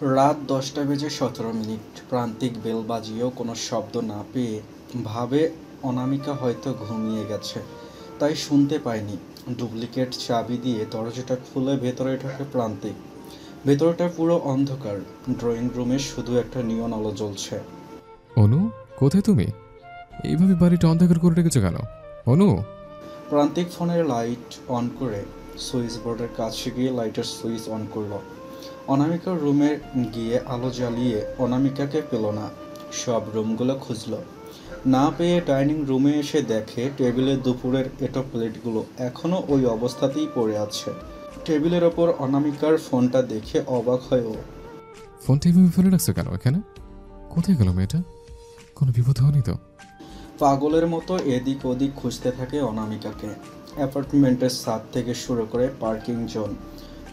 রাত ১০টা বেজে ১৭ মিনিট। প্রান্তিক বেল বাজিয়েও কোনো শব্দ না পেয়ে ভাবে অনামিকা হয়তো ঘুমিয়ে গেছে, তাই শুনতে পায়নি। ডুপ্লিকেট চাবি দিয়ে দরজাটা খুলে ভেতরে ঢোকে প্রান্তিক। ভেতরটা পুরো অন্ধকার। ড্রয়িং রুমে শুধু একটা নিয়ন আলো জ্বলছে। অনু, কোথায় তুমি? এইভাবে বাড়িটা অন্ধকার করে রেখেছো কেন? অনু! প্রান্তিক ফোনের লাইট অন করে সুইচ বোর্ডের কাছে গিয়ে লাইটের সুইচ অন করলো। অনামিকার রুমে গিয়ে আলো জ্বালিয়ে অনামিকাকে পেল না। সব রুমগুলো খুঁজল, না পেয়ে ডাইনিং রুমে এসে দেখে টেবিলে দুপুরের এঁটো প্লেটগুলো এখনও ওই অবস্থাতেই পড়ে আছে। টেবিলের ওপর অনামিকার ফোনটা দেখে অবাক হয় ও। ফোনটা এইভাবে ফেলে রাখছো কেন এখানে? কোথায় গেল মেয়েটা? কোনো বিপদ হয়নি তো? পাগলের মতো এদিক ওদিক খুঁজতে থাকে অনামিকাকে। অ্যাপার্টমেন্টের ছাদ থেকে শুরু করে পার্কিং জোন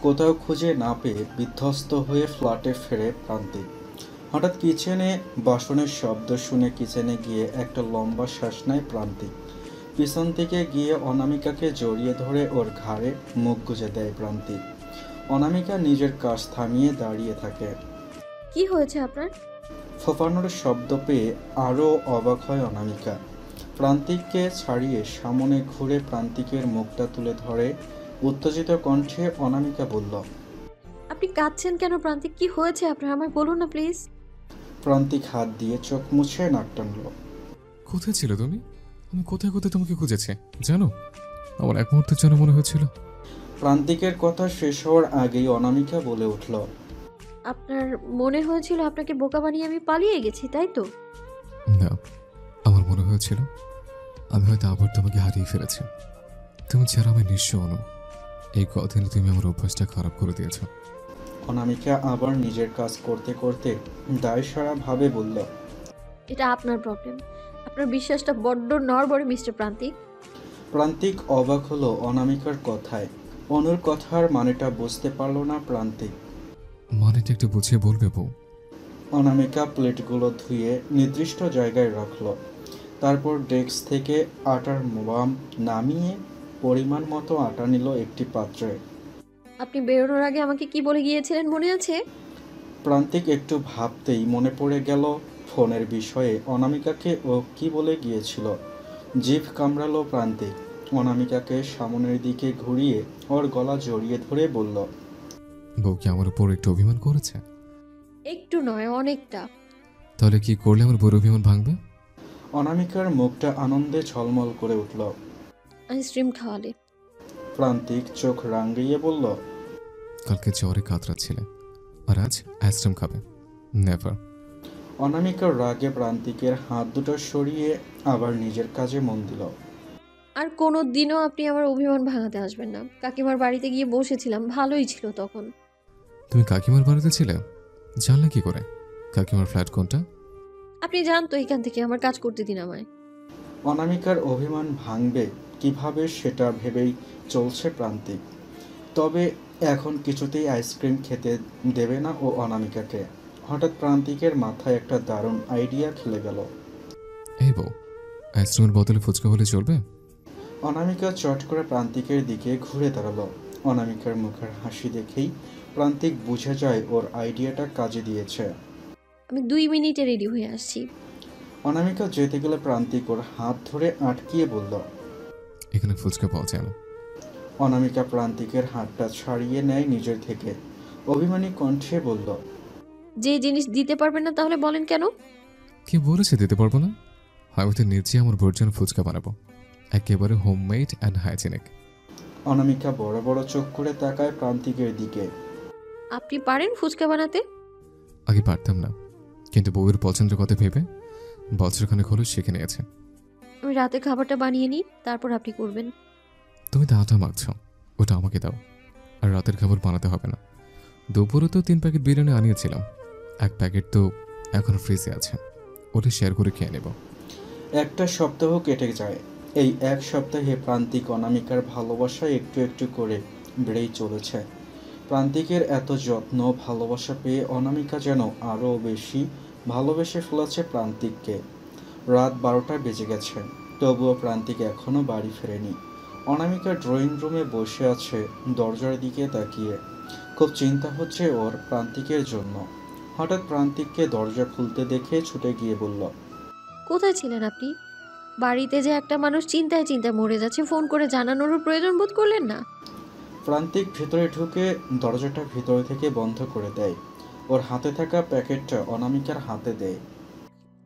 কোথাও খুঁজে না পেয়ে বিধ্বস্ত হয়ে ফ্ল্যাটে ফেরে প্রান্তিক। হঠাৎ কিচেনে বাসনের শব্দ শুনে কিচেনে গিয়ে একটা লম্বা শ্বাস নেয় প্রান্তিক। পিছন থেকে গিয়ে অনামিকাকে জড়িয়ে ধরে ওর ঘাড়ে মুখ গুজে দেয় প্রান্তিক। অনামিকা নিজের কাজ থামিয়ে দাঁড়িয়ে থাকে। কি হয়েছে আপনার? ফোঁপানোর শব্দ পেয়ে আরও অবাক হয় অনামিকা। প্রান্তিককে ছাড়িয়ে সামনে ঘুরে প্রান্তিকের মুখটা তুলে ধরে উত্তেজিত কণ্ঠে অনামিকা বলল। আপনি কাঁদছেন কেন প্রান্তিক? কি হয়েছে আপনার? আমায় বলুন না প্লিজ। প্রান্তিক হাত দিয়ে চোখ মুছে নাক টানল। কোথায় ছিল তুমি? আমি কোথায় কোথায় তোমাকে খুঁজেছি জানো? আমার এক মুহূর্তের জন্য মনে হয়েছিল। প্রান্তিকের কথা শেষ হওয়ার আগেই অনামিকা বলে উঠল। আপনার মনে হয়েছিল আপনাকে বোকা বানিয়ে আমি পালিয়ে গেছি, তাই তো? না, আমার মনে হয়েছিল আমি হয়তো আবার তোমাকে হারিয়ে ফেলেছি। তুমি ছাড়া আমি নিঃস্ব অনু। এই কদিনে তুমি আমার অভ্যাসটা খারাপ করে দিয়েছো। অনামিকা আবার নিজের কাজ করতে করতে দায়সারা ভাবে বলল। এটা আপনার প্রবলেম। আপনার বিশ্বাসটা বড্ড নড়বড়ে মিস্টার প্রান্তিক। প্রান্তিক অবাক হলো অনামিকার কথায়। অনুর কথার মানেটা বুঝতে পারল না প্রান্তিক। মানেটা একটু বুঝিয়ে বলবে বউ? অনামিকা প্লেটগুলো ধুয়ে নির্দিষ্ট জায়গায় রাখল। তারপর ডেস্ক থেকে আটার মোয়াম নামিয়ে পরিমাণ মতো আটা নিল একটি পাত্রে। আপনি বেরোনোর আগে আমাকে কি বলে গিয়েছিলেন মনে আছে? প্রান্তিক একটু ভাবতেই মনে পড়ে গেল ফোনের বিষয়ে অনামিকাকে ও কি বলে গিয়েছিল। জিভ কামড়ালো প্রান্তিক। অনামিকাকে সামনের দিকে ঘুরিয়ে ওর গলা জড়িয়ে ধরে বলল। বউ কি আমার উপর একটু অভিমান করেছে? একটু নয়, অনেকটা। তাহলে কি করলে আমার বড় অভিমান ভাঙবে? অনামিকার মুখটা আনন্দে ঝলমল করে উঠল। আইসক্রিম খাওয়ালে। প্রান্তিক চোখ রাঙিয়ে বলল। কালকে জ্বরে কাতরাচ্ছিলে, আর আজ আইসক্রিম খাবে? নেভার। অনামিকার রাগে প্রান্তিকের হাত দুটো সরিয়ে আবার নিজের কাজে মন দিল। আর কোনো দিনও আপনি আমার অভিমান ভাঙাতে আসবেন না। কাকিমার বাড়িতে গিয়ে বসেছিলাম, ভালোই ছিল তখন। তুমি কাকিমার বাড়িতে ছিলে? জানলে কি করে? কাকিমার ফ্ল্যাট কোনটা? আপনি যান তো এখান থেকে, আমার কাজ করতে দিন আমায়। অনামিকার অভিমান ভাঙবে কিভাবে সেটা ভেবেই চলছে প্রান্তিক। তবে এখন কিছুতেই আইসক্রিম খেতে দেবে না ও অনামিকাকে। হঠাৎ প্রান্তিকের মাথায় একটা দারুণ আইডিয়া খেলে গেল। এই বউ, আইসক্রিমের বোতলে ফুচকা হলে চলবে? অনামিকা চট করে প্রান্তিকের দিকে ঘুরে দাঁড়ালো। অনামিকার মুখের হাসি দেখেই প্রান্তিক বুঝে যায় ওর আইডিয়াটা কাজে দিয়েছে। আমি 2 মিনিটে রেডি হয়ে আসছি। অনামিকা যেতে গেলে প্রান্তিক ওর হাত ধরে আটকিয়ে বলল। এখানে ফুচকা পাওয়া যায় না। অনামিকা প্রান্তিকের হাতটা ছাড়িয়ে নেয় নিজের থেকে। অভিমানী কণ্ঠে বলল। যে জিনিস দিতে পারবেন না তাহলে বলেন কেন? কি বলেছে দিতে পারবো না? আমি তো নিজে আমার বোর জন্য ফুচকা বানাবো, একেবারে হোমমেড অ্যান্ড হাইজেনিক। অনামিকা বড় বড় চোখ করে তাকায় প্রান্তিকের দিকে। আপনি পারেন ফুচকা বানাতে? আগে পারতাম না, কিন্তু বউয়ের পছন্দের কথা ভেবে বছরখানেক হলো শিখে নিয়েছে। আমি রাতে খাবারটা বানিয়ে নিই, তারপর আপনি করবেন। তুমি তো আটা মাখছো, ওটা আমাকে দাও। আর রাতের খাবার বানাতে হবে না। দুপুরে তো 3 প্যাকেট বিরিয়ানি আনিয়েছিলাম, এক প্যাকেট তো এখন ফ্রিজে আছে, ওটা শেয়ার করে খেয়ে নেব। একটা সপ্তাহ কেটে যায়। এই এক সপ্তাহে প্রান্তিক অনামিকার ভালোবাসায় একটু একটু করে বেড়েই চলেছে। প্রান্তিকের এত যত্ন ভালোবাসা পেয়ে অনামিকা যেন আরও বেশি ভালোবেসে ফেলেছে প্রান্তিককে। রাত 12টা বেজে গেছে, তবুও প্রান্তিক এখনও বাড়ি ফেরেনি। অনামিকা ড্রয়িং রুমে বসে আছে দরজার দিকে তাকিয়ে। খুব চিন্তা হচ্ছে ওর প্রান্তিকের জন্য। হঠাৎ প্রান্তিককে দরজা খুলতে দেখে ছুটে গিয়ে বলল, কোথায় ছিলেন আপনি? বাড়িতে যে একটা মানুষ চিন্তায় চিন্তায় মরে যাচ্ছে, ফোন করে জানানোরও প্রয়োজন বোধ করলেন না? প্রান্তিক ভেতরে ঢুকে দরজাটা ভিতর থেকে বন্ধ করে দেয়। ওর হাতে থাকা প্যাকেটটা অনামিকার হাতে দেয়।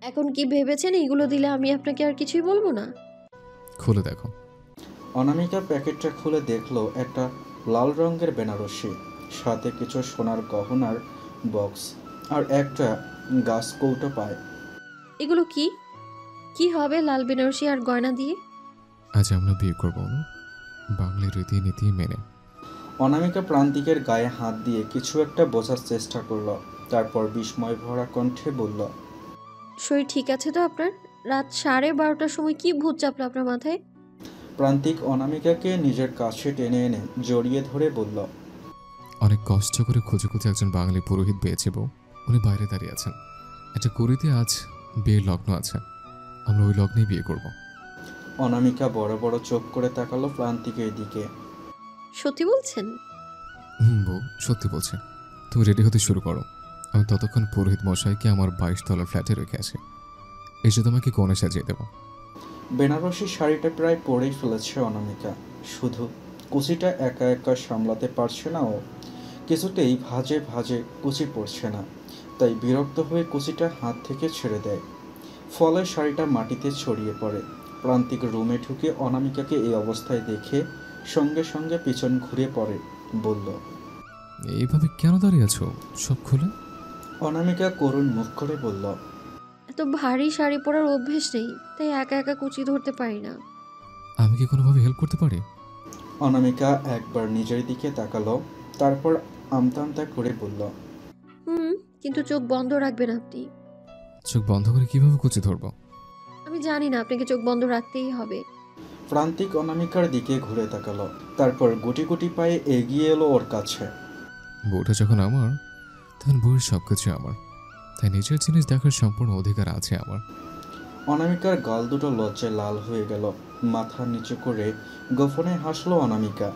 এখন কি ভেবেছেন এইগুলো দিলে আমি আপনাকে আর কিছুই বলবো না? খুলে দেখো। অনামিকা প্যাকেটটা খুলে দেখলো একটা লাল রঙের বেনারসি, সাথে কিছু সোনার গহনার বক্স আর একটা গাছ কৌটো পায়। এগুলো কি? কি হবে লাল বেনারসি আর গয়না দিয়ে? আজ আমরা বিয়ে করবো না, বাঙালি রীতিনীতি মেনে। অনামিকা প্রান্তিকের গায়ে হাত দিয়ে কিছু একটা বোঝার চেষ্টা করলো, তারপর বিস্ময় ভরা কণ্ঠে বলল, শরীর ঠিক আছে তো আপনার? রাত 12:30টার সময় কি ভূত চাপলো আপনার মাথায়? প্রান্তিক অনামিকাকে নিজের কাছে টেনে এনে জড়িয়ে ধরে বলল, অনেক কষ্ট করে খুঁজে খুঁজে একজন বাঙালি পুরোহিত পেয়েছে বউ। উনি বাইরে দাঁড়িয়ে আছেন। একটা কুড়িতে আজ বিয়ের লগ্ন আছে, আমরা ওই লগ্নেই বিয়ে করব। অনামিকা বড় বড় চোখ করে তাকালো প্রান্তিকের দিকে। সত্যি বলছেন? বউ সত্যি বলছে। তুমি রেডি হতে শুরু করো, আমি ততক্ষণ পুরোহিত মশাইকে আমার 22 তলার ফ্ল্যাটে রেখে আসি। এসে তোমাকে কোণে সাজিয়ে দেবো। বেনারসি শাড়িটা প্রায় পরেই ফেলেছে অনামিকা, শুধু কুচিটা একা একা সামলাতে পারছে না ও। কিছুতেই ভাজে ভাজে কুচি পড়ছে না, তাই বিরক্ত হয়ে কুচিটা হাত থেকে ছেড়ে দেয়। ফলে শাড়িটা মাটিতে ছড়িয়ে পড়ে। প্রান্তিক রুমে ঢুকে অনামিকাকে এই অবস্থায় দেখে সঙ্গে সঙ্গে পিছন ঘুরে পড়ে, বলল, এইভাবে কেন দাঁড়িয়ে আছো? সব খুলে। অনামিকা করুণ মুখ করে বলল, এত ভারী শাড়ি পরার অভ্যেস নেই, তাই একা একা কুচি ধরতে পারি না। আমি কি কোনোভাবে হেল্প করতে পারি? অনামিকা একবার নিজের দিকে তাকালো, তারপর আমতা আমতা করে বলল, কিন্তু চোখ বন্ধ রাখবেন আপনি। চোখ বন্ধ করে কিভাবে কুচি ধরবো? আমি জানি না, আপনাকে চোখ বন্ধ রাখতেই হবে। প্রান্তিক অনামিকার দিকে ঘুরে তাকালো, তারপর গুটি গুটি পায়ে এগিয়ে এলো ওর কাছে। বউটা যখন আমার, তখন বউয়ের সব কিছু আমার, তাই নিজের জিনিস দেখার সম্পূর্ণ অধিকার আছে আমার। অনামিকার গাল দুটো লজ্জায় লাল হয়ে গেল। মাথা নিচু করে গোপনে হাসলো অনামিকা।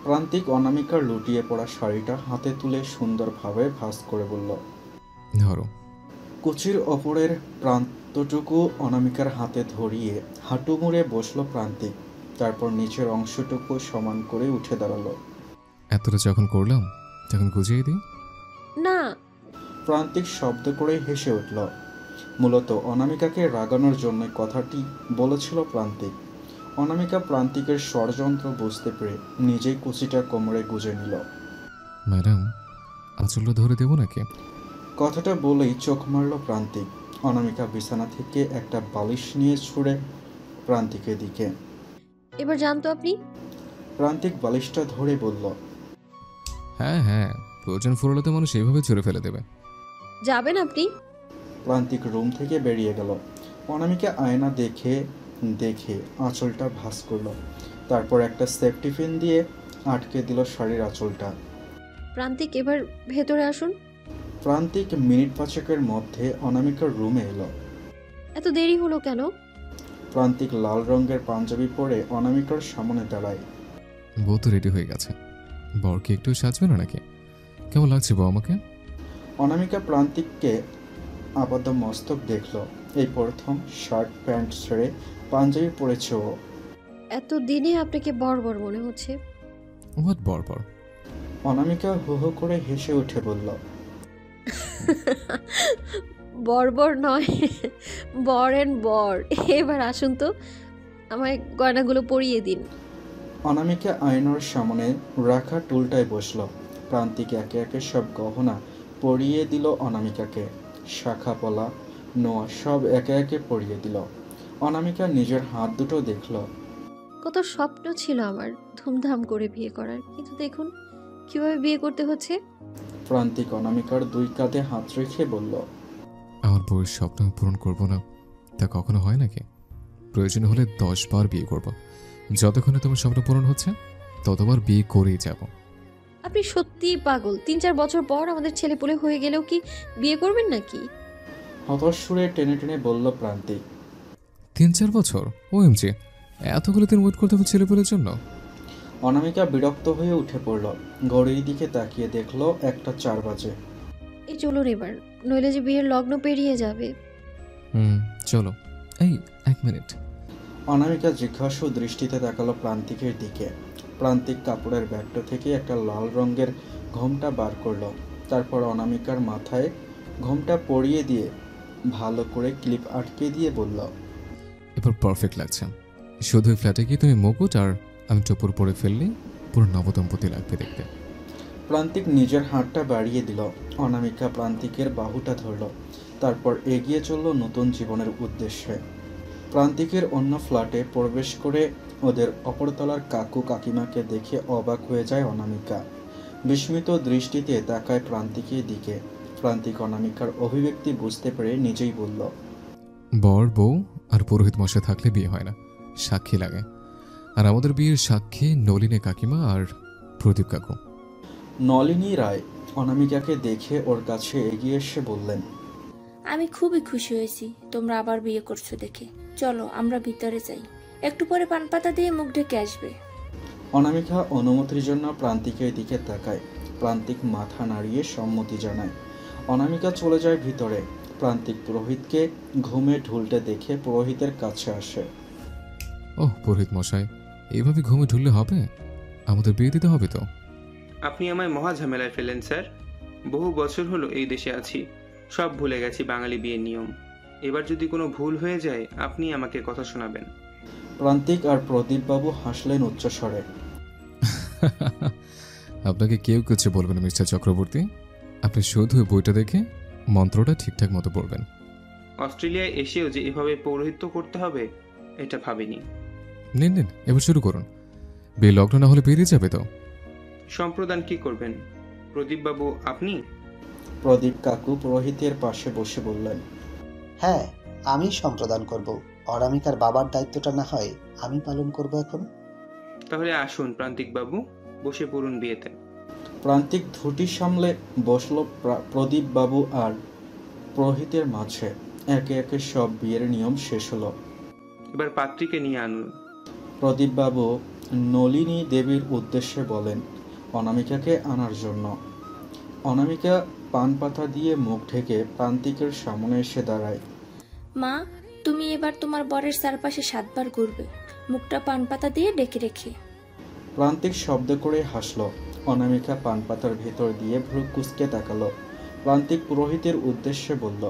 প্রান্তিক অনামিকার লুটিয়ে পড়া শাড়িটা হাতে তুলে সুন্দরভাবে ভাঁজ করে বলল, ধরো। কুচির ওপরের প্রান্তটুকু অনামিকার হাতে ধরিয়ে হাঁটু মুড়ে বসলো প্রান্তিক, তারপর নিচের অংশটুকু সমান করে উঠে দাঁড়ালো। এতটা যখন করলাম তখন গুজিয়ে দিই। না। প্রান্তিক শব্দ করে হেসে উঠল। মূলত অনামিকাকে রাগানোর জন্য কথাটি বলেছিল প্রান্তিক। অনামিকা প্রান্তিকের ষড়যন্ত্র বুঝতে পেরে নিজেই কুচিটা কোমরে গুজে নিল। ম্যাডাম, আঁচলটা ধরে দেবো নাকি? কথাটা বলেই চোখ মারল প্রান্তিক। অনামিকা বিছানা থেকে একটা বালিশ নিয়ে ছুঁড়ে প্রান্তিকের দিকে। এবার জানতো আপনি? প্রান্তিক বালিশটা ধরে বলল, হ্যাঁ হ্যাঁ, প্রয়োজন ফুরলে তো মানুষ এইভাবে ছুঁড়ে ফেলে দেবে। যাবেন আপনি? প্রান্তিক রুম থেকে বেরিয়ে গেল। অনামিকা আয়না দেখে দেখে আঁচলটা ভাঁজ করলো, তারপর একটা সেফটি পিন দিয়ে আটকে দিল শাড়ির আঁচলটা। প্রান্তিক, এবার ভেতরে আসুন। প্রান্তিক মিনিট পাঁচেকের মধ্যে অনামিকার রুমে এলো। এত দেরি হলো কেন? প্রান্তিক লাল রঙের পাঞ্জাবি পরে অনামিকার সামনে দাঁড়ায়। বউ তো রেডি হয়ে গেছে, বরকে একটু সাজবে না নাকি? কেমন লাগছে বউ আমাকে? অনামিকা প্রান্তিককে আপাত মস্তক দেখল। এই প্রথম শার্ট প্যান্ট ছেড়ে পাঞ্জাবি পরেছে ও। এত দিনে আপনাকে বর্বর মনে হচ্ছে। হোয়াট বর? অনামিকা হু হু করে হেসে উঠে বলল, বর্বর নয়, বর এন্ড বর। এবার আসুন তো, আমায় গয়নাগুলো পরিয়ে দিন। অনামিকা আয়নার সামনে রাখা টুলটায় বসল। প্রান্তিক একে একে সব গহনা পরিয়ে দিল অনামিকাকে। শাখা পলা নোয়া সব একে একে পরিয়ে দিল। অনামিকা নিজের হাত দুটো দেখল। কত স্বপ্ন ছিল আমার ধুমধাম করে বিয়ে করার, কিন্তু দেখুন কিভাবে বিয়ে করতে হচ্ছে। প্রান্তিক অনামিকার দুই কাঁধে হাত রেখে বলল, আমার বউয়ের স্বপ্ন আমি পূরণ করবো না তা কখনো হয় নাকি? প্রয়োজন হলে 10 বার বিয়ে করব, যতক্ষণে তোমার স্বপ্ন পূরণ হচ্ছে ততবার বিয়ে করেই যাব। আপনি সত্যিই পাগল। 3-4 বছর পর আমাদের ছেলেপুলে হয়ে গেলেও কি বিয়ে করবেন নাকি? হতাশ সুরে টেনে টেনে বলল প্রান্তিক। 3-4 বছর? ওএমজি, এতগুলো দিন ওয়েট করতে হবে ছেলেপুলের জন্য? অনামিকা বিরক্ত হয়ে উঠে পড়ল। ঘড়ির দিকে তাকিয়ে দেখল 1টা 4 বাজে। এই চলুন এবার, নইলে যে বিয়ের লগ্ন পেরিয়ে যাবে। চলো। এই 1 মিনিট। অনামিকা জিজ্ঞাসু দৃষ্টিতে তাকালো প্রান্তিকের দিকে। প্রান্তিক কাপড়ের ব্যাগটা থেকে একটা লাল রঙের ঘোমটা বার করলো। তারপর অনামিকার মাথায় ঘোমটা পরিয়ে দিয়ে ভালো করে ক্লিপ আটকে দিয়ে বলল, এবার পারফেক্ট লাগছে। শুধু ওই ফ্ল্যাটে গিয়ে তুমি মুকুট আর আমি টুপুর পরে ফেললেই পুরো নবদম্পতি লাগবে দেখতে। প্রান্তিক নিজের হাতটা বাড়িয়ে দিল। অনামিকা প্রান্তিকের বাহুটা ধরল। তারপর এগিয়ে চলল নতুন জীবনের উদ্দেশ্যে। প্রান্তিকের অন্য ফ্ল্যাটে প্রবেশ করে ওদের অপরতলার কাকু কাকিমাকে দেখে অবাক হয়ে যায় অনামিকা। বিস্মিত দৃষ্টিতে তাকায় প্রান্তিকের দিকে। প্রান্তিক অনামিকার অভিব্যক্তি বুঝতে পেরে নিজেই বলল, বর বউ আর পুরোহিত মশাই থাকলে বিয়ে হয় না, সাক্ষী লাগে। আর আমাদের বিয়ের সাক্ষী নলিনী কাকিমা আর প্রদীপ কাকু। নলিনী রায় অনামিকাকে দেখে ওর কাছে এগিয়ে এসে বললেন, আমি খুবই খুশি হয়েছি তোমরা আবার বিয়ে করছো দেখে। চলো আমরা ভিতরে যাই, একটু পরে পান পাতা দিয়ে মুখ ঢেকে আসবে। অনামিকা অনুমতির জন্য প্রান্তিকের দিকে তাকায়। প্রান্তিক মাথা নাড়িয়ে সম্মতি জানায়। অনামিকা চলে যায় ভিতরে। প্রান্তিক পুরোহিতকে ঘুমে ঢুলতে দেখে পুরোহিতের কাছে আসে। ওহ পুরোহিত মশাই, এইভাবে ঘুমে ঢুললে হবে? আমাদের বিয়ে দিতে হবে তো। আপনি আমায় মহা ঝামেলায় ফেলেন স্যার। বহু বছর হলো এই দেশে আছি, সব ভুলে গেছি বাঙালি বিয়ের নিয়ম। এবার যদি কোনো ভুল হয়ে যায় আপনি আমাকে কথা শোনাবেন। প্রান্তিক আর প্রদীপবাবু হাসলেন উচ্চস্বরে। আপনাকে কেউ কিছু বলবে না মিস্টার চক্রবর্তী। আপনি শুধু ওই বইটা দেখে মন্ত্রটা ঠিকঠাক মতো পড়বেন। অস্ট্রেলিয়ায় এসেও যে এভাবে পৌরোহিত্য করতে হবে এটা ভাবিনি। নিন নিন, এবার শুরু করুন। বিয়ে লগ্ন না হলে বেরিয়ে যাবে তো। সম্প্রদান কি করবেন প্রদীপবাবু আপনি? প্রদীপ কাকু পুরোহিতের পাশে বসে বললেন, হ্যাঁ, আমি সম্প্রদান করব। অনামিকার বাবার দায়িত্বটা না হয় আমি পালন করব এখন। তাহলে আসুন প্রান্তিকবাবু, বসে পড়ুন বিয়েতে। প্রান্তিক ধুটি সামলে বসল প্রদীপবাবু আর পুরোহিতের মাঝে। একে একে সব বিয়ের নিয়ম শেষ হলো। এবার পাত্রীকে নিয়ে আনুন। প্রদীপবাবু নলিনী দেবীর উদ্দেশ্যে বলেন অনামিকাকে আনার জন্য। অনামিকা পান পাতা দিয়ে মুখ ঢেকে প্রান্তিকের সামনে এসে দাঁড়ায়। মা, তুমি এবার তোমার বরের চারপাশে 7 বার ঘুরবে, মুখটা পান পাতা দিয়ে ডেকে রেখে। প্রান্তিক শব্দ করে হাসল। অনামিকা পান পাতার ভেতর দিয়ে ভ্রু কুঁচকে তাকালো। প্রান্তিক পুরোহিতের উদ্দেশ্যে বলল,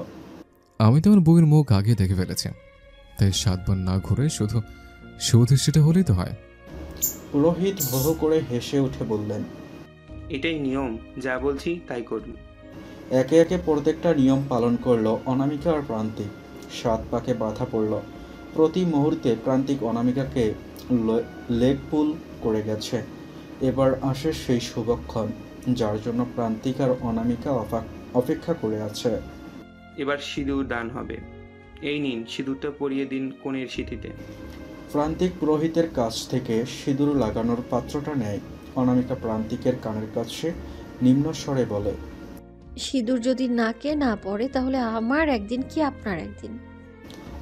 আমি তো আমার বউয়ের মুখ আগে দেখে ফেলেছি, তাই 7 বার না ঘুরে শুধু সুদৃষ্টিটা হলেই তো হয়। পুরোহিত হো হো করে হেসে উঠে বললেন, এটাই নিয়ম, যা বলছি তাই করুন। একে একে প্রত্যেকটা নিয়ম পালন করলো অনামিকা আর প্রান্তিক। 7 পাকে বাধা পড়ল। প্রতি মুহূর্তে প্রান্তিক অনামিকাকে লেগ পুল করে গেছে। এবার আসে সেই শুভক্ষণ যার জন্য প্রান্তিক আর অনামিকা অপেক্ষা করে আছে। এবার সিঁদুর দান হবে। এই নিন, সিঁদুরটা পরিয়ে দিন কনের সিঁথিতে। প্রান্তিক পুরোহিতের কাছ থেকে সিঁদুর লাগানোর পাত্রটা নেয়। অনামিকা প্রান্তিকের কানের কাছে নিম্ন স্বরে বলে, সিঁদুর যদি নাকে না পড়ে তাহলে আমার একদিন কি আপনার একদিন।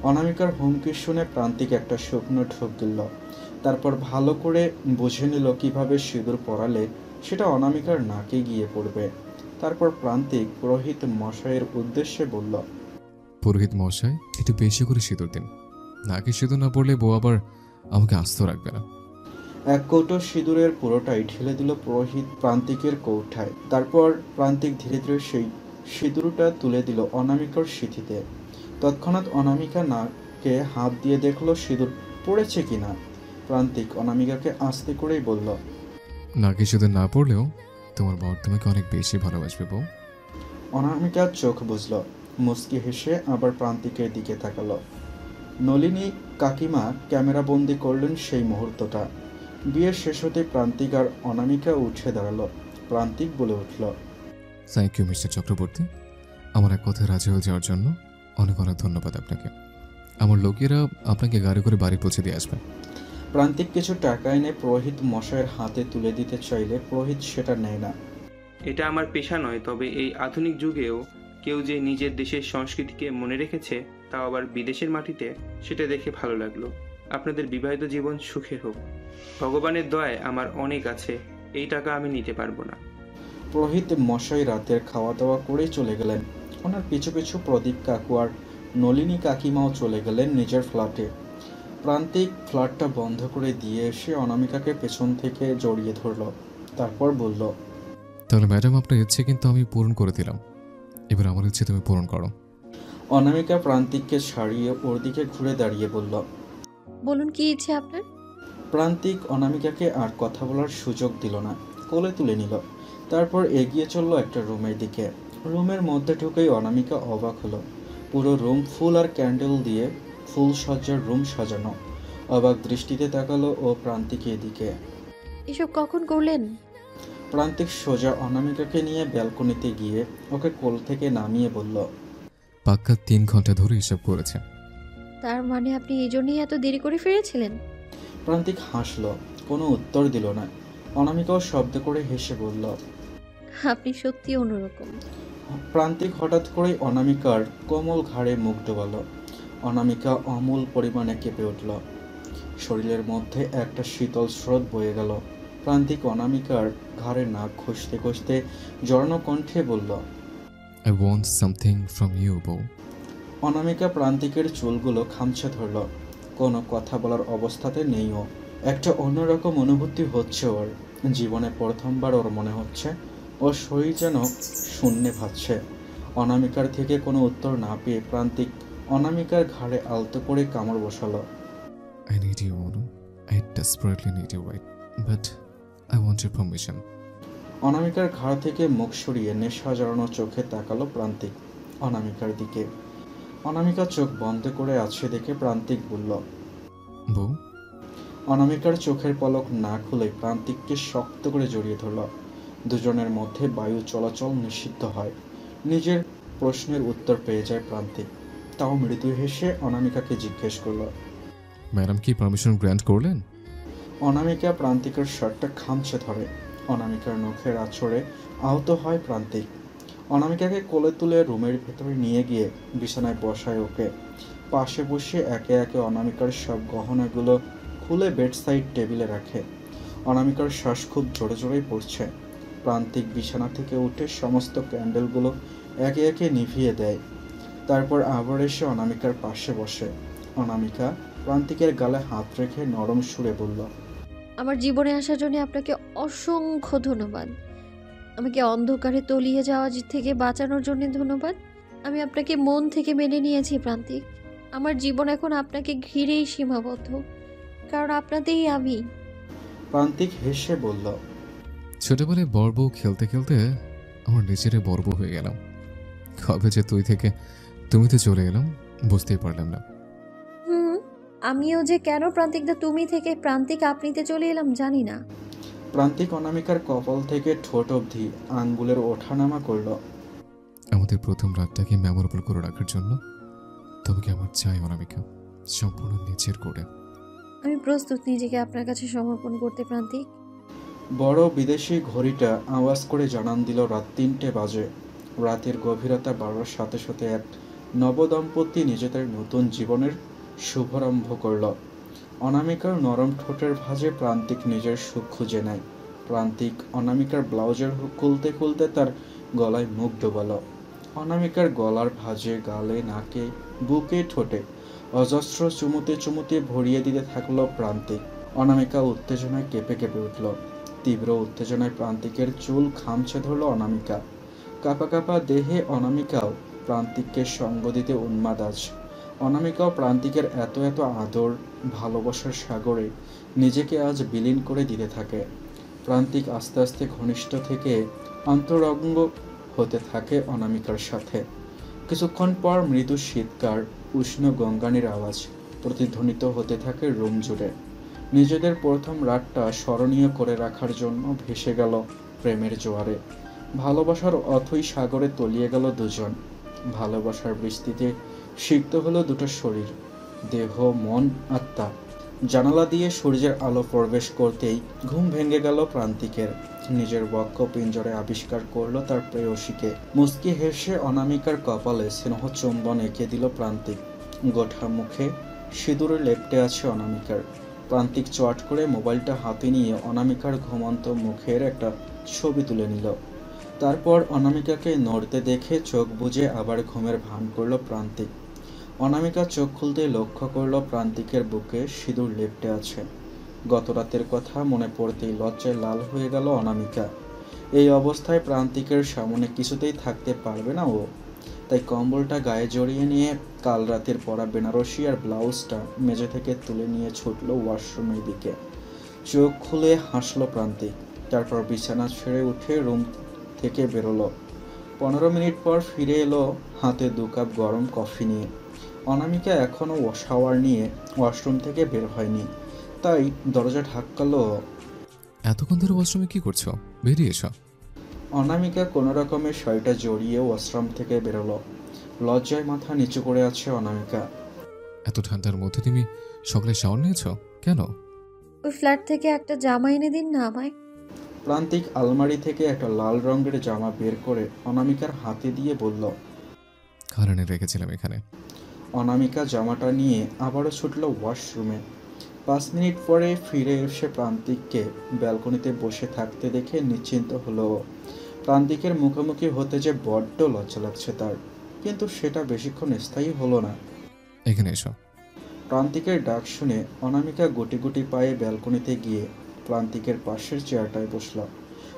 অনামিকার হুমকি শুনে প্রান্তিক একটা শুকনো ঢোক গিলল। তারপর ভালো করে বুঝে নিল কিভাবে সিঁদুর পরালে সেটা অনামিকার নাকে গিয়ে পড়বে। তারপর প্রান্তিক পুরোহিত মশাইয়ের উদ্দেশ্যে বলল, পুরোহিত মশাই, একটু বেশি করে সিঁদুর দিন। নাকি সিঁদুর না পড়লে বউ আবার আমাকে আস্ত রাখবে না। এক কৌটো সিঁদুরের পুরোটাই ঢেলে দিল পুরোহিত প্রান্তিকের কৌঠায়। তারপর প্রান্তিক ধীরে ধীরে সেই সিঁদুরটা তুলে দিল অনামিকার সিঁথিতে। তৎক্ষণাৎ অনামিকা নাকে হাত দিয়ে দেখলো সিঁদুর পড়েছে কিনা। প্রান্তিক অনামিকাকে আস্তে করেই বলল, নাকি সিঁদুর না পড়লেও তোমার বর তোমাকে অনেক বেশি ভালোবাসবে বউ। অনামিকার চোখ বুঝল, মুচকি হেসে আবার প্রান্তিকের দিকে তাকালো। নলিনী কাকিমা ক্যামেরা বন্দি করলেন সেই মুহূর্তটা। বিয়ের শেষ হতে প্রান্তিক আর অনামিকা উঠে দাঁড়ালো। প্রান্তিক বলে উঠল, থ্যাংক ইউ মিস্টার চক্রবর্তী, আমার এক কথায় রাজি হয়ে যাওয়ার জন্য অনেক অনেক ধন্যবাদ আপনাকে। আমার লোকেরা আপনাকে গাড়ি করে বাড়ি পৌঁছে দিয়ে আসবে। প্রান্তিক কিছু টাকা এনে পুরোহিত মশাইয়ের হাতে তুলে দিতে চাইলে পুরোহিত সেটা নেয় না। এটা আমার পেশা নয়, তবে এই আধুনিক যুগেও কেউ যে নিজের দেশের সংস্কৃতিকে মনে রেখেছে, তাও আবার বিদেশের মাটিতে, সেটা দেখে ভালো লাগলো। আপনাদের বিবাহিত জীবন সুখের হোক। ভগবানের দয়ায় আমার অনেক আছে, এই টাকা আমি নিতে পারবো না। পুরোহিত মশাই রাতের খাওয়া দাওয়া করেই চলে গেলেন। ওনার পিছু পিছু প্রদীপ কাকু আর নলিনী কাকিমাও চলে গেলেন নিজের ফ্ল্যাটে। প্রান্তিক ফ্ল্যাটটা বন্ধ করে দিয়ে এসে অনামিকাকে পেছন থেকে জড়িয়ে ধরল, তারপর বলল, তাহলে ম্যাডাম, আপনার ইচ্ছে কিন্তু আমি পূরণ করে দিলাম, এবার আমার ইচ্ছে তুমি পূরণ করো। অনামিকা প্রান্তিককে ছাড়িয়ে ওর দিকে ঘুরে দাঁড়িয়ে বলল। বলুন কি ইচ্ছে আপনার? প্রান্তিক অনামিকাকে আর কথা বলার সুযোগ দিল না, কোলে তুলে নিল। তারপর এগিয়ে চলল একটা রুমের দিকে। রুমের মধ্যে ঢুকেই অনামিকা অবাক হলো। পুরো রুম ফুল আর ক্যান্ডেল দিয়ে ফুল সজ্জার রুম সাজানো। অবাক দৃষ্টিতে তাকালো ও প্রান্তিকের এদিকে। এসব কখন করলেন? প্রান্তিক সোজা অনামিকাকে নিয়ে ব্যালকনিতে গিয়ে ওকে কোল থেকে নামিয়ে বলল, পাক্কা 3 ঘন্টা ধরে হিসাব করেছে। তার মানে আপনি এই জন্যই এত দেরি করে ফিরেছিলেন? প্রান্তিক হাসলো, কোনো উত্তর দিল না। অনামিকাও শব্দ করে হেসে বলল। আপনি সত্যি অন্যরকম। প্রান্তিক হঠাৎ করেই অনামিকার কোমল ঘাড়ে মুখ ডোবালো। অনামিকা অমূল পরিমাণে কেঁপে উঠল। শরীরের মধ্যে একটা শীতল স্রোত বয়ে গেল। প্রান্তিক অনামিকার ঘাড়ে নাক ঘষতে ঘষতে জর্ণ কণ্ঠে বলল, I want something from you বউ। অনামিকা প্রান্তিকের চুলগুলো খামছে ধরল। কোনো কথা বলার অবস্থাতে নেই ও। একটা অন্যরকম অনুভূতি হচ্ছে ওর। জীবনে প্রথমবার ওর মনে হচ্ছে ওর শরীর যেন শূন্যে ভাসছে। অনামিকার থেকে কোনো উত্তর না পেয়ে প্রান্তিক অনামিকার ঘাড়ে আলতো করে কামড় বসালো। I need you, Onu. I desperately need you, right? But I want your permission. অনামিকার ঘাড় থেকে মুখ সরিয়ে নেশা জড়ানো চোখে তাকালো প্রান্তিক অনামিকার দিকে। অনামিকা চোখ বন্ধ করে আছে দেখে প্রান্তিক বলল, বউ। অনামিকার চোখের পলক না খুলে প্রান্তিককে শক্ত করে জড়িয়ে ধরল। দুজনের মধ্যে বায়ু চলাচল নিষিদ্ধ হয়। নিজের প্রশ্নের উত্তর পেয়ে যায় প্রান্তিক। তাও মৃদু হেসে অনামিকাকে জিজ্ঞেস করল, ম্যাডাম কি পারমিশন গ্র্যান্ট করলেন? অনামিকা প্রান্তিকের শার্টটা খামছে ধরে। অনামিকার নখের আঁচড়ে আহত হয় প্রান্তিক। অনামিকাকে কোলে তুলে রুমের ভেতরে নিয়ে গিয়ে বিছানায় বসায় ওকে। পাশে বসে একে একে অনামিকার সব গহনাগুলো খুলে বেডসাইড টেবিলে রাখে। অনামিকার শ্বাস খুব জোরে জোরেই পড়ছে। প্রান্তিক বিছানা থেকে উঠে সমস্ত ক্যান্ডেলগুলো একে একে নিভিয়ে দেয়। তারপর আবার এসে অনামিকার পাশে বসে। অনামিকা প্রান্তিকের গালে হাত রেখে নরম সুরে বলল, আমার জীবনে আসার জন্য আপনাকে অসংখ্য ধন্যবাদ। আমাকে অন্ধকারে তলিয়ে যাওয়া থেকে বাঁচানোর জন্য ধন্যবাদ। আমি আপনাকে মন থেকে মেনে নিয়েছি প্রান্তিক। আমার জীবন এখন আপনাকে ঘিরেই সীমাবদ্ধ, কারণ আপনাতেই আমি। প্রান্তিক হেসে বলল, ছোটবেলায় বড় বউ খেলতে খেলতে আমার নিজেরে বড় বউ হয়ে গেলাম। কবে যে তুই থেকে তুমিতে চলে গেলাম বুঝতেই পারলাম না। আমিও যে কেন প্রান্তিকদা তুমি থেকে প্রান্তিক আপনিতে চলে এলাম জানি না। প্রান্তিক অনামিকার কপাল থেকে ঠোঁট অবধি আঙ্গুলের ওঠানামা করল। আমাদের প্রথম রাতটাকে মেমোরেবল করে রাখার জন্য তোমাকে আমার চাই অনামিকা, সম্পূর্ণ নিজের করে। আমি প্রস্তুত নিজেকে আপনার কাছে সমর্পণ করতে প্রান্তিক। বড় বিদেশি ঘড়িটা আওয়াজ করে জানান দিল রাত 3টে বাজে। রাতের গভীরতা বাড়ার সাথে সাথে এক নবদম্পতি নিজেদের নতুন জীবনের শুভারম্ভ করল। অনামিকার নরম ঠোঁটের ভাঁজে প্রান্তিক নিজের সুখ খুঁজে নেয়। প্রান্তিক অনামিকার ব্লাউজের হুক খুলতে খুলতে তার গলায় মুখ ডোবালো। অনামিকার গলার ভাঁজে, গালে, নাকে, বুকে, ঠোঁটে অজস্র চুমুতে চুমুতে ভরিয়ে দিতে থাকলো প্রান্তিক। অনামিকা উত্তেজনায় কেঁপে কেঁপে উঠল। তীব্র উত্তেজনায় প্রান্তিকের চুল খামছে ধরল অনামিকা। কাঁপা কাঁপা দেহে অনামিকাও প্রান্তিককে সঙ্গ দিতে উন্মাদ আজ। অনামিকাও প্রান্তিকের এত এত আদর ভালোবাসার সাগরে নিজেকে আজ বিলীন করে দিতে থাকে। প্রান্তিক আস্তে আস্তে ঘনিষ্ঠ থেকে অন্তরঙ্গ হতে থাকে অনামিকার সাথে। কিছুক্ষণ পর মৃদু শীতকার উষ্ণ গঙ্গানির আওয়াজ প্রতিধ্বনিত হতে থাকে রুম জুড়ে। নিজেদের প্রথম রাতটা স্মরণীয় করে রাখার জন্য ভেসে গেল প্রেমের জোয়ারে। ভালোবাসার অথই সাগরে তলিয়ে গেল দুজন। ভালোবাসার বৃষ্টিতে সিক্ত হলো দুটো শরীর, দেহ, মন, আত্মা। জানালা দিয়ে সূর্যের আলো প্রবেশ করতেই ঘুম ভেঙে গেল প্রান্তিকের। নিজের বক্ষ পিঞ্জরে আবিষ্কার করলো তার প্রেয়সীকে। মুচকি হেসে অনামিকার কপালে স্নেহ চুম্বন এঁকে দিল প্রান্তিক। গোঠা মুখে সিঁদুরে লেপ্টে আছে অনামিকার। প্রান্তিক চট করে মোবাইলটা হাতে নিয়ে অনামিকার ঘুমন্ত মুখের একটা ছবি তুলে নিল। তারপর অনামিকাকে নড়তে দেখে চোখ বুজে আবার ঘুমের ভান করল প্রান্তিক। অনামিকা চোখ খুলতেই লক্ষ্য করল প্রান্তিকের বুকে সিঁদুর লেপ্টে আছে। গত রাতের কথা মনে পড়তেই লজ্জায় লাল হয়ে গেল অনামিকা। এই অবস্থায় প্রান্তিকের সামনে কিছুতেই থাকতে পারবে না ও, তাই কম্বলটা গায়ে জড়িয়ে নিয়ে কাল রাতের পরা বেনারসি আর ব্লাউজটা মেঝে থেকে তুলে নিয়ে ছুটল ওয়াশরুমের দিকে। চোখ খুলে হাসল প্রান্তিক, তারপর বিছানা ছেড়ে উঠে রুম থেকে বেরোলো। 15 মিনিট পর ফিরে এলো হাতে 2 কাপ গরম কফি নিয়ে। অনামিকা এখনও শাওয়ার নিয়ে ওয়াশরুম থেকে বের হয়নি, তাই দরজা ধাক্কালো। এতক্ষণ ধরে ওয়াশরুমে কি করছো? বেরিয়ে এসো। অনামিকা কোনো রকমের শাড়িটা জড়িয়ে ওয়াশরুম থেকে বেরোলো। লজ্জায় মাথা নিচু করে আছে অনামিকা। এত ঠান্ডার মধ্যে তুমি সকালে শাওয়ার নিয়েছো কেন? ওই ফ্ল্যাট থেকে একটা জামা এনে দিন না আমায়। প্রান্তিক আলমারি থেকে একটা লাল রঙের জামা বের করে অনামিকার হাতে দিয়ে বলল। কারণে রেখেছিলাম এখানে। অনামিকা জামাটা নিয়ে আবারও ছুটল ওয়াশরুমে। 5 মিনিট পরে ফিরে এসে প্রান্তিককে ব্যালকনিতে বসে থাকতে দেখে নিশ্চিন্ত হলো। প্রান্তিকের মুখোমুখি হতে যে বড্ড লজ্জা লাগছে তার, কিন্তু সেটা বেশিক্ষণ স্থায়ী হলো না। এখানে এসো। প্রান্তিকের ডাক শুনে অনামিকা গুটি গুটি পায়ে ব্যালকনিতে গিয়ে প্রান্তিকের পাশের চেয়ারটায় বসল।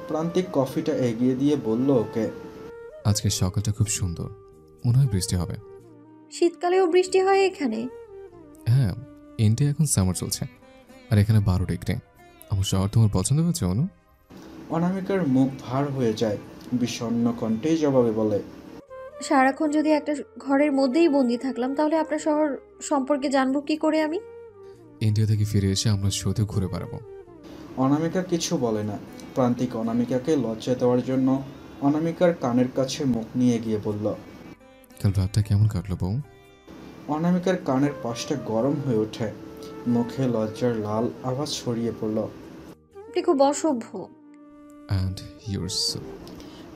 প্রান্তিক কফিটা এগিয়ে দিয়ে বলল ওকে। আজকে সকালটা খুব সুন্দর, মনে হয় বৃষ্টি হবে। শীতকালেও বৃষ্টি হয় এখানে? হ্যাঁ, ইন্ডিয়া এখন সামার চলছে আর এখানে 12 ডিগ্রি। আমার শহর তোমার পছন্দ হয়েছে অনু? অনামিকার মুখ ভার হয়ে যায়, বিষণ্ণ কণ্ঠেই জবাবে বলে। সারাক্ষণ যদি একটা ঘরের মধ্যেই বন্দি থাকলাম তাহলে আপনার শহর সম্পর্কে জানবো কি করে আমি? ইন্ডিয়া থেকে ফিরে এসে আমরা শোতে ঘুরে বেড়াবো। অনামিকা কিছু বলে না। প্রান্তিক অনামিকাকে লজ্জা দেওয়ার জন্য অনামিকার কানের কাছে মুখ নিয়ে গিয়ে বলল। কাল রাতটা কেমন কাটলো বউ? অনামিকার কানের পাশটা গরম হয়ে ওঠে, মুখে লজ্জার লাল আভাস ছড়িয়ে পড়ল। আপনি খুব অসভ্য। And your so.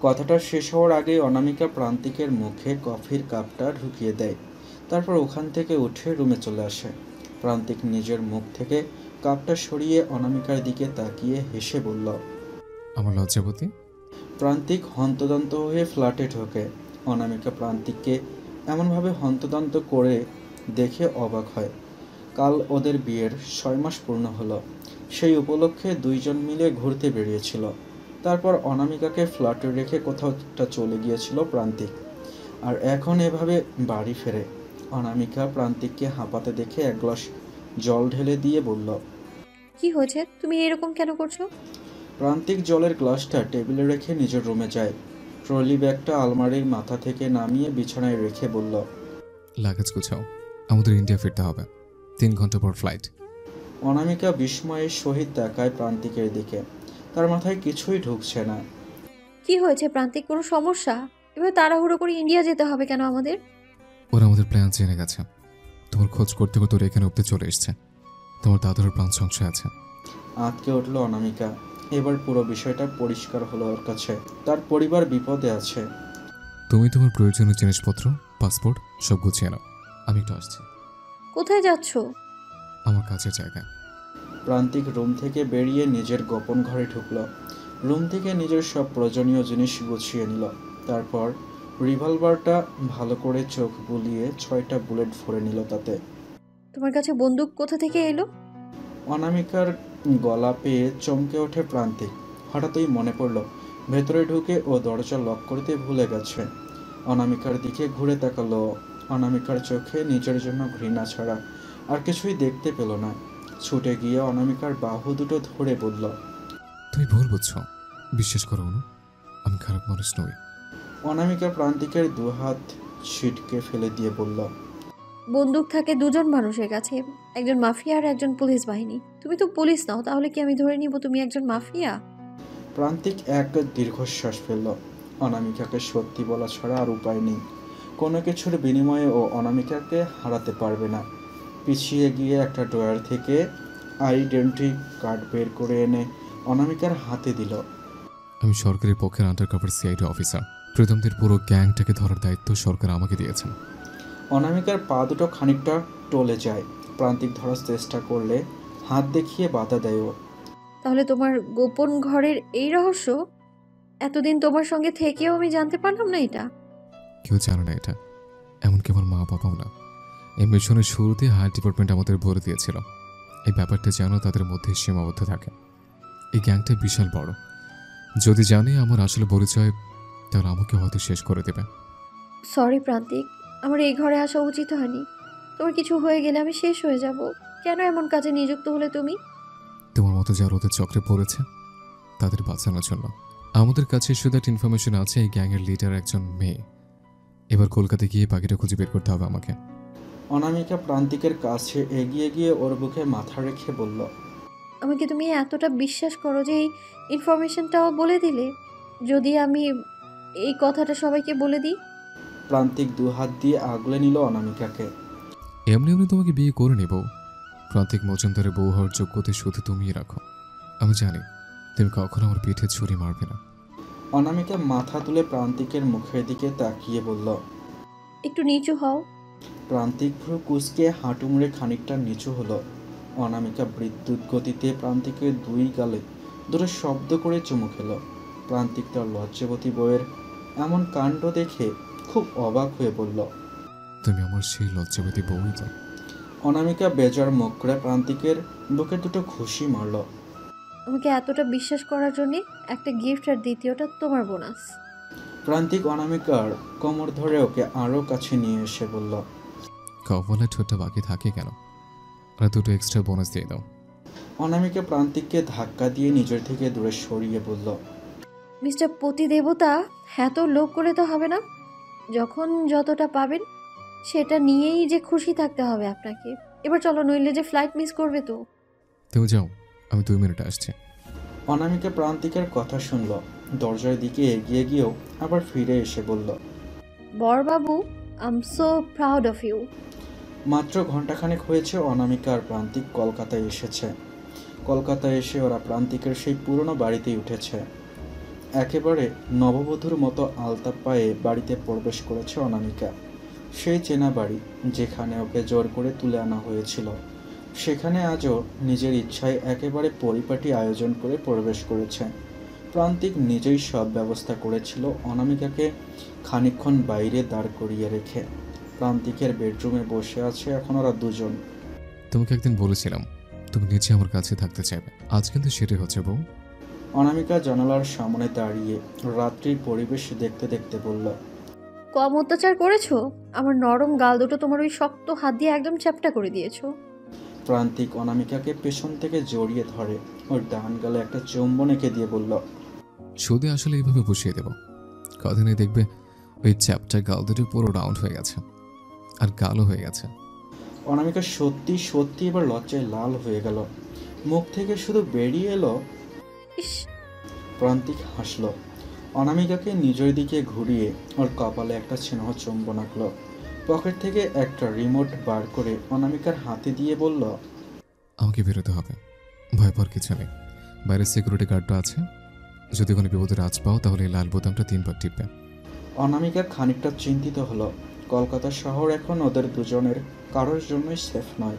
কথাটা শেষ হওয়ার আগেই অনামিকা প্রান্তিকের মুখে কফির কাপটা ঢুকিয়ে দেয়। তারপর ওখান থেকে উঠে রুমে চলে আসে। প্রান্তিক নিজের মুখ থেকে কাপটা সরিয়ে অনামিকার দিকে তাকিয়ে হেসে বলল। আমার লজ্জাবতী। প্রান্তিক হন্তদন্ত হয়ে ফ্ল্যাটে ঢোকে। অনামিকা প্রান্তিককে এমনভাবে হন্তদন্ত করে দেখে অবাক হয়। কাল ওদের বিয়ের 6 মাস পূর্ণ হলো। সেই উপলক্ষে দুইজন মিলে ঘুরতে বেরিয়েছিল। তারপর অনামিকাকে ফ্ল্যাটে রেখে কোথাও একটা চলে গিয়েছিল প্রান্তিক, আর এখন এভাবে বাড়ি ফেরে। অনামিকা প্রান্তিককে হাঁপাতে দেখে 1 গ্লাস জল ঢেলে দিয়ে বলল। কি হয়েছে? তুমি এরকম কেন করছো? প্রান্তিক জলের গ্লাসটা টেবিলে রেখে নিজের রুমে যায়। ট্রলি ব্যাগটা আলমারির মাথা থেকে নামিয়ে বিছানায় রেখে বলল। লাগেজ গুছাও, আমাদের ইন্ডিয়া ফিরতে হবে। 3 ঘন্টা পর ফ্লাইট। অনামিকা বিস্ময়ের সহিত তাকায় প্রান্তিকের দিকে। তার মাথায় কিছুই ঢুকছে না। কি হয়েছে প্রান্তিক? কোনো সমস্যা? এবার তাড়াহুড়ো করে ইন্ডিয়া যেতে হবে কেন আমাদের? ওরা আমাদের প্ল্যান জেনে গেছে। তোমার খোঁজ করতে করতে ওরা এখানে অব্দি চলে এসছে। তোমার দাদুর প্রাণ সংশয় আছে। আঁতকে উঠল অনামিকা। এবার পুরো বিষয়টা পরিষ্কার হলো ওর কাছে। তার পরিবার বিপদে আছে। তুমি তোমার প্রয়োজনীয় জিনিসপত্র, পাসপোর্ট সব গুছিয়ে নাও। আমি একটু আসছি। কোথায় যাচ্ছো? আমার কাছের জায়গায়। প্রান্তিক রুম থেকে বেরিয়ে নিজের গোপন ঘরে ঢুকল। রুম থেকে নিজের সব প্রয়োজনীয় জিনিস গুছিয়ে নিল। তারপর রিভলভারটা ভালো করে চোখ বুলিয়ে 6টা বুলেট ভরে নিল তাতে। তোমার কাছে বন্দুক কোথা থেকে এলো? অনামিকার গলা পেয়ে চমকে ওঠে প্রান্তিক। হঠাৎই মনে পড়ল ভেতরে ঢুকে ও দরজা লক করতে ভুলে গেছে। অনামিকার দিকে ঘুরে তাকালো। অনামিকার চোখে নিজের জন্য ঘৃণা ছাড়া আর কিছুই দেখতে পেল না। ছুটে গিয়ে অনামিকার বাহু দুটো ধরে বলল। তুমি ভুল বুঝছো, বিশ্বাস করো অনু, আমি খারাপ মানুষ নই। অনামিকা প্রান্তিকের 2 হাত ছিটকে ফেলে দিয়ে বলল। বন্দুক থাকে দুজন মানুষের কাছে, একজন মাফিয়া আর একজন পুলিশ বাহিনী। তুমি তো পুলিশ নাও, তাহলে কি আমি ধরে নিব তুমি একজন মাফিয়া? প্রান্তিক এক দীর্ঘশ্বাস ফেলল। অনামিকাকে সত্যি বলা ছাড়া আর উপায় নেই। কোনো কিছুর বিনিময়ে ও অনামিকাকে হারাতে পারবে না। পিছিয়ে গিয়ে একটা ড্রয়ার থেকে আইডেন্টি কার্ড বের করে এনে অনামিকার হাতে দিল। আমি সরকারি পক্ষের আন্ডারকভার সিআইডি অফিসার। প্রীতমদের পুরো গ্যাংটাকে ধরার দায়িত্ব সরকার আমাকে দিয়েছেন। অনামিকার পা দুটো খানিকটা টলে যায়। প্রান্তিক ধরার চেষ্টা করলে হাত দেখিয়ে বাধা দেয় ও। তাহলে তোমার গোপন ঘরের এই রহস্য? এতদিন তোমার সঙ্গে থেকেও আমি জানতে পারলাম না এটা। কেউ জানে না এটা, এমনকি আমার মা বাবাও না। এই মিশনের শুরুতে হায়ার ডিপার্টমেন্ট আমাদের বলে দিয়েছিল এই ব্যাপারটা যেন তাদের মধ্যে সীমাবদ্ধ থাকে। এই গ্যাংটা বিশাল বড়, যদি জানে আমার আসলে পরিচয় তাহলে আমাকে হয়তো শেষ করে দেবে। সরি প্রান্তিক, আমার এই ঘরে আসা উচিত হয়নি। তোমার কিছু হয়ে গেলে আমি শেষ হয়ে যাব। কেন এমন কাজে নিযুক্ত হলে তুমি? তোমার মতো যারা ওদের চক্রে পড়েছে তাদের বাঁচানোর জন্য। আমাদের কাছে শুধু একটা ইনফরমেশন আছে, এই গ্যাংয়ের লিডার একজন মেয়ে। এবার কলকাতা গিয়ে বাকিটা খুঁজে বের করতে হবে আমাকে। অনামিকা প্রান্তিকের কাছে এগিয়ে গিয়ে ওর বুকে মাথা রেখে বলল, আমাকে তুমি এতটা বিশ্বাস করো যে এই ইনফরমেশনটাও বলে দিলে? যদি আমি এই কথাটা সবাইকে বলে দিই? প্রান্তিক দু হাত দিয়ে আগলে নিল অনামিকাকে। এমনি এমনি তোমাকে বিয়ে করে নেব। প্রান্তিক মজুমদারের বউ হওয়ার যোগ্যতা শুধু তুমিই রাখো। আমি জানি তুমি কখনো আমার পিঠে ছুরি মারবে না। অনামিকা মাথা তুলে প্রান্তিকের মুখের দিকে তাকিয়ে বলল। একটু নিচু হও। প্রান্তিক ভ্রু কুঁচকে হাঁটু মুড়ে খানিকটা নিচু হলো। অনামিকা বিদ্যুৎ গতিতে প্রান্তিকের দুই গালে দুটো শব্দ করে চুমু খেল। প্রান্তিক তার লজ্জাবতী বউয়ের এমন কাণ্ড দেখে খুব অবাক হয়ে বলল, তুমি আমার সেই লজ্জাবতী বউই তো। অনামিকা বেজার মুখ করে প্রান্তিকের বুকে দুটো খুশি মারল। আমাকে এতটা বিশ্বাস করার জন্যে একটা গিফট, আর দ্বিতীয়টা তোমার বোনাস। প্রান্তিক অনামিকার কোমর ধরে ওকে আরও কাছে নিয়ে এসে বলল, কপালে ঠোঁটটা বাকি থাকে কেন? আর দুটো এক্সট্রা বোনাস দিয়ে দাও। অনামিকা প্রান্তিককে ধাক্কা দিয়ে নিজের থেকে দূরে সরিয়ে বলল, মিস্টার পতি দেবতা, এত লোভ করে তো হবে না। যখন যতটা পাবেন সেটা নিয়েই যে খুশি থাকতে হবে আপনাকে। এবার চলো, নইলে যে ফ্লাইট মিস করবে তো। তুমি যাও, আমি 2 মিনিট আসছি। অনামিকা প্রান্তিকের কথা শুনল, দরজার দিকে এগিয়ে গিয়েও আবার ফিরে এসে বলল, বরবাবু, I am so proud of you. মাত্র ঘন্টাখানেক হয়েছে অনামিকা আর প্রান্তিক কলকাতায় এসেছে। কলকাতায় এসে ওরা প্রান্তিকের সেই পুরনো বাড়িতেই উঠেছে। একেবারে নববধূর মতো আলতা পায়ে বাড়িতে প্রবেশ করেছে অনামিকা। সেই চেনা বাড়ি যেখানে ওকে জোর করে তুলে আনা হয়েছিল, সেখানে আজও নিজের ইচ্ছায় একেবারে পরিপাটি আয়োজন করে প্রবেশ করেছে। প্রান্তিক নিজেই সব ব্যবস্থা করেছিল অনামিকাকে খানিকক্ষণ বাইরে দাঁড় করিয়ে রেখে। প্রান্তিকের বেডরুমে বসে আছে এখন ওরা দুজন। তোমাকে একদিন বলেছিলাম তুমি নিচে আমার কাছে থাকতে চাইবে, আজ কিন্তু সেটাই হচ্ছে বউ। অনামিকা জানালার সামনে দাঁড়িয়ে রাত্রির পরিবেশ দেখতে দেখতে বলল, কম অত্যাচার করেছো? আমার নরম গাল দুটো তোমার ওই শক্ত হাত দিয়ে একদম চ্যাপ্টা করে দিয়েছো। প্রান্তিক অনামিকাকে পেছন থেকে জড়িয়ে ধরে ওর ডান গালে একটা চুম্বন এঁকে দিয়ে বলল, শুধু আসলে এইভাবে বসিয়ে দেব, কদিনে দেখবে ওই চ্যাপটা গাল দুটো পুরো রাউন্ড হয়ে গেছে আর গালও হয়ে গেছে। অনামিকা সত্যি সত্যি এবার লজ্জায় লাল হয়ে গেল। মুখ থেকে শুধু বেরিয়ে এলো, ইস। প্রান্তিক হাসল। অনামিকাকে নিজের দিকে ঘুরিয়ে ওর কপালে একটা স্নেহ চুম্বন আঁকল। পকেট থেকে একটা রিমোট বার করে অনামিকার হাতে দিয়ে বলল, আমাকে বেরোতে হবে, ভয় পাওয়ার কিছু নেই। বাইরে সিকিউরিটি গার্ডটা আছে, যদি কোনো বিপদের আজ পাও তাহলে এই লাল বোতামটা 3 বার টিপবে। অনামিকা খানিকটা চিন্তিত হলো। কলকাতা শহর এখন ওদের দুজনের কারোর জন্যই সেফ নয়।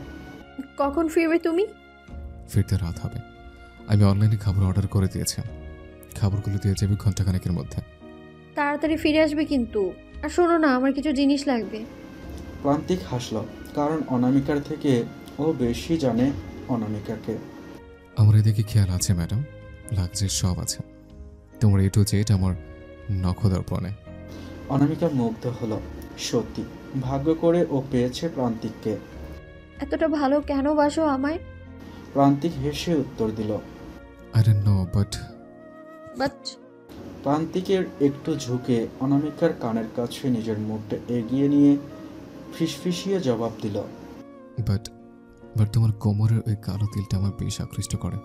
কখন ফিরবে তুমি? ফিরতে রাত হবে। আমি অনলাইনে খাবার অর্ডার করে দিয়েছি, খাবারগুলো দিয়ে যাবে ঘন্টাখানেকের মধ্যে। তাড়াতাড়ি ফিরে আসবে কিন্তু। আর শোনো না, আমার কিছু জিনিস লাগবে। প্রান্তিক হাসল, কারণ অনামিকার থেকে ও বেশি জানে অনামিকাকে। আমার এদিকে খেয়াল আছে ম্যাডাম, লাগছে সব আছে। তোমার A to Z আমার নখদর্পণে। অনামিকা মুগ্ধ হলো। সত্যি ভাগ্য করে ও পেয়েছে প্রান্তিককে। এতটা ভালো কেন বাসো আমায়? প্রান্তিক হেসে উত্তর দিল, I don't know, but but প্রান্তিকের একটু ঝুঁকে অনামিকার কানের কাছে নিজের মুখটা এগিয়ে নিয়ে ফিসফিসিয়ে জবাব দিল, বাট তোমার কোমরের ওই কালো তিলটা আমার বেশ আকৃষ্ট করে,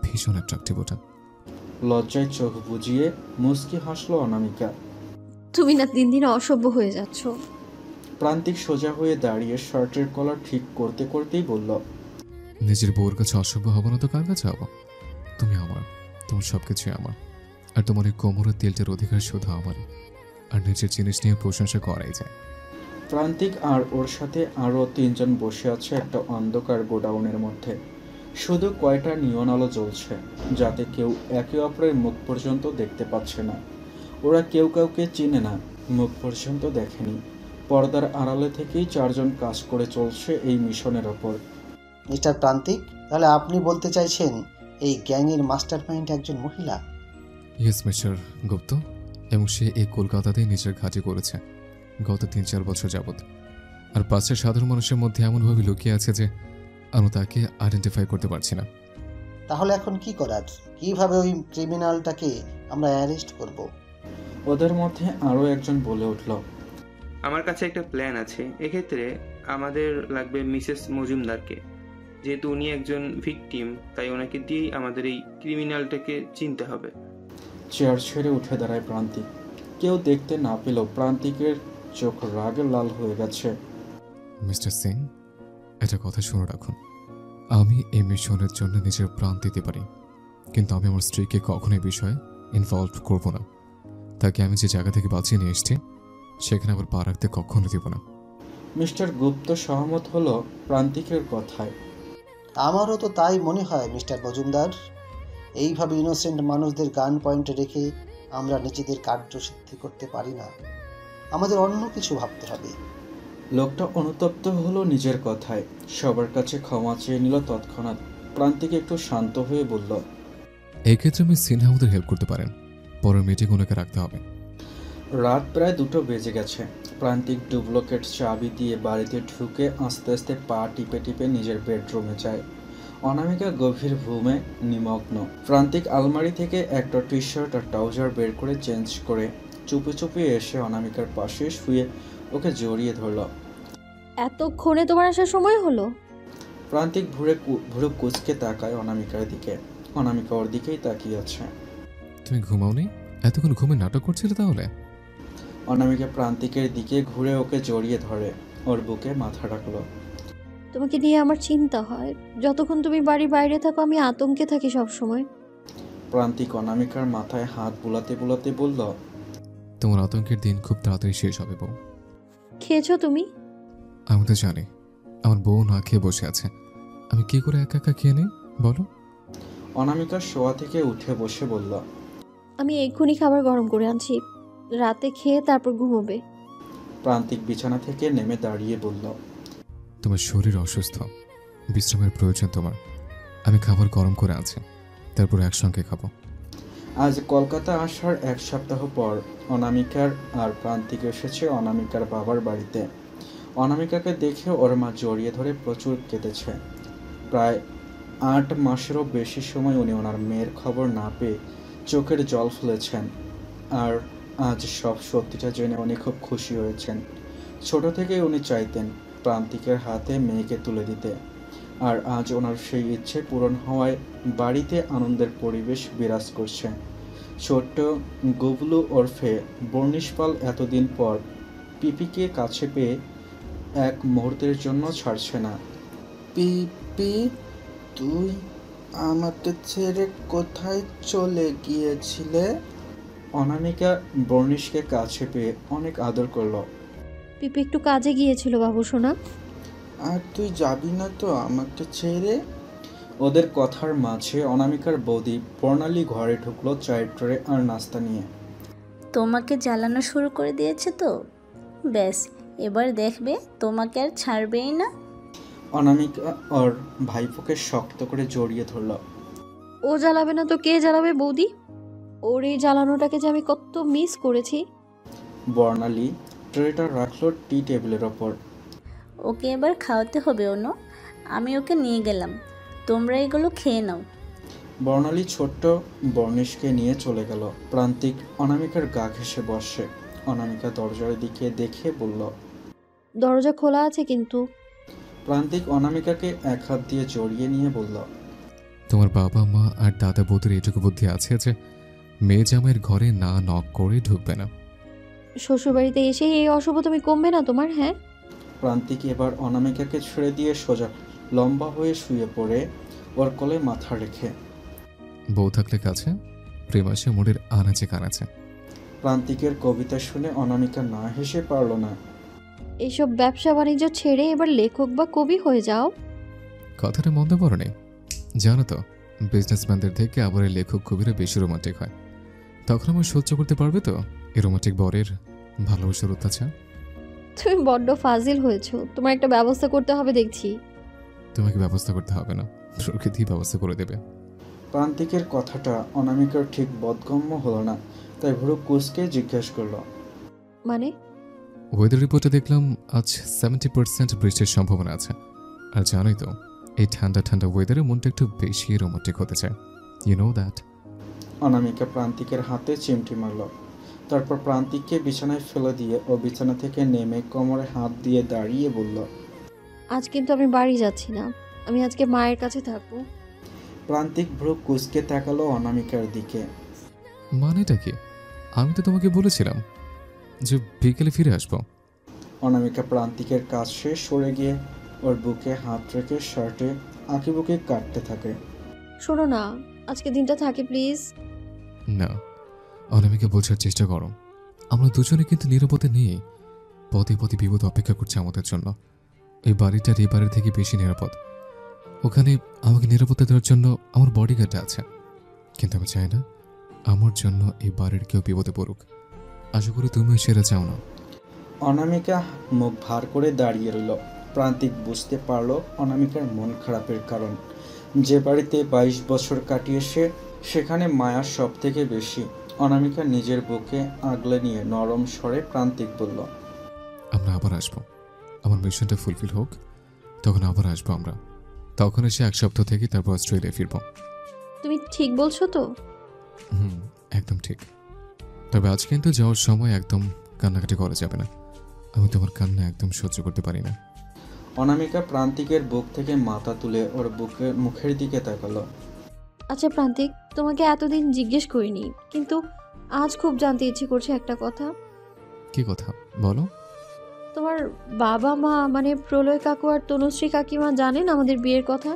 ভীষণ অ্যাট্রাকটিভ ওটা। লজ্জায় চোখ বুজিয়ে মুচকি হাসলো অনামিকা। তুমি না দিন দিন অসভ্য হয়ে যাচ্ছ। প্রান্তিক সোজা হয়ে দাঁড়িয়ে শার্টের কলার ঠিক করতে করতেই বলল, নিজের বউর কাছে অসভ্য হবো না তো কার কাছে হবো? তুমি আমার, তোমার সব কিছুই আমার। আর তোমার এই কোমরের তেলটার অধিকার শুধু আমারই। আর নিজের জিনিস নিয়ে প্রশংসা করাই যায়। প্রান্তিক আর ওর সাথে আরও 3 জন বসে আছে একটা অন্ধকার গোডাউনের মধ্যে। শুধু কয়টা নিয়ন আলো জ্বলছে, যাতে কেউ একে অপরের মুখ পর্যন্ত দেখতে পাচ্ছে না। ওরা কেউ কাউকে চিনে না, মুখ পর্যন্ত দেখেনি। পর্দার আড়ালে থেকেই চারজন কাজ করে চলছে এই মিশনের ওপর। মিস্টার প্রান্তিক, তাহলে আপনি বলতে চাইছেন এই গ্যাংয়ের মাস্টার মাইন্ড একজন মহিলা? ইয়েস মিস্টার গুপ্ত, এবং সে এই কলকাতাতেই নিজের ঘাঁটি করেছে গত 3-4 বছর যাবৎ। আর পাঁচটা সাধারণ মানুষের মধ্যে এমনভাবে লুকিয়ে আছে যে আমি তাকে আইডেন্টিফাই করতে পারছি না। তাহলে এখন কি করার? কিভাবে ওই ক্রিমিনালটাকে আমরা অ্যারেস্ট করব? ওদের মধ্যে আরও একজন বলে উঠল, আমার কাছে একটা প্ল্যান আছে। এক্ষেত্রে আমাদের লাগবে মিসেস মজুমদারকে। যেহেতু উনি একজন ভিকটিম, তাই ওনাকে দিয়েই আমাদের এই ক্রিমিনালটাকে চিনতে হবে। চেয়ার ছেড়ে উঠে দাঁড়ায় প্রান্তিক। কেউ দেখতে না পেলেও প্রান্তিকের চোখ রাগে লাল হয়ে গেছে। মিস্টার সিং, এটা কথা শুনে রাখুন, আমি এই মিশনের জন্য নিজের প্রাণ দিতে পারি, কিন্তু আমি আমার স্ত্রীকে কখনোই বিষয়ে ইনভলভ করব না। তাকে আমি যে জায়গা থেকে বাঁচিয়ে নিয়ে এসেছি সেখানে আবার পা রাখতে কখনো দেব না। মিস্টার গুপ্ত সহমত হলো প্রান্তিকের কথায়। আমারও তো তাই মনে হয় মিস্টার মজুমদার। এইভাবে ইনোসেন্ট মানুষদের গান পয়েন্টে রেখে আমরা নিজেদের কার্যসিদ্ধি করতে পারি না। আমাদের অন্য কিছু ভাবতে হবে। লোকটা অনুতপ্ত হলো নিজের কথায়, সবার কাছে ক্ষমা চেয়ে নিল তৎক্ষণাৎ। প্রান্তিক একটু শান্ত হয়ে বলল, এই ক্ষেত্রে আমি সিনহা আমাদের হেল্প করতে পারেন। পরের মিটিং ওনাকে রাখতে হবে। রাত প্রায় 2টো বেজে গেছে। প্রান্তিক ডুপ্লিকেট চাবি দিয়ে বাড়িতে ঢুকে আস্তে আস্তে পা টিপে টিপে নিজের বেডরুমে যায়। অনামিকা গভীর ঘুমে নিমগ্ন। প্রান্তিক আলমারি থেকে একটা টি শার্ট আর ট্রাউজার বের করে চেঞ্জ করে চুপি চুপি এসে অনামিকার পাশে শুয়ে ওকে জড়িয়ে ধরল। এতক্ষণে তোমার আসার সময় হলো? প্রান্তিক ভুরু কুচকে তাকায় অনামিকার দিকে। অনামিকা ওর দিকেই তাকিয়ে আছে। তুমি ঘুমাওনি? এতক্ষণ ঘুমে নাটক করছিলে তাহলে? অনামিকা প্রান্তিকের দিকে ঘুরে ওকে জড়িয়ে ধরে, ওর বুকে মাথা রাখলো। তোমাকে নিয়ে আমার চিন্তা হয়। যতক্ষণ তুমি বাড়ির বাইরে থাকো আমি আতঙ্কে থাকি সব সময়। প্রান্তিক অনামিকার মাথায় হাত বুলাতে বুলাতে বলল, তোমার আতঙ্কের দিন খুব তাড়াতাড়ি শেষ হবে বউ। খেয়েছো তুমি? আমি তো জানি আমার বউ না খেয়ে বসে আছে, আমি কি করে একা একা খেয়ে নিই বলো? অনামিকা শোয়া থেকে উঠে বসে বলল, আমি এক্ষুনি খাবার গরম করে আনছি, রাতে খেয়ে তারপর ঘুমোবে। প্রান্তিক বিছানা থেকে নেমে দাঁড়িয়ে বলল, তোমার শরীর অসুস্থ, বিশ্রামের প্রয়োজন তোমার। আমি খাবার গরম করে আনছি, তারপর একসঙ্গে খাবো। আজ কলকাতা আসার 1 সপ্তাহ পর অনামিকার আর প্রান্তিক এসেছে অনামিকার বাবার বাড়িতে। অনামিকাকে দেখে ওর মা জড়িয়ে ধরে প্রচুর কেঁদেছে। প্রায় 8 মাসেরও বেশি সময় উনি ওনার মেয়ের খবর না পেয়ে চোখের জল ফেলেছেন। আর আজ সব সত্যিটা জেনে উনি খুব খুশি হয়েছেন। ছোট থেকেই উনি চাইতেন প্রান্তিকের হাতে মেয়েকে তুলে দিতে, আর আজ ওনার সেই ইচ্ছে পূরণ হওয়ায় বাড়িতে আনন্দের পরিবেশ বিরাজ করছে। ছোট্ট গুবলু ওরফে বর্ণিশ পাল এতদিন পর পিপিকে কাছে পেয়ে এক মুহূর্তের জন্য ছাড়ছে না। পিপি, তুই আমাকে ছেড়ে কোথায় চলে গিয়েছিলে? অনামিকা বর্ণিশকে কাছে পেয়ে অনেক আদর করলো। পিপি একটু কাজে গিয়েছিল বাবু সোনা। আর তুই যাবি না তো আমাকে ছেড়ে? ওদের কথার মাঝে অনামিকার বৌদি বর্ণালী ঘরে ঢুকলো চায়ের ট্রে আর নাস্তা নিয়ে। তোমাকে জ্বালানো শুরু করে দিয়েছে তো, ব্যাস এবার দেখবে তোমাকে আর ছাড়বেই না। অনামিকা ওর ভাইপোকে শক্ত করে জড়িয়ে ধরল। ও জ্বালাবে না তো কে জ্বালাবে বৌদি? ওর এই জ্বালানোটাকে যে আমি কত মিস করেছি। বর্ণালী ট্রেটা রাখলো টি টেবিলের ওপর। ওকে এবার খাওয়াতে হবে অনু, আমি ওকে নিয়ে গেলাম, তোমরা এগুলো খেয়ে নাও। বর্ণালী ছোট্ট বর্ণিশকে নিয়ে চলে গেল। প্রান্তিক অনামিকার গা ঘেঁষে বসে। অনামিকা দরজার দিকে দেখে বলল, দরজা খোলা আছে কিন্তু। প্রান্তিক অনামিকাকে এক হাত দিয়ে জড়িয়ে নিয়ে বলল, তোমার বাবা মা আর দাদা বৌদির এইটুকু বুদ্ধি আছে যে মেয়ে জামাইয়ের ঘরে না নক করে ঢুকবে না। শ্বশুরবাড়িতে এসে এই অশুভতামি কমবে না তোমার? হ্যাঁ। প্রান্তিক এবার অনামিকাকে ছেড়ে দিয়ে সোজা লম্বা হয়ে শুয়ে পড়ে ওর কোলে মাথা রেখে। বউ থাকলে কাছে, প্রেম আসে মুড়ের আনাচে কানাচে। প্রান্তিকের কবিতা শুনে অনামিকা না হেসে পারল না। এইসব ব্যবসা বাণিজ্য ছেড়ে এবার লেখক বা কবি হয়ে যাও। কথাটা মন্দ পড়ো নেই, জানো তো, বিজনেসম্যানদের থেকে আবার এই লেখক কবিরা বেশি রোমান্টিক হয়। তখন আমার সহ্য করতে পারবে তো এই রোমান্টিক বরের ভালোবাসার অত্যাচার? তুমি বড্ড ফাজিল হয়েছো, তোমার একটা ব্যবস্থা করতে হবে দেখছি। তোমাকে ব্যবস্থা করতে হবে না, প্রকৃতি ব্যবস্থা করে দেবে। প্রান্তিকের কথাটা অনামিকার ঠিক বোধগম্য হলো না, তাই ভুরু কুঁচকে জিজ্ঞেস করলো, মানে? ওয়েদার রিপোর্টে দেখলাম আজ 70% বৃষ্টির সম্ভাবনা আছে। আর জানোই তো, এই ঠান্ডা ঠান্ডা ওয়েদারে মনটা একটু বেশি রোমান্টিক হতে চায়। You know that. অনামিকা প্রান্তিকের হাতে চিমটি মারল। তারপর প্রান্তিককে বিছানায় ফেলে দিয়ে ও বিছানা থেকে নেমে কোমরে হাত দিয়ে দাঁড়িয়ে বলল, আজ কিন্তু আমি বাড়ি যাচ্ছি না, আমি আজকে মায়ের কাছে থাকবো। প্রান্তিক ভ্রু কুঁচকে তাকালো অনামিকার দিকে। মানেটা কি? আমি তো তোমাকে বলেছিলাম যে বিকেলে ফিরে আসবো। অনামিকা প্রান্তিকের কাজ শেষ সরে গিয়ে ওর বুকে হাত রেখে শার্টে আঁকিবুকি কাটতে থাকে। শোনো না, আজকে দিনটা থাকে প্লিজ। না, অনামিকা বোঝার চেষ্টা করো। আমরা দুজনে কিন্তু নিরাপদে নেই। পদে পদে বিপদ অপেক্ষা করছে আমাদের জন্য। এই বাড়িটার এই বাড়ির থেকে বেশি নিরাপদ। ওখানে আমাকে নিরাপত্তা দেওয়ার জন্য আমার বডিগার্ড আছে, কিন্তু আমি চাই না আমার জন্য এই বাড়ির কেউ বিপদে পড়ুক। আশা করি তুমিও সেটা চাও না। অনামিকা মুখ ভার করে দাঁড়িয়ে রইল। প্রান্তিক বুঝতে পারল অনামিকার মন খারাপের কারণ। যে বাড়িতে 22 বছর কাটিয়েছে সেখানে মায়া সব থেকে বেশি। অনামিকা নিজের বুকে আগলে নিয়ে নরম স্বরে প্রান্তিক বলল, আমরা আবার আসবো। আমার মিশনটা ফুলফিল হোক, তখন আবার আসবো আমরা। তখন এসে 1 সপ্তাহ থেকে তারপর অস্ট্রেলিয়া ফিরবো। তুমি ঠিক বলছো তো? একদম ঠিক। তবে আজ কিন্তু যাওয়ার সময় একদম কান্নাকাটি করা যাবে না। আমি তোমার কান্না একদম সহ্য করতে পারি না। অনামিকা প্রান্তিকের বুক থেকে মাথা তুলে ওর মুখের দিকে তাকালো। আচ্ছা প্রান্তিক, তোমাকে এতদিন জিজ্ঞেস করিনি, কিন্তু আজ খুব জানতে ইচ্ছে করছে একটা কথা। কি কথা বলো? তোমার বাবা মা মানে প্রলয় কাকু আর তনুশ্রী কাকিমা জানেন আমাদের বিয়ের কথা?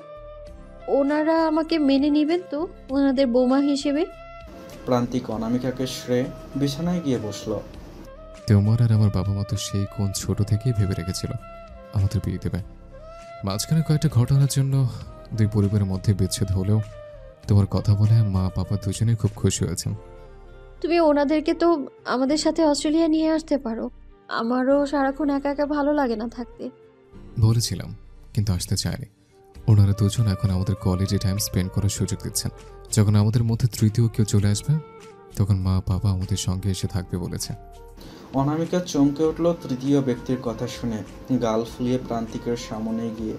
ওনারা আমাকে মেনে নেবেন তো ওনাদের বৌমা হিসেবে? প্রান্তিক অনামিকাকে শ্রে বিছানায় গিয়ে বসলো। তোমার আর আমার বাবা মা তো সেই কোন ছোট থেকেই ভেবে রেখেছিল আমাদের বিয়ে দেবে। মাঝখানে কয়েকটা ঘটনার জন্য দুই পরিবারের মধ্যে বিচ্ছেদ হলেও তোমার কথা বলে মা বাবা দুজনেই খুব খুশি হয়েছেন। তুমি ওনাদেরকে তো আমাদের সাথে অস্ট্রেলিয়া নিয়ে আসতে পারো, আমারও সারাক্ষণ একা একা ভালো লাগে না থাকতে। বলেছিলাম, কিন্তু আসতে চায়নি। ওনারা দুজন এখন আমাদের কোয়ালিটি টাইম স্পেন্ড করার সুযোগ দিচ্ছেন। যখন আমাদের মধ্যে তৃতীয় কেউ চলে আসবে তখন মা বাবা আমাদের সঙ্গে এসে থাকবে বলেছে। অনামিকা চমকে উঠল তৃতীয় ব্যক্তির কথা শুনে। গাল ফুলিয়ে প্রান্তিকের সামনে গিয়ে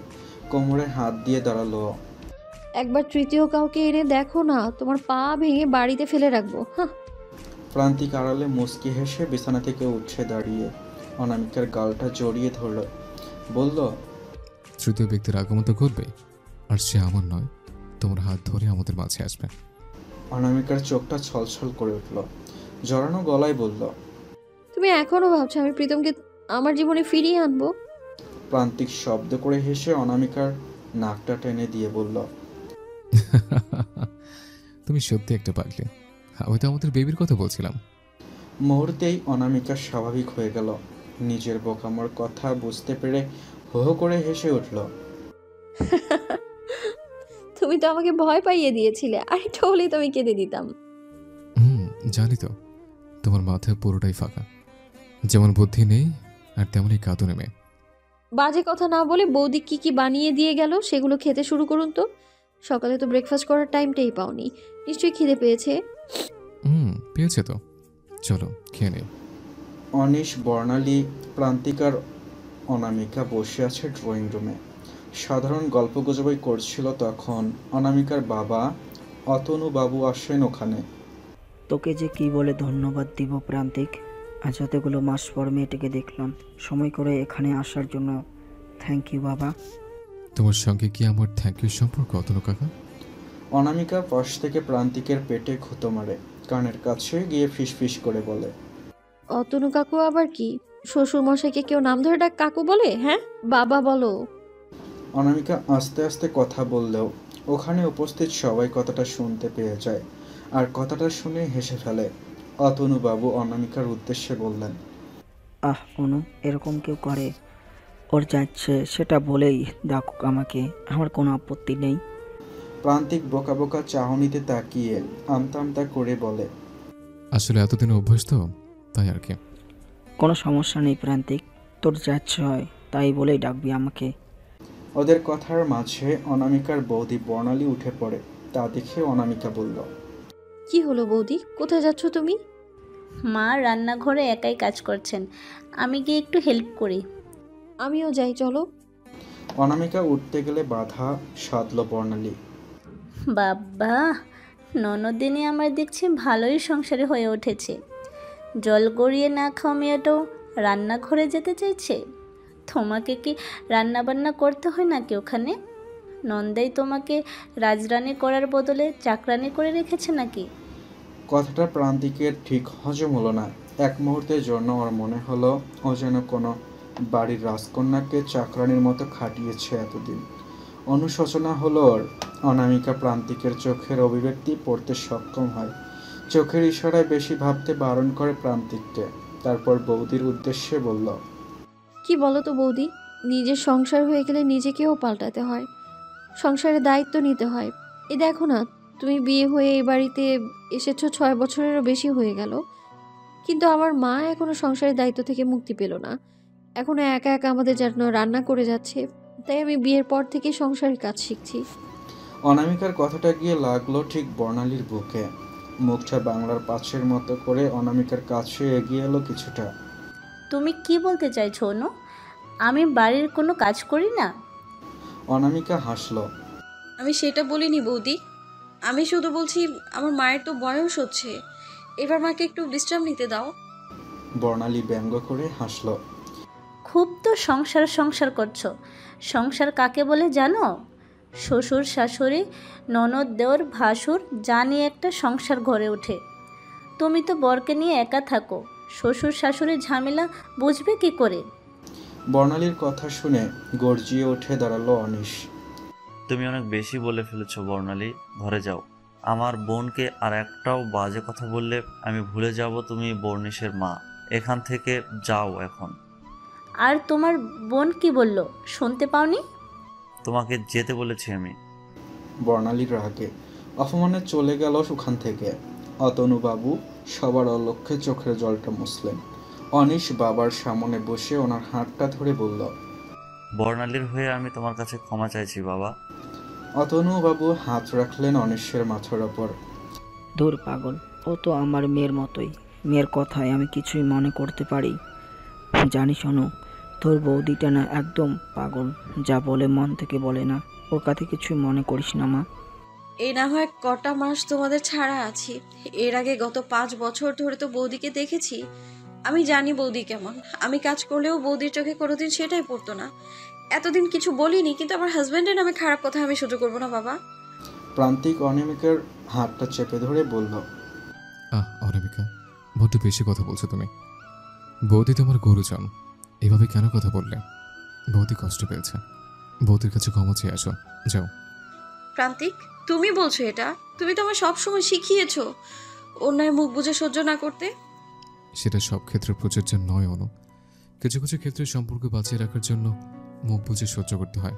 কোমরে হাত দিয়ে দাঁড়ালো। একবার তৃতীয় কাউকে এনে দেখো না, তোমার পা ভেঙে বাড়িতে ফেলে রাখবো। হ্যাঁ। প্রান্তিক আড়ালে মুচকি হেসে বিছানা থেকে উঠে দাঁড়িয়ে অনামিকার গালটা জড়িয়ে ধরল, বলল, তৃতীয় ব্যক্তির আগমন তো ঘটবে, আর সে আমার নয়, তোমার হাত ধরে আমাদের মাঝে আসবে। অনামিকার চোখটা ছলছল করে উঠল। জড়ানো গলায় বলল, তুমি এখনো ভাবছো আমি প্রীতমকে আমার জীবনে ফিরিয়ে আনবো? প্রান্তিক শব্দ করে হেসে অনামিকার নাকটা টেনে দিয়ে বলল, তুমি সত্যি একটা পাগলি। আমি তো আমাদের বেবির কথা বলছিলাম। মুহূর্তেই অনামিকা স্বাভাবিক হয়ে গেল। নিজের বোকামোর কথা বুঝতে পেরে হো হো করে হেসে উঠল। তুমি তো আমাকে ভয় পাইয়ে দিয়েছিলে, আরেকটা হলেই তো আমি কেঁদে দিতাম। জানি তো, তোমার মাথায় পুরোটাই ফাঁকা। যেমন বুদ্ধি নেই আর তেমনই কাঁদুনে মেয়ে। বাজে কথা না বলে বৌদি কি কি বানিয়ে দিয়ে গেল সেগুলো খেতে শুরু করুন তো। সকালে তো ব্রেকফাস্ট করার টাইমটাই পাওনি, নিশ্চয়ই খিদে পেয়েছে। পেয়েছে তো, চলো খেয়ে নেই। অনিশ, বর্ণালী, প্রান্তিকার অনামিকা বসে আছে ড্রয়িং রুমে। সাধারণ গল্পগুজবই করছিল তখন অনামিকার বাবা অতনু বাবু আসেন ওখানে। তোকে যে কি বলে ধন্যবাদ দিব প্রান্তিক, আজ এতগুলো মাস পর মেয়েটিকে দেখলাম। সময় করে এখানে আসার জন্য থ্যাংক ইউ বাবা। তোমার সঙ্গে কি আমার থ্যাংক ইউ সম্পর্ক অতনু কাকা? অনামিকা পাশ থেকে প্রান্তিকের পেটে খুঁতো মারে, কানের কাছে গিয়ে ফিসফিস করে বলে, অতনু কাকু আবার কি? শ্বশুর মশাইকে কেউ নাম ধরে ডাক কাকু বলে? হ্যাঁ, বাবা বলো। অনামিকা আস্তে আস্তে কথা বললেও ওখানে উপস্থিত সবাই কথাটা শুনতে পেয়ে যায়, আর কথাটা শুনে হেসে ফেলে। অতনু বাবু অনামিকার উদ্দেশ্যে বললেন, অনু, এরকম কেউ করে? ওর যা ইচ্ছে সেটা বলেই ডাকুক আমাকে, আমার কোনো আপত্তি নেই। প্রান্তিক বোকা বোকা চাহনিতে তাকিয়ে আমতা আমতা করে বলে, আসলে এতদিন অভ্যাস তো, তাই আর কি। কোনো সমস্যা নেই প্রান্তিক, তোর যা ইচ্ছে হয় তাই বলেই ডাকবি আমাকে। ওদের কথার মাঝে অনামিকার বৌদি বর্ণালী উঠে পড়ে। তা দেখে অনামিকা বলল, কি হলো বৌদি, কোথায় যাচ্ছ তুমি? মা রান্নাঘরে একাই কাজ করছেন, আমি গিয়ে একটু হেল্প করি। আমিও যাই, চলো। অনামিকা উঠতে গেলে বাধা সাধল বর্ণালী। বাবা, ননদিনী আমার দেখছি ভালোই সংসারে হয়ে উঠেছে। জল গড়িয়ে না খাওয়া মেয়েটাও রান্নাঘরে যেতে চাইছে। তোমাকে কি রান্নাবান্না করতে হয় নাকি ওখানে? নন্দাই তোমাকে রাজরানী করার বদলে চাকরানি করে রেখেছে নাকি? কথাটা প্রান্তিকের ঠিক হজম হলো না। এক মুহূর্তের জন্য ওর মনে হলো ও যেন কোনো বাড়ির রাজকন্যাকে চাকরানির মতো খাটিয়েছে এতদিন। অনুশোচনা হলো ওর। অনামিকা প্রান্তিকের চোখের অভিব্যক্তি পড়তে সক্ষম হয়। চোখের ইশারায় বেশি ভাবতে বারণ করে প্রান্তিককে। তারপর বৌদির উদ্দেশ্যে বলল, কি বলো তো বৌদি, নিজের সংসার হয়ে গেলে নিজেকেও পাল্টাতে হয়, সংসারের দায়িত্ব নিতে হয়। এই দেখো না, তুমি বিয়ে হয়ে এই বাড়িতে এসেছো 6 বছরেরও বেশি হয়ে গেল, কিন্তু আমার মা এখনো সংসারের দায়িত্ব থেকে মুক্তি পেল না। এখনো একা একা আমাদের জন্য রান্না করে যাচ্ছে। তাই আমি বিয়ের পর থেকে সংসারের কাজ শিখছি। অনামিকার কথাটা গিয়ে লাগলো ঠিক বর্ণালীর বুকে। মুখটা বাংলার পাঁচের মতো করে অনামিকার কাছে এগিয়ে এলো কিছুটা। তুমি কি বলতে চাইছো অনু? আমি বাড়ির কোনো কাজ করি না? অনামিকা হাসল। আমি সেটা বলিনি বৌদি, আমি শুধু বলছি আমার মায়ের তো বয়স হচ্ছে, এবার মাকে একটু বিশ্রাম নিতে দাও। বর্ণালী ব্যঙ্গ করে হাসল। খুব তো সংসার সংসার করছো। সংসার কাকে বলে জানো? শ্বশুর শাশুড়ি ননদ দেওর ভাসুর যা নিয়ে একটা সংসার গড়ে ওঠে। তুমি তো বরকে নিয়ে একা থাকো, শ্বশুর শাশুড়ির ঝামেলা বুঝবে কি করে? বর্ণালীর কথা শুনে গর্জিয়ে উঠে দাঁড়ালো অনিশ। তুমি অনেক বেশি বলে ফেলেছো বর্ণালী, ঘরে যাও। আমার বোনকে আর একটাও বাজে কথা বললে আমি ভুলে যাব তুমি বর্ণিশের মা। এখান থেকে যাও এখন। আর তোমার বোন কি বলল শুনতে পাওনি? তোমাকে যেতে বলেছি আমি। বর্ণালীর রাগে অপমানে চলে গেল ওখান থেকে। অতনুবাবু সবার অলক্ষ্যে চোখের জলটা মুছলেন। অনিশ বাবার সামনে বসে ওনার হাতটা ধরে বলল, বর্ণালীর হয়ে আমি তোমার কাছে ক্ষমা চাইছি বাবা। অতনুবাবু হাত রাখলেন অনিশের মাথার ওপর। দূর পাগল, ও তো আমার মেয়ের মতোই। মেয়ের কথায় আমি কিছুই মনে করতে পারি। জানিস অনু, তোর বৌদিটা না একদম পাগল, যা বলে মন থেকে বলে না। ওর কাছে কিছুই মনে করিস না মা। এই না হয় কটা মাস তোমাদের ছাড়া আছি, এর আগে গত 5 বছর ধরে তো বৌদিকে দেখেছি। আমি জানি বৌদি কেমন। আমি কাজ করলেও বৌদির চোখে কোনোদিন সেটাই পড়তো না। এতদিন কিছু বলিনি, কিন্তু আমার হাজবেন্ডের নামে খারাপ কথা আমি সহ্য করবো না বাবা। প্রান্তিক অনামিকার হাতটা চেপে ধরে বলল, অনামিকা, বড্ড বেশি কথা বলছো তুমি। বৌদি তোমার গুরুজন, এভাবে কেন কথা বললে? বৌদি কষ্ট পেয়েছে, বৌদির কাছে ক্ষমা চেয়ে আসো, যাও। প্রান্তিক, তুমি বলছো এটা? তুমি তো আমার সবসময় শিখিয়েছো অন্যায় মুখ বুঝে সহ্য না করতে। সেটা সব ক্ষেত্রে প্রযোজ্য নয় অনু। কিছু কিছু ক্ষেত্রে সম্পর্ক বাঁচিয়ে রাখার জন্য মুখ বুঝে সহ্য করতে হয়।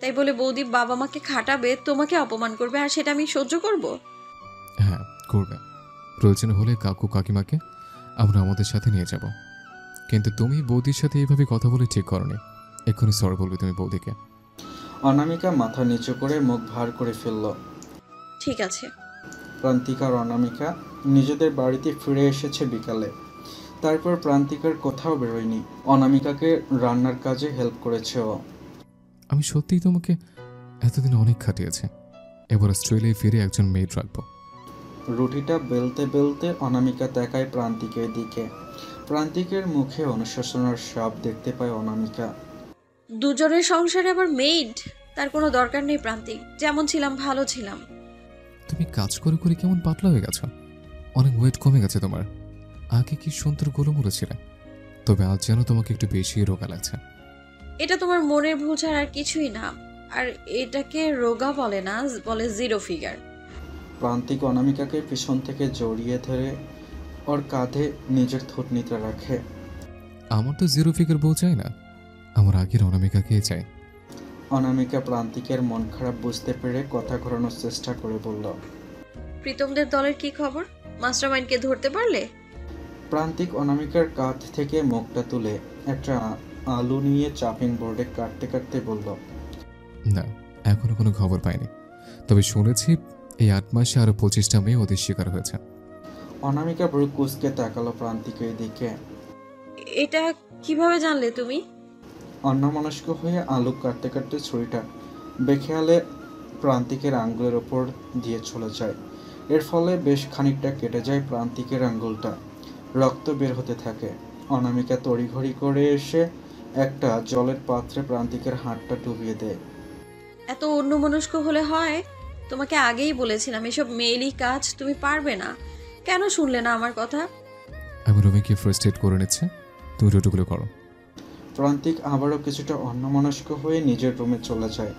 তাই বলে বৌদি বাবা মাকে খাটাবে, তোমাকে অপমান করবে, আর সেটা আমি সহ্য করব? হ্যাঁ করবে, প্রয়োজন হলে কাকু কাকিমাকে আমরা আমাদের সাথে নিয়ে যাব। কিন্তু তুমি বৌদির সাথে এইভাবে কথা বলে ঠিক করনি। এক্ষুনি সরি বলবে তুমি বৌদিকে। অনামিকা মাথা নিচু করে মুখ ভার করে ফেলল। ঠিক আছে। প্রান্তিক আর অনামিকা নিজেদের বাড়িতে ফিরে এসেছে বিকালে। তারপর প্রান্তিকার কোথাও বেরোয়নি। অনামিকাকে রান্নার কাজে হেল্প করেছে ও। আমি সত্যিই তোমাকে এতদিন অনেক খাটিয়েছে, এবার অস্ট্রেলিয়ায় ফিরে একজন মেয়ে রাখবো। রুটিটা বেলতে বেলতে অনামিকা তাকায় প্রান্তিকের দিকে। প্রান্তিকের মুখে অনুশোচনার ছাপ দেখতে পায় অনামিকা। দুজনের সংসারে আবার মেইড? তার কোনো দরকার নেই প্রান্তিক, যেমন ছিলাম ভালো ছিলাম। তুমি কাজ করে করে কেমন পাতলা হয়ে গেছো, অনেক ওয়েট কমে গেছে তোমার। আগে কি সুন্দর গোলমোলো ছিল, তবে আজ যেন তোমাকে একটু বেশি রোগা লাগছে। এটা তোমার মনের ভুল ছাড়া আর কিছুই না। আর এটাকে রোগা বলে না, বলে জিরো ফিগার। প্রান্তিক অনামিকাকে পিছন থেকে জড়িয়ে ধরে ওর কাঁধে নিজের থুতনিটা রাখে। আমার তো জিরো ফিগার বউ চাই না, আমার আগের অনামিকাকে চাই। অনামিকা প্রান্তিকের মন খারাপ বুঝতে পেরে কথা ঘোরানোর চেষ্টা করে বলল। প্রীতমদের দলের কি খবর? মাস্টারমাইন্ডকে ধরতে পারলে? প্রান্তিক অনামিকার কাঁধ থেকে মুখটা তুলে একটা আলু নিয়ে চাপিং বোর্ডে কাটতে কাটতে বলল। না, এখনো কোনো খবর পাইনি, তবে শুনেছি এই 8 মাসে আরো 25টা মেয়ে ওদের শিকার হয়েছে। অনামিকা ব্রু কুঁচকে তাকালো প্রান্তিকের দিকে। এটা কিভাবে জানলে তুমি? অন্যমনস্ক হয়ে আলু কাটতে কাটতে ছুরিটা বেখেয়ালে প্রান্তিকের আঙ্গুলের ওপর দিয়ে চলে যায়। এর ফলে বেশ খানিকটা কেটে যায় প্রান্তিকের আঙ্গুলটা, রক্ত বের হতে থাকে। অনামিকা তড়িঘড়ি করে এসে একটা জলের পাত্রে প্রান্তিকের হাতটা ডুবিয়ে দেয়। এত অন্যমনস্ক হলে হয়? তোমাকে আগেই বলেছিলাম এসব মেয়েলি কাজ তুমি পারবে না। কেন শুনলে না আমার কথা? আমি রুমে কি ফার্স্ট এড করে নিচ্ছে, তুমি রুটিগুলো করো। প্রান্তিক আবারও কিছুটা অন্যমনস্ক হয়ে নিজের রুমে চলে যায়।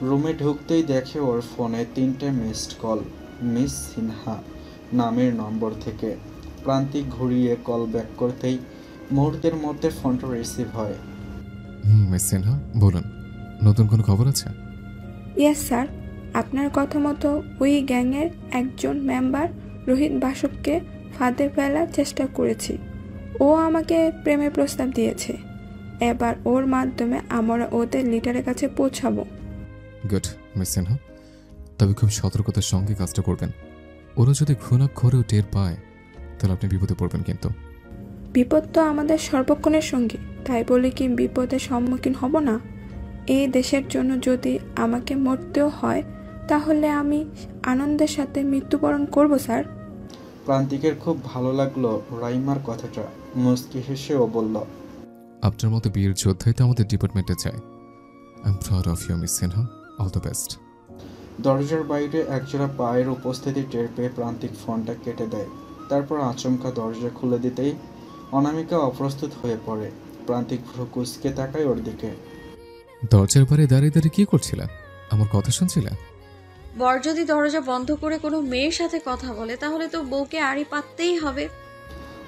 রুমে ঢুকতেই দেখে ওর ফোনে 3টে মিসড কল মিস সিনহা নামের নম্বর থেকে। প্রান্তিক ঘুরিয়ে কল ব্যাক করতেই মুহূর্তের মধ্যে ফোনটা রিসিভ হয়। মিস সিনহা বলুন, নতুন কোনো খবর আছে? ইয়েস স্যার, আপনার কথা মতো ওই গ্যাংয়ের একজন মেম্বার রোহিত বাসককে ফাঁদে ফেলার চেষ্টা করেছি। ও আমাকে প্রেমের প্রস্তাব দিয়েছে। এবার ওর মাধ্যমে আমরা ওদের লিডারের কাছে পৌঁছাবো। গুড মিস সিনহা, তবে খুব সতর্কতার সঙ্গে কাজটা করবেন। ওরা যদি ঘুণাক্ষরেও টের পায় তাহলে আপনি বিপদে পড়বেন। কিন্তু বিপদ তো আমাদের সর্বক্ষণের সঙ্গী, তাই বলে কি বিপদের সম্মুখীন হব না? এই দেশের জন্য যদি আমাকে মরতেও হয় তাহলে আমি আনন্দের সাথে মৃত্যুবরণ করব স্যার। প্রান্তিকের খুব ভালো লাগলো রাইমার কথাটা। মুচকি হেসে ও বলল, আপনার মতো বিয়ের যোদ্ধাই তো আমাদের ডিপার্টমেন্টে চাই। I am proud of you Miss Sinha, all the best. দরজার বাইরে একজোড়া পায়ের উপস্থিতি টের পেয়ে প্রান্তিক ফোনটা কেটে দেয়। তারপর আচমকা দরজা খুলে দিতেই অনামিকা অপ্রস্তুত হয়ে পড়ে। প্রান্তিক ভ্রু কুঁচকে তাকায় ওর দিকে। দরজার বাইরে দাঁড়িয়ে দাঁড়িয়ে কি করছিলে? আমার কথা শুনছিলে? বর যদি দরজা বন্ধ করে কোনো মেয়ের সাথে কথা বলে তাহলে তো বউকে আড়ি পাততেই হবে।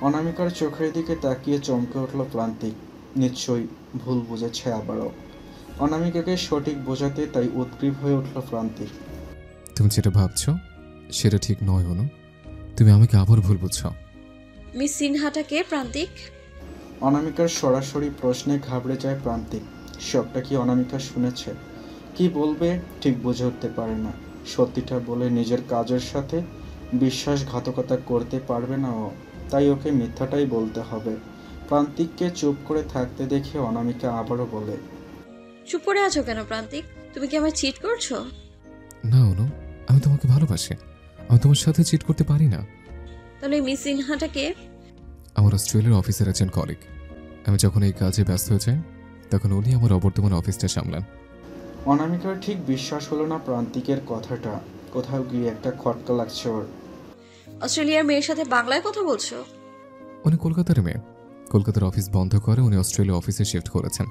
অনামিকার চোখের দিকে তাকিয়ে চমকে উঠল প্রান্তিক। নিশ্চয়ই ভুল বুঝেছে আবারও। অনামিকাকে সঠিক বোঝাতে তাই উদ্গ্রীব হয়ে উঠল প্রান্তিক। তুমি যেটা ভাবছো সেটা ঠিক নয় অনু, তুমি আমাকে আবার ভুল বুঝছো। মিস সিনহাটা কে প্রান্তিক? অনামিকার সরাসরি প্রশ্নে ঘাবড়ে যায় প্রান্তিক। সবটা কি অনামিকা শুনেছে? কি বলবে ঠিক বুঝে উঠতে পারে না। সত্যিটা বলে নিজের কাজের সাথে বিশ্বাসঘাতকতা করতে পারবে না ও, তাই ওকে মিথ্যাটাই বলতে হবে। প্রান্তিককে চুপ করে থাকতে দেখে অনামিকা আবারও বলে, চুপ করে আছো কেন প্রান্তিক? তুমি কি আমায় চিট করছো? না অনু, আমি তোমাকে ভালোবাসি, আমি তোমার সাথে চিট করতে পারি না। তাহলে মিস সিনহাটা কে? আমার অস্ট্রেলিয়ার অফিসের একজন কলিগ। আমি যখন এই কাজে ব্যস্ত হয়ে যাই তখন উনি আমার অবর্তমান অফিসটা সামলান। অনামিকার ঠিক বিশ্বাস হলো না প্রান্তিকের কথাটা। কোথাও গিয়ে একটা খটকা লাগছে ওর। অস্ট্রেলিয়ার মেয়ের সাথে বাংলায় কথা বলছো? উনি কলকাতার মেয়ে, কলকাতার অফিস বন্ধ করে উনি অস্ট্রেলিয়া অফিসে শিফট করেছেন।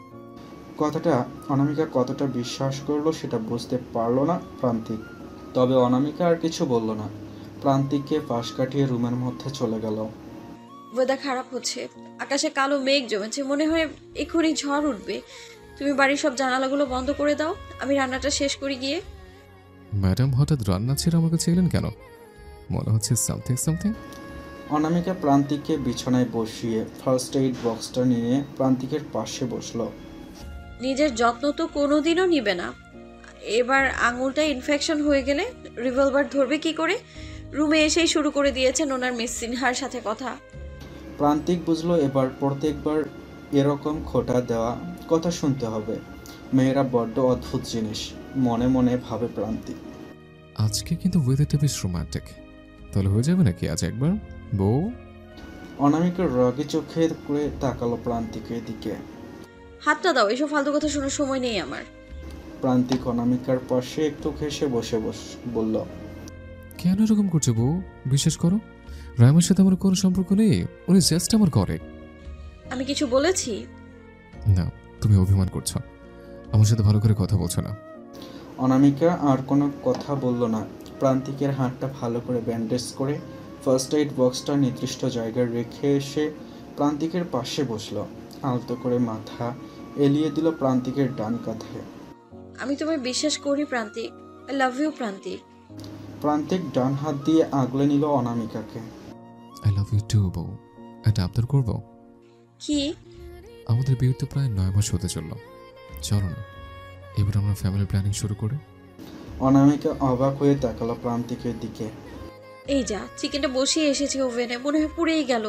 কথাটা অনামিকা কতটা বিশ্বাস করলো সেটা বুঝতে পারলো না প্রান্তিক। তবে অনামিকা আর কিছু বলল না। প্রান্তিককে পাশ কাটিয়ে রুমের মধ্যে চলে গেল। ওয়েদার খারাপ হচ্ছে, আকাশে কালো মেঘ জমেছে, মনে হয় এক্ষুনি ঝড় উঠবে। তুমি বাড়ির সব জানালাগুলো বন্ধ করে দাও, আমি রান্নাটা শেষ করি গিয়ে। ম্যাডাম হঠাৎ রান্না ছেড়ে আমার কাছে এলেন কেন? মনে হচ্ছে সামথিং। অনামিকা প্রান্তিককে বিছানায় বসিয়ে ফার্স্ট এইড বক্সটা নিয়ে প্রান্তিকের পাশে বসলো। নিজের যত্ন তো কোনোদিনও নিবে না, এবার আঙুলটা ইনফেকশন হয়ে গেলে রিভলভার ধরবে কি করে? রুমে এসেই শুরু করে দিয়েছেন ওনার মিস সিনহার সাথে কথা। প্রান্তিক বুঝলো এবার প্রত্যেকবার এরকম খোঁটা দেওয়া কথা শুনতে হবে। মেয়েরা বড্ড অদ্ভুত জিনিস, মনে মনে ভাবে প্রান্তিক। আজকে কিন্তু ওয়েদারটা বেশ রোমান্টিক, তাহলে হয়ে যাবে নাকি আজ একবার বউ? অনামিকার রাগে চোখে করে তাকালো প্রান্তিকের দিকে। হাতটা দাও, এসব ফালতু কথা শোনার সময় নেই আমার। প্রান্তিক অনামিকার পাশে একটু ঘেসে বসে বলল, কেন এরকম করছো বউ? বিশ্বাস করো, রায়মার সাথে আমার কোনো সম্পর্ক নেই, উনি জাস্ট আমার করে। আমি কিছু বলেছি? না, তুমি অভিমান করছো, আমার সাথে ভালো করে কথা বলছো না। অনামিকা আর কোনো কথা বলল না। প্রান্তিকের হাতটা ভালো করে ব্যান্ডেজ করে ফার্স্ট এইড বক্সটা নির্দিষ্ট জায়গায় রেখে এসে প্রান্তিকের পাশে বসলো। আলতো করে মাথা এলিয়ে দিল প্রান্তিকের ডান কাঁধে। আমি তোমায় বিশ্বাস করি প্রান্তিক। আই লাভ ইউ প্রান্তিক। প্রান্তিক ডান হাত দিয়ে আগলে নিল অনামিকাকে। আই লাভ ইউ টু বউ। এটা আবদার করবো? কি? আমাদের বিয়ের তো প্রায় 9 মাস হতে চলল, চলো না এবার আমরা ফ্যামিলি প্ল্যানিং শুরু করি। অনামিকা অবাক হয়ে তাকালো প্রান্তিকের দিকে। এই যা, চিকেনটা বসিয়ে এসেছি ওভেনে, মনে হয় পুড়েই গেল।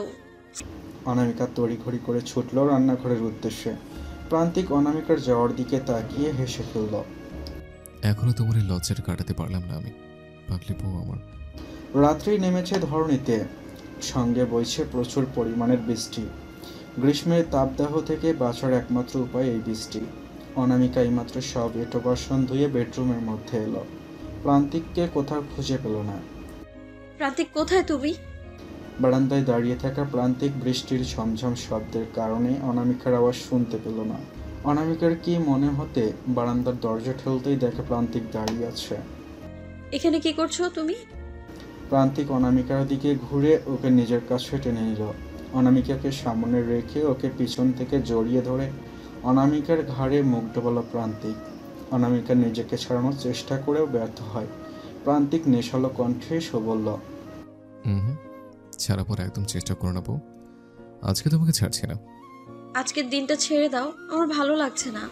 অনামিকা তড়িঘড়ি করে ছুটল রান্নাঘরের উদ্দেশ্যে। প্রান্তিক অনামিকার যাওয়ার দিকে তাকিয়ে হেসে ফেলল। এখনো তোমার এই লজ্জাটা কাটাতে পারলাম না আমি, পাগলি বউ আমার। রাত্রি নেমেছে ধরণীতে, সঙ্গে বইছে প্রচুর পরিমাণের বৃষ্টি। গ্রীষ্মের তাপদাহ থেকে বাঁচার একমাত্র উপায় এই বৃষ্টি। অনামিকা এইমাত্র সব এঁটো বাসন ধুয়ে বেডরুমের মধ্যে এলো। প্রান্তিককে কোথাও খুঁজে পেল না। প্রান্তিক কোথায় তুমি? বারান্দায় দাঁড়িয়ে থাকা প্রান্তিক বৃষ্টির ঝমঝম শব্দের কারণে অনামিকার আওয়াজ শুনতে পেল না। অনামিকার কি মনে হতে বারান্দার দরজা ঠেলতেই দেখে প্রান্তিক দাঁড়িয়ে আছে। এখানে কি করছো তুমি? প্রান্তিক অনামিকার দিকে ঘুরে ওকে নিজের কাছে টেনে নিল। অনামিকাকে সামনে রেখে ওকে পিছন থেকে জড়িয়ে ধরে অনামিকার ঘাড়ে মুখ ডোবালো প্রান্তিক। অনামিকা নিজেকে ছাড়ানোর চেষ্টা করেও ব্যর্থ হয়। প্রান্তিক নেশালো কণ্ঠে বলল, ছাড়া পর একদম চেষ্টা করো না বউ, আজকে তোমাকে ছাড়ছি না। আজকের দিনটা ছেড়ে দাও, আমার ভালো লাগছে না।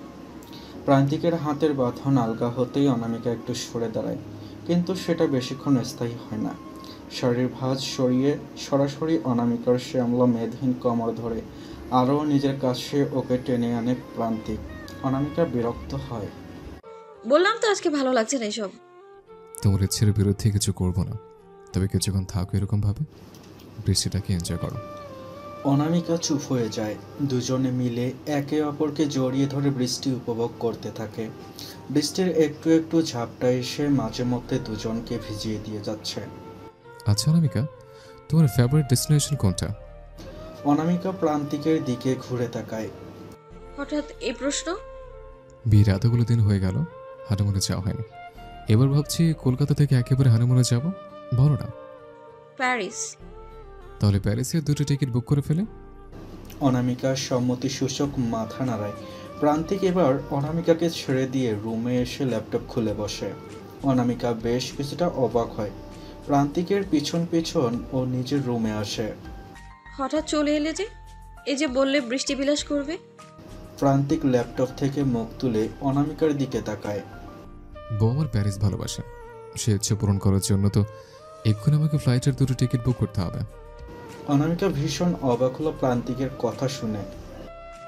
প্রান্তিকের হাতের বাঁধন আলগা হতেই অনামিকা একটু সরে দাঁড়ায়, কিন্তু সেটা বেশিক্ষণ স্থায়ী হয় না। শাড়ির ভাঁজ সরিয়ে সরাসরি অনামিকার শ্যামলা মেদহীন কোমর ধরে আরও নিজের কাছে ওকে টেনে আনে প্রান্তিক। অনামিকা বিরক্ত হয়। বললাম তো আজকে ভালো লাগছে না এসব। তোমার ইচ্ছের বিরুদ্ধে কিছু করবো না, তবে কিছুক্ষণ থাকো এরকম ভাবে, বৃষ্টিটাকে এনজয় করো। অনামিকা চুপ হয়ে যায়। দুজনে মিলে একে অপরকে জড়িয়ে ধরে বৃষ্টি উপভোগ করতে থাকে। বৃষ্টির একটু একটু ঝাপটা এসে মাঝে মধ্যে দুজনকে ভিজিয়ে দিয়ে যাচ্ছে। আচ্ছা অনামিকা, তোমার ফেভারিট ডেস্টিনেশন কোনটা? অনামিকা প্রান্তিকের দিকে ঘুরে তাকায়। হঠাৎ এই প্রশ্ন? বিয়ের এতগুলো দিন হয়ে গেল, হানিমুনে যাওয়া হয়নি। এবার ভাবছি কলকাতা থেকে একেবারে হানিমুনে যাব, বলো না? প্যারিস। তাহলে প্যারিসের 2টো টিকিট বুক করে ফেলে। অনামিকা সম্মতি সূচক মাথা নাড়ায়। প্রান্তিক এবার অনামিকাকে ছেড়ে দিয়ে রুমে এসে ল্যাপটপ খুলে বসে। অনামিকা বেশ কিছুটা অবাক হয়। প্রান্তিকের পিছন পিছন ও নিজের রুমে আসে। হঠাৎ চলে এলে যে? এই যে বললে বৃষ্টি বিলাস করবে। প্রান্তিক ল্যাপটপ থেকে মুখ তুলে অনামিকার দিকে তাকায়। বউ আমার প্যারিস ভালোবাসে, সে ইচ্ছে পূরণ করার জন্য তো এক্ষুনি আমাকে ফ্লাইটের 2টো টিকিট বুক করতে হবে। অনামিকা ভীষণ অবাক হলো প্রান্তিকের কথা শুনে।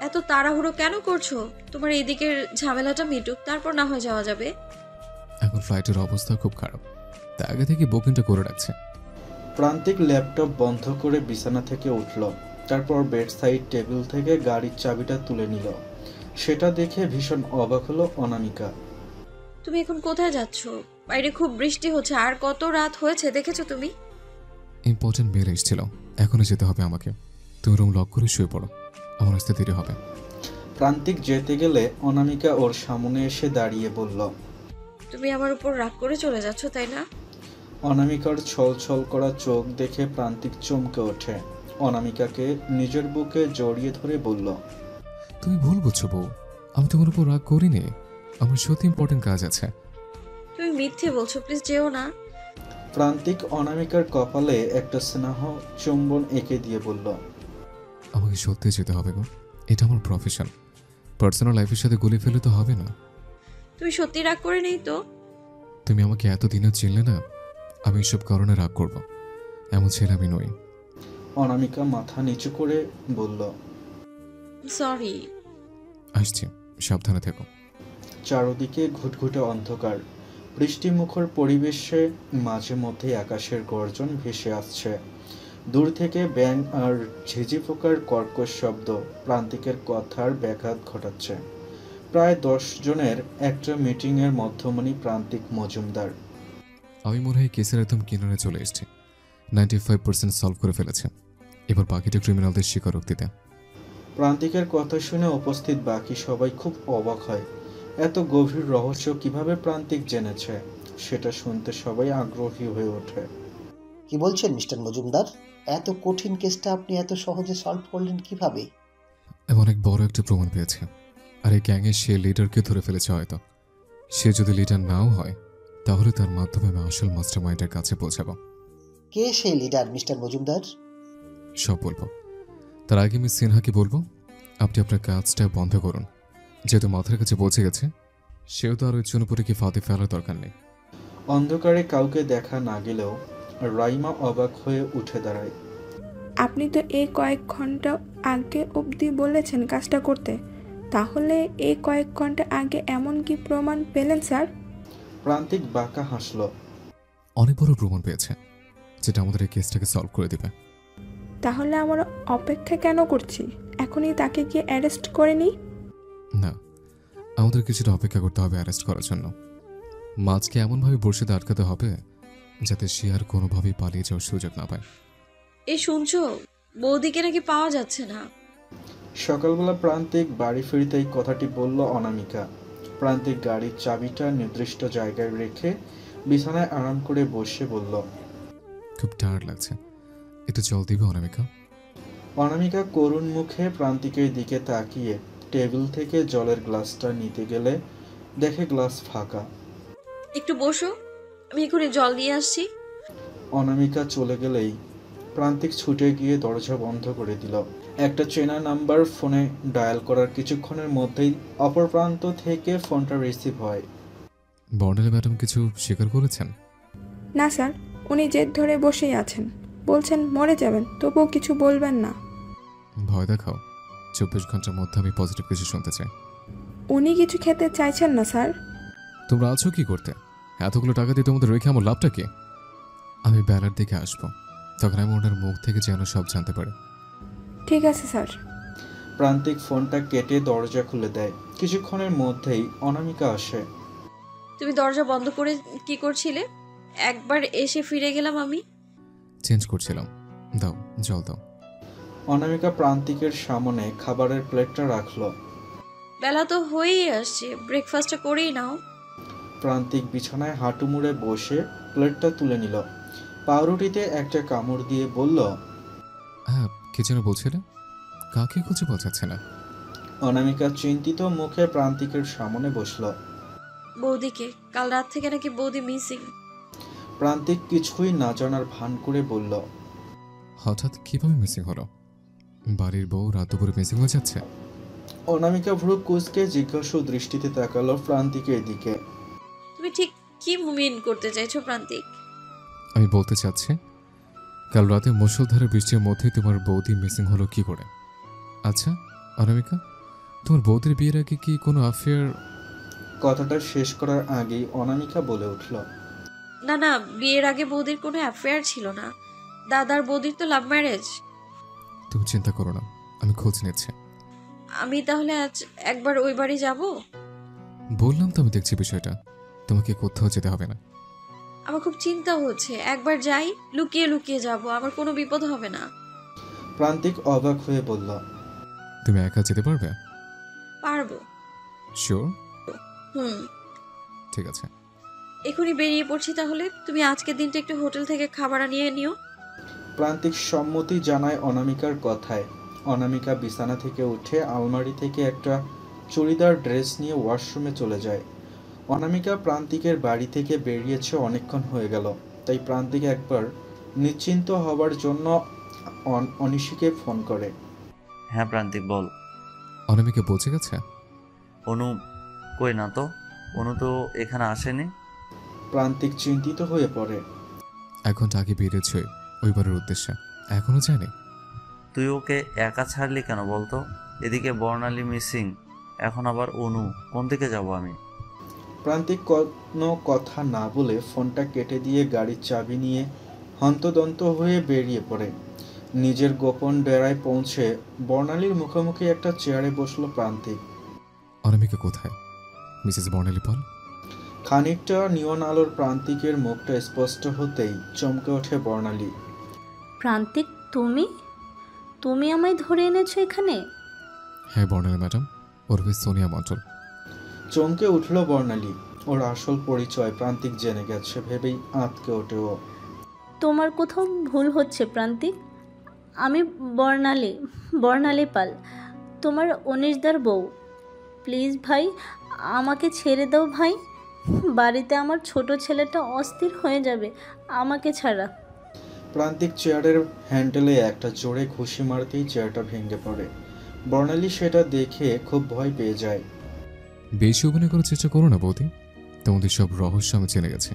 এত তাড়াহুড়ো কেন করছো? তোমার এইদিকের ঝামেলাটা মিটুক, তারপর না হয় যাওয়া যাবে। এখন ফ্লাইটের অবস্থা খুব খারাপ, তাই আগে থেকে বুকিংটা করে রাখছে। প্রান্তিক ল্যাপটপ বন্ধ করে বিছানা থেকে উঠল। তারপর বেড সাইড টেবিল থেকে গাড়ির চাবিটা তুলে নিল। সেটা দেখে ভীষণ অবাক হলো অনামিকা। তুমি এখন কোথায় যাচ্ছ? বাইরে খুব বৃষ্টি হচ্ছে, আর কত রাত হয়েছে দেখেছো তুমি? ইম্পর্টেন্ট মেল এসেছিল, এখনই যেতে হবে আমাকে। তুমি রুম লক করে শুয়ে পড়ো, আমার আসতে দেরি হবে। প্রান্তিক যেতে গেলে অনামিকা ওর সামনে এসে দাঁড়িয়ে বলল, তুমি আমার উপর রাগ করে চলে যাচ্ছ তাই না? অনামিকার ছল ছল করা চোখ দেখে প্রান্তিক চমকে ওঠে। অনামিকাকে নিজের বুকে জড়িয়ে ধরে বলল, তুমি ভুল বুঝছো বউ, আমি তোমার উপর রাগ করিনি, আমার সত্যি ইম্পর্টেন্ট কাজ আছে। তুমি মিথ্যে বলছো, প্লিজ যেও না। প্রান্তিক অনামিকার কপালে একটা স্নেহ চুম্বন এঁকে দিয়ে বলল, আমাকে সত্যি যেতে হবে গো, এটা আমার প্রফেশন, পার্সোনাল লাইফের সাথে গুলি ফেলে তো হবে না। তুমি সত্যি রাগ করে নেই তো? তুমি আমাকে এতদিনও চিনলে না, আমি এসব কারণে রাগ করব, এমন ছেলে আমি নই। অনামিকা মাথা নিচু করে বলল, সরি। আসছি, সাবধানে থেকো। চারদিকে ঘুটঘুটে অন্ধকার, বৃষ্টিমুখর পরিবেশে মাঝে মধ্যে আকাশের গর্জন ভেসে আসছে। দূর থেকে ব্যাঙ আর ঝিঝি পোকার কর্কশ শব্দ প্রান্তিকের কথার ব্যাঘাত ঘটাচ্ছে। প্রায় 10 জনের একটা মিটিংয়ের মধ্যমণি প্রান্তিক মজুমদার। আমি মনে হয় কেসের একদম কিনারে চলে এসেছি, 95% সলভ করে ফেলেছে, এবার বাকিটা ক্রিমিনালদের স্বীকারোক্তিতে। প্রান্তিকের কথা শুনে উপস্থিত বাকি সবাই খুব অবাক হয়। এত গভীর রহস্য কিভাবে প্রান্তিক জেনেছে সেটা শুনতে সবাই আগ্রহী হয়ে ওঠে। কি বলছেন মিস্টার মজুমদার? এত কঠিন কেসটা আপনি এত সহজে সলভ করলেন কিভাবে? অনেক বড় একটা প্রমাণ পেয়েছে, আর এই গ্যাংয়ের সে লিডারকে ধরে ফেলেছে হয়তো। সে যদি লিডার নাও হয় তাহলে তার মাধ্যমে আমি আসল মাস্টার মাইন্ডের কাছে পৌঁছাবো। কে সেই লিডার মিস্টার মজুমদার? সব বলবো। তার আগে আমি সিনহাকে বলবো আপনি আপনার কাজটা বন্ধ করুন। যেহেতু মাথার কাছে পৌঁছে গেছে, সেও তো আর ওই চুনোপুরিকে ফাঁদে ফেলার দরকার নেই। অন্ধকারে কাউকে দেখা না গেলেও রাইমা অবাক হয়ে উঠে দাঁড়ায়। আপনি তো এই কয়েক ঘন্টা আগে অবধি বলেছেন কাজটা করতে, তাহলে এই কয়েক ঘন্টা আগে এমন কি প্রমাণ পেলেন স্যার? প্রান্তিক বাঁকা হাসল। অনেক বড় প্রমাণ পেয়েছে, যেটা আমাদের এই কেসটাকে সলভ করে দেবে। তাহলে আমরা অপেক্ষা কেন করছি? এখনই তাকে গিয়ে অ্যারেস্ট করে নিই। না, আমাদের কিছুটা অপেক্ষা করতে হবে অ্যারেস্ট করার জন্য। মাছকে এমনভাবে বর্ষিতে আটকাতে হবে যাতে সে আর কোনোভাবেই পালিয়ে যাওয়ার সুযোগ না পায়। এই শুনছো, বৌদিকে নাকি পাওয়া যাচ্ছে না। সকালবেলা প্রান্তিক বাড়ি ফিরতেই কথাটি বলল অনামিকা। প্রান্তিক গাড়ির চাবিটা নির্দিষ্ট জায়গায় রেখে বিছানায় আরাম করে বসে বলল, খুব টায়ার্ড লাগছে, একটু জল দিবে অনামিকা? অনামিকা করুণ মুখে প্রান্তিকের দিকে তাকিয়ে টেবিল থেকে জলের গ্লাসটা নিতে গেলে দেখে গ্লাস ফাঁকা। একটু বসো, আমি এখনই জল দিয়ে আসছি। অনামিকা চলে গেলেই প্রান্তিক ছুটে গিয়ে দরজা বন্ধ করে দিল। একটা চেনা নাম্বার ফোনে ডায়াল করার কিছুক্ষণের মধ্যেই অপর প্রান্ত থেকে ফোনটা রিসিভ হয়। বর্ণালী ম্যাডাম কিছু স্বীকার করেছেন? না স্যার, উনি জেদ ধরে বসেই আছেন, বলছেন মরে যাবেন, তবুও কিছু বলবেন না। ভয় দেখাও, 24 ঘন্টার মধ্যে আমি পজিটিভ কিছু শুনতে চাই। উনি কিছু খেতে চাইছেন না স্যার। তোমরা আছো কি করতে? এতগুলো টাকা দিয়ে তোমাদের রেখে আমার লাভটা কি? আমি বেলার দিকে আসবো, তখন আমি ওনার মুখ থেকে যেন সব জানতে পারি। ঠিক আছে স্যার। প্রান্তিক ফোনটা কেটে দরজা খুলে দেয়। কিছুক্ষণের মধ্যেই অনামিকা আসে। তুমি দরজা বন্ধ করে কি করছিলে? একবার এসে ফিরে গেলাম আমি। চেঞ্জ করছিলাম। দাও, জল দাও। অনামিকা প্রান্তিকের সামনে খাবারের প্লেটটা রাখলো। বেলা তো হয়েই আসছে, ব্রেকফাস্টটা করেই নাও। প্রান্তিক বিছানায় হাঁটু মুড়ে বসে প্লেটটা তুলে নিল। পাউরুটিতে একটা কামড় দিয়ে বলল, হ্যাঁ, কি যেন বলছিলে? কাকে খুঁজে বোঝাচ্ছে না? অনামিকা চিন্তিত মুখে প্রান্তিকের সামনে বসল। বৌদিকে, কাল রাত থেকে নাকি বৌদি মিসিং। প্রান্তিক কিছুই না জানার ভান করে বলল, হঠাৎ কিভাবে মিসিং হলো? বাড়ির বউ রাত দুপুরে মিসিং হয়ে যাচ্ছে? অনামিকা ভ্রু কুঁচকে জিজ্ঞাসু দৃষ্টিতে তাকালো প্রান্তিকের দিকে। তুমি ঠিক কি মিন করতে চাইছো প্রান্তিক? আমি বলতে চাচ্ছি, কাল রাতে মুষলধারে বৃষ্টির মধ্যেই তোমার বৌদি মিসিং হলো কি করে? আচ্ছা অনামিকা, তোমার বৌদির বিয়ের আগে কি কোনো অ্যাফেয়ার? কথাটা শেষ করার আগেই অনামিকা বলে উঠল, না না, বিয়ের আগে বৌদির কোনো অ্যাফেয়ার ছিল না। দাদার বৌদির তো লাভ ম্যারেজ। তুমি চিন্তা করো না, আমি খোঁজ নিচ্ছি। আমি তাহলে আজ একবার ওই বাড়ি যাব? বললাম তো আমি দেখছি বিষয়টা, তোমাকে কোথাও যেতে হবে না। আমার খুব চিন্তা হচ্ছে, একবার যাই, লুকিয়ে লুকিয়ে যাব, আমার কোনো বিপদ হবে না। প্রান্তিক অবাক হয়ে বলল, তুমি একা যেতে পারবে? পারবো। শিওর? হুম। ঠিক আছে, এখনই বেরিয়ে পড়ছি তাহলে। তুমি আজকের দিনটা একটু হোটেল থেকে খাবার আনিয়ে নিও। প্রান্তিক সম্মতি জানায় অনামিকার কথায়। অনামিকা বিছানা থেকে উঠে আলমারি থেকে একটা চুড়িদার ড্রেস নিয়ে ওয়াশরুমে চলে যায়। অনামিকা প্রান্তিকের বাড়ি থেকে বেরিয়েছে অনেকক্ষণ হয়ে গেল, তাই প্রান্তিক একবার নিশ্চিন্ত হবার জন্য অনিশিকে ফোন করে। হ্যাঁ প্রান্তিক, বল। অনামিকা পৌঁছে গেছে? অনু কই না তো, অনু তো এখানে আসেনি। প্রান্তিক চিন্তিত হয়ে পড়ে। এখন আগে বেরিয়েছে ওই বারের উদ্দেশ্যে, এখনো যায়নি। তুই ওকে একা ছাড়লি কেন বলতো? এদিকে বর্ণালী মিসিং, এখন আবার অনু, কোন দিকে যাব আমি? প্রান্তিক কোনো কথা না বলে ফোনটা কেটে দিয়ে গাড়ির চাবি নিয়ে হন্তদন্ত হয়ে বেরিয়ে পড়ে। নিজের গোপন ডেরায় পৌঁছে বর্ণালীর মুখোমুখি একটা চেয়ারে বসলো প্রান্তিক। অনামিকা কোথায়? মিসেস বর্ণালী পাল? খানিকটা নিয়ন আলোর প্রান্তিকের মুখটা স্পষ্ট হতেই চমকে ওঠে বর্ণালী। প্রান্তিক, তুমি তুমি আমায় ধরে এনেছো এখানে? হ্যাঁ বর্ণালী ম্যাডাম, ওরফে সোনিয়া মণ্ডল। চমকে উঠল বর্ণালী। ওর আসল পরিচয় প্রান্তিক জেনে গেছে ভেবেই আঁতকে ওঠে ও। তোমার কোথাও ভুল হচ্ছে প্রান্তিক। আমি বর্ণালী পাল, তোমার অনিশদার বউ। প্লিজ ভাই, আমাকে ছেড়ে দাও ভাই। বাড়িতে আমার ছোট ছেলেটা অস্থির হয়ে যাবে আমাকে ছাড়া। প্রান্তিক চেয়ারের হ্যান্ডেলে একটা জোরে ঘুষি মারতেই চেয়ারটা ভেঙে পড়ে। বর্ণালী সেটা দেখে খুব ভয় পেয়ে যায়। বেশি অভিনয় করার চেষ্টা করো না বৌদি, তোমাদের সব রহস্য আমি জেনে গেছি।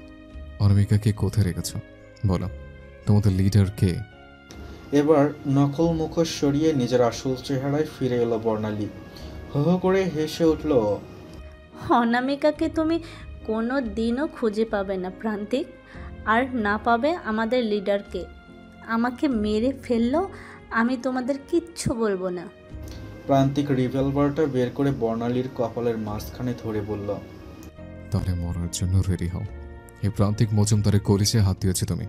অনামিকাকে কোথায় রেখেছ বলো, তোমাদের লিডার কে? এবার নকল মুখোশ সরিয়ে নিজের আসল চেহারায় ফিরে এলো বর্ণালী। হো হো করে হেসে উঠল। অনামিকাকে তুমি কোনো দিনও খুঁজে পাবে না প্রান্তিক, আর না পাবে আমাদের লিডারকে। আমাকে মেরে ফেললেও আমি তোমাদের কিচ্ছু বলবো না। প্রান্তিক রিভলভারটা বের করে বর্ণালীর কপালের মাঝখানে ধরে বলল, তাহলে মরার জন্য রেডি হও। এই প্রান্তিক মজুমদারের কলিজে হাত দিয়েছে তুমি।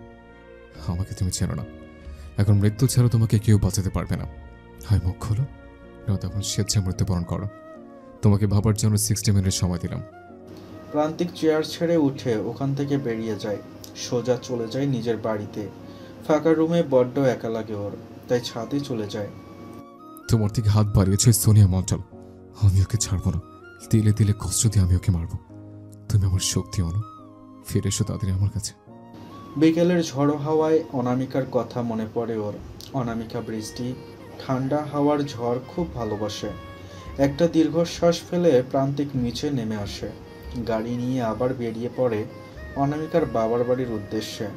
আমাকে তুমি চেনো না, এখন মৃত্যু ছাড়া তোমাকে কেউ বাঁচাতে পারবে না। হয় মুখ খোলো, নয়তো এখন স্বেচ্ছায় মৃত্যুবরণ করো। তোমাকে ভাবার জন্য 60 মিনিট সময় দিলাম। প্রান্তিক চেয়ার ছেড়ে উঠে ওখান থেকে বেরিয়ে যায়। সোজা চলে যায় নিজের বাড়িতে। ফাঁকা রুমে বড্ড একা লাগে ওর, তাই ছাদে চলে যায়। তোমার থেকে হাত বাড়িয়েছে সোনিয়া মন্ডল। আমি ওকে ছাড়বো না, দিলে দিলে কষ্ট দিয়ে আমি ওকে মারবো। তুমি আমার শক্তি অনু, ফিরে এসো তাড়াতাড়ি আমার কাছে। বিকেলের ঝড়ো হাওয়ায় অনামিকার কথা মনে পড়ে ওর। অনামিকা বৃষ্টি, ঠান্ডা হাওয়ার ঝড় খুব ভালোবাসে। একটা দীর্ঘশ্বাস ফেলে প্রান্তিক নিচে নেমে আসে। গাড়ি নিয়ে আবার বেরিয়ে পড়ে অনামিকার বাবার বাড়ির উদ্দেশ্যে।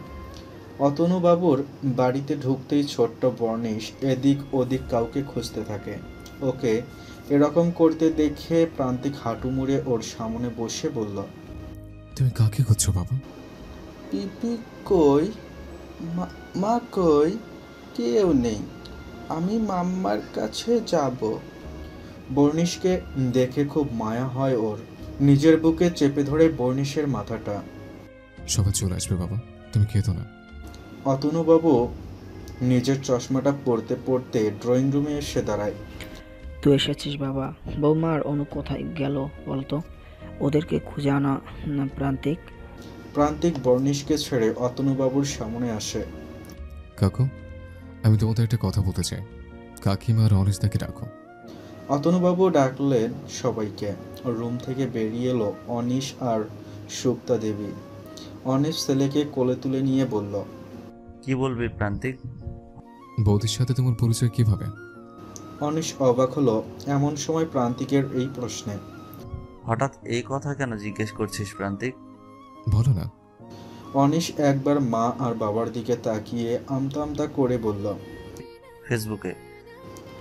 অতনুবাবুর বাড়িতে ঢুকতেই ছোট্ট বর্ণিশ এদিক ওদিক কাউকে খুঁজতে থাকে। ওকে এরকম করতে দেখে প্রান্তিক হাঁটু মুড়ে ওর সামনে বসে বলল, তুমি কাকে খুঁজছো বাবা? পিপি কই, মা কই? কেউ নেই, আমি মাম্মার কাছে যাব। বর্ণিশকে দেখে খুব মায়া হয় ওর। নিজের বুকে চেপে ধরে বর্ণিশের মাথাটা। সবাই চলে আসবে বাবা, তুমি কেঁদো না। অতনুবাবু নিজের চশমাটা পরতে পরতে ড্রয়িং রুমে এসে দাঁড়ায়। তুই এসেছিস বাবা। বৌমা আর অনু কোথায় গেল বলতো? ওদেরকে খুঁজে আনা না প্রান্তিক। প্রান্তিক বর্ণিশকে ছেড়ে অতনুবাবুর সামনে আসে। কাকু, আমি তোমাদের একটা কথা বলতে চাই। কাকিমা আর অনিশদাকে ডাকো। অতনুবাবু ডাকলেন সবাইকে। রুম থেকে বেরিয়ে এলো অনিশ আর সুপ্তা দেবী। অনিশ ছেলেকে কোলে তুলে নিয়ে বলল, কি বলবি প্রান্তিক? বৌদির সাথে তোমার পরিচয় কিভাবে? অনিশ অবাক হলো এমন সময় প্রান্তিকের এই প্রশ্নে। হঠাৎ এই কথা কেন জিজ্ঞেস করছিস প্রান্তিক? বলো না। অনিশ একবার মা আর বাবার দিকে তাকিয়ে আমতা আমতা করে বলল, ফেসবুকে।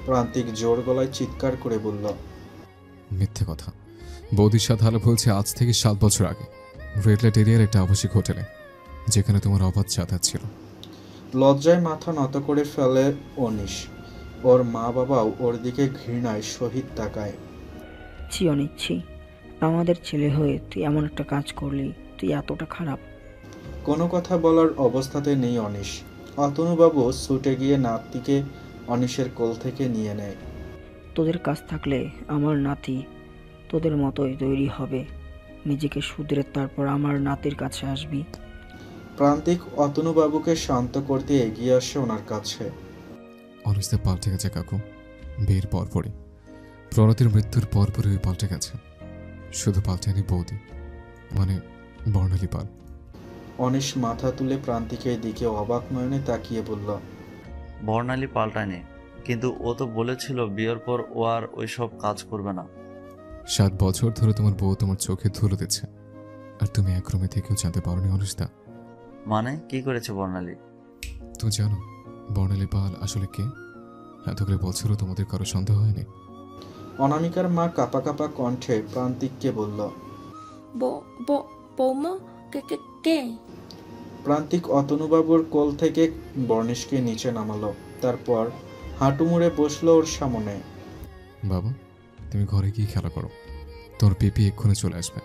প্রান্তিক জোর গলায় চিৎকার করে বলল, মিথ্যে কথা। বৌদির সাথে আলাপ হয়েছে আজ থেকে 7 বছর আগে, রেড লাইট এরিয়ার একটা আবাসিক হোটেলে, যেখানে তোমার অবাধ যাতায়াত ছিল। লজ্জায় মাথা নত করে ফেলে অনিশ। ওর মা বাবাও ওর দিকে ঘৃণায় শহীদ তাকায়। ছি অনেক ছি, আমাদের ছেলে হয়ে তুই এমন একটা কাজ করলি, তুই এতটা খারাপ। কোনো কথা বলার অবস্থাতে নেই অনিশ। অতনুবাবু ছুটে গিয়ে নাতিকে অনিশের কোল থেকে নিয়ে নেয়। তোদের কাজ থাকলে আমার নাতি তোদের মতোই তৈরি হবে। নিজেকে শুধরে তারপর আমার নাতির কাছে আসবি। প্রান্তিক অতনুবাবুকে শান্ত করতে এগিয়ে আসে ওনার কাছে। অনিশদা পাল্টে গেছে কাকু, বিয়ের পরপরই। প্রণতির মৃত্যুর পরপরই ওই পাল্টে গেছে। শুধু পাল্টেনি বৌদি, মানে বর্ণালী পাল। অনিশ মাথা তুলে প্রান্তিকের দিকে অবাক নয়নে তাকিয়ে বলল, বর্ণালী পাল্টায়নি, কিন্তু ও তো বলেছিল বিয়ের পর ও আর ওইসব কাজ করবে না। 7 বছর ধরে তোমার বউ তোমার চোখে ধুলো দিচ্ছে, আর তুমি এক রুমে থেকেও জানতে পারোনি অনিশদা। মানে কি করেছে বর্ণালী? তুমি জানো বর্ণালী পাল আসলে কে? এতগুলো বছরও তোমাদের কারো সন্দেহ হয়নি? অনামিকার মা কাপা কাপা কণ্ঠে প্রান্তিককে বলল। বৌমা কে? প্রান্তিক অতনুবাবুর কোল থেকে বর্ণিশকে নিচে নামালো। তারপর হাঁটু মুড়ে বসলো ওর সামনে। বাবা, তুমি ঘরে গিয়ে খেলা করো, তোর পিপি এক্ষুনি চলে আসবে।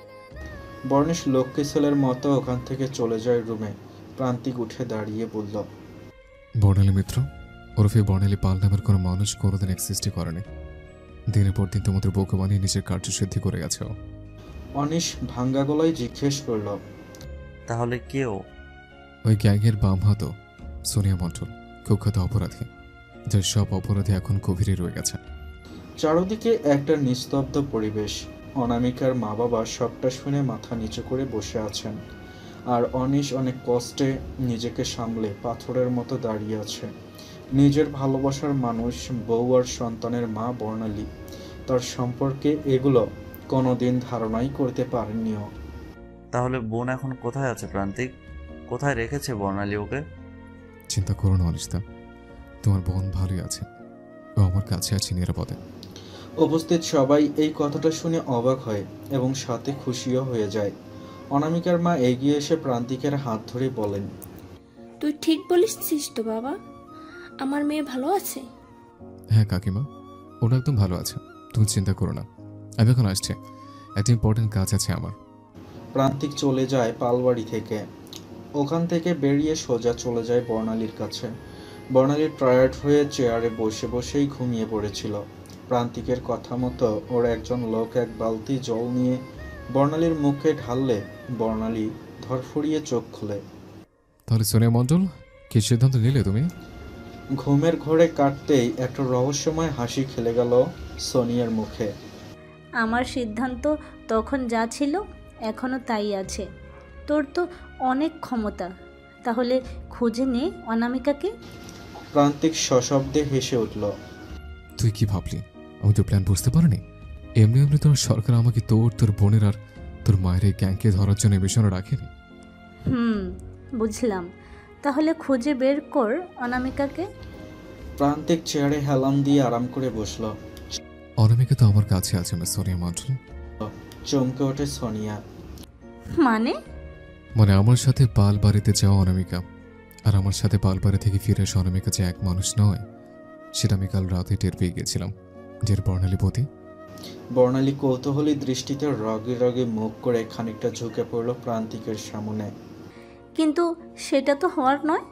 বর্ণিশ লক্ষ্মী ছেলের মতো ওখান থেকে চলে যায় রুমে। প্রান্তিক উঠে দাঁড়িয়ে বলল, বর্ণালী মিত্র ওরফে বর্ণালী পাল নামের কোনো মানুষ কোনোদিন এক্সিস্টই করেনি। দিনের পর দিন তোমাদের বউকে বানিয়ে নিজের কার্যসিদ্ধি করে গেছে ও। অনিশ ভাঙ্গা গলায় জিজ্ঞেস করল, তাহলে কেউ? ওই গ্যাংয়ের বাম হাত সোনিয়া মন্ডল, কুখ্যাত অপরাধী, যার সব অপরাধী এখন গভীরে রয়ে গেছে। চারদিকে একটা নিস্তব্ধ পরিবেশ। অনামিকার মা বাবা সবটা শুনে মাথা নিচু করে বসে আছেন, আর অনিশ অনেক কষ্টে নিজেকে সামলে পাথরের মতো দাঁড়িয়ে আছে। নিজের ভালোবাসার মানুষ, বউ আর সন্তানের মা বর্ণালী, তার সম্পর্কে এগুলো কোনোদিন ধারণাই করতে পারেননিও। তাহলে বোন এখন কোথায় আছে প্রান্তিক? কোথায় রেখেছে বর্ণালী ওকে? চিন্তা করো না অনিশদা, তোমার বোন ভালোই আছে, ও আমার কাছে আছে নিরাপদে। উপস্থিত সবাই এই কথাটা শুনে অবাক হয় এবং সাথে খুশিও হয়ে যায়। অনামিকার মা এগিয়ে এসে প্রান্তিকের হাত ধরে বলেন, তুই ঠিক বলিসছিস তো বাবা, আমার মেয়ে ভালো আছে। হ্যাঁ কাকিমা, ওরা একদম ভালো আছে, তুমি চিন্তা করো না। আমি এখন আসছি, একটা ইম্পর্টেন্ট কাজ আছে আমার। প্রান্তিক চলে যায় পালবাড়ি থেকে। ওখান থেকে বেরিয়ে সোজা চলে যায় বর্ণালীর কাছে। বর্ণালী টায়ার্ড হয়ে চেয়ারে বসে বসেই ঘুমিয়ে পড়েছিল। প্রান্তিকের কথা মতো ওর একজন লোক এক বালতি জল নিয়ে বর্ণালীর মুখে ঢাললে বর্ণালী ধরফড়িয়ে চোখ খুলে। তাহলে সোনিয়া মণ্ডল, কি সিদ্ধান্ত নিলে তুমি? ঘুমের ঘোরে কাটতেই একটা রহস্যময় হাসি খেলে গেল সোনিয়ার মুখে। আমার সিদ্ধান্ত তখন যা ছিল এখনও তাই আছে। তোর তো অনেক ক্ষমতা, তাহলে খুঁজে নে অনামিকাকে। প্রান্তিক সশব্দে হেসে উঠল। তুই কি ভাবলি আমি তোর প্ল্যান বুঝতে পারিনি? এমনি এমনি তোর সরকার আমাকে তোর বোনের আর তোর মায়ের এই গ্যাংকে ধরার জন্য মিশনে রাখেনি। বুঝলাম, তাহলে খুঁজে বের কর অনামিকাকে। প্রান্তিক চেয়ারে হেলান দিয়ে আরাম করে বসল। অনামিকা তো আমার কাছে আছে মিস সোনিয়া মণ্ডল। চমকে ওঠে সোনিয়া। মানে আমার সাথে পালবাড়িতে যাওয়া অনামিকা আর আমার সাথে পালবাড়ি থেকে ফিরে আসা অনামিকা যে এক মানুষ নয়, সেটা আমি কাল রাতে টের পেয়ে গেছিলাম। যে বর্ণালী পতি। বর্ণালী কৌতূহলী দৃষ্টিতে রগে রগে মুখ করে খানিকটা ঝুঁকে পড়ল প্রান্তিকের সামনে। কিন্তু সেটা তো হওয়ার নয়।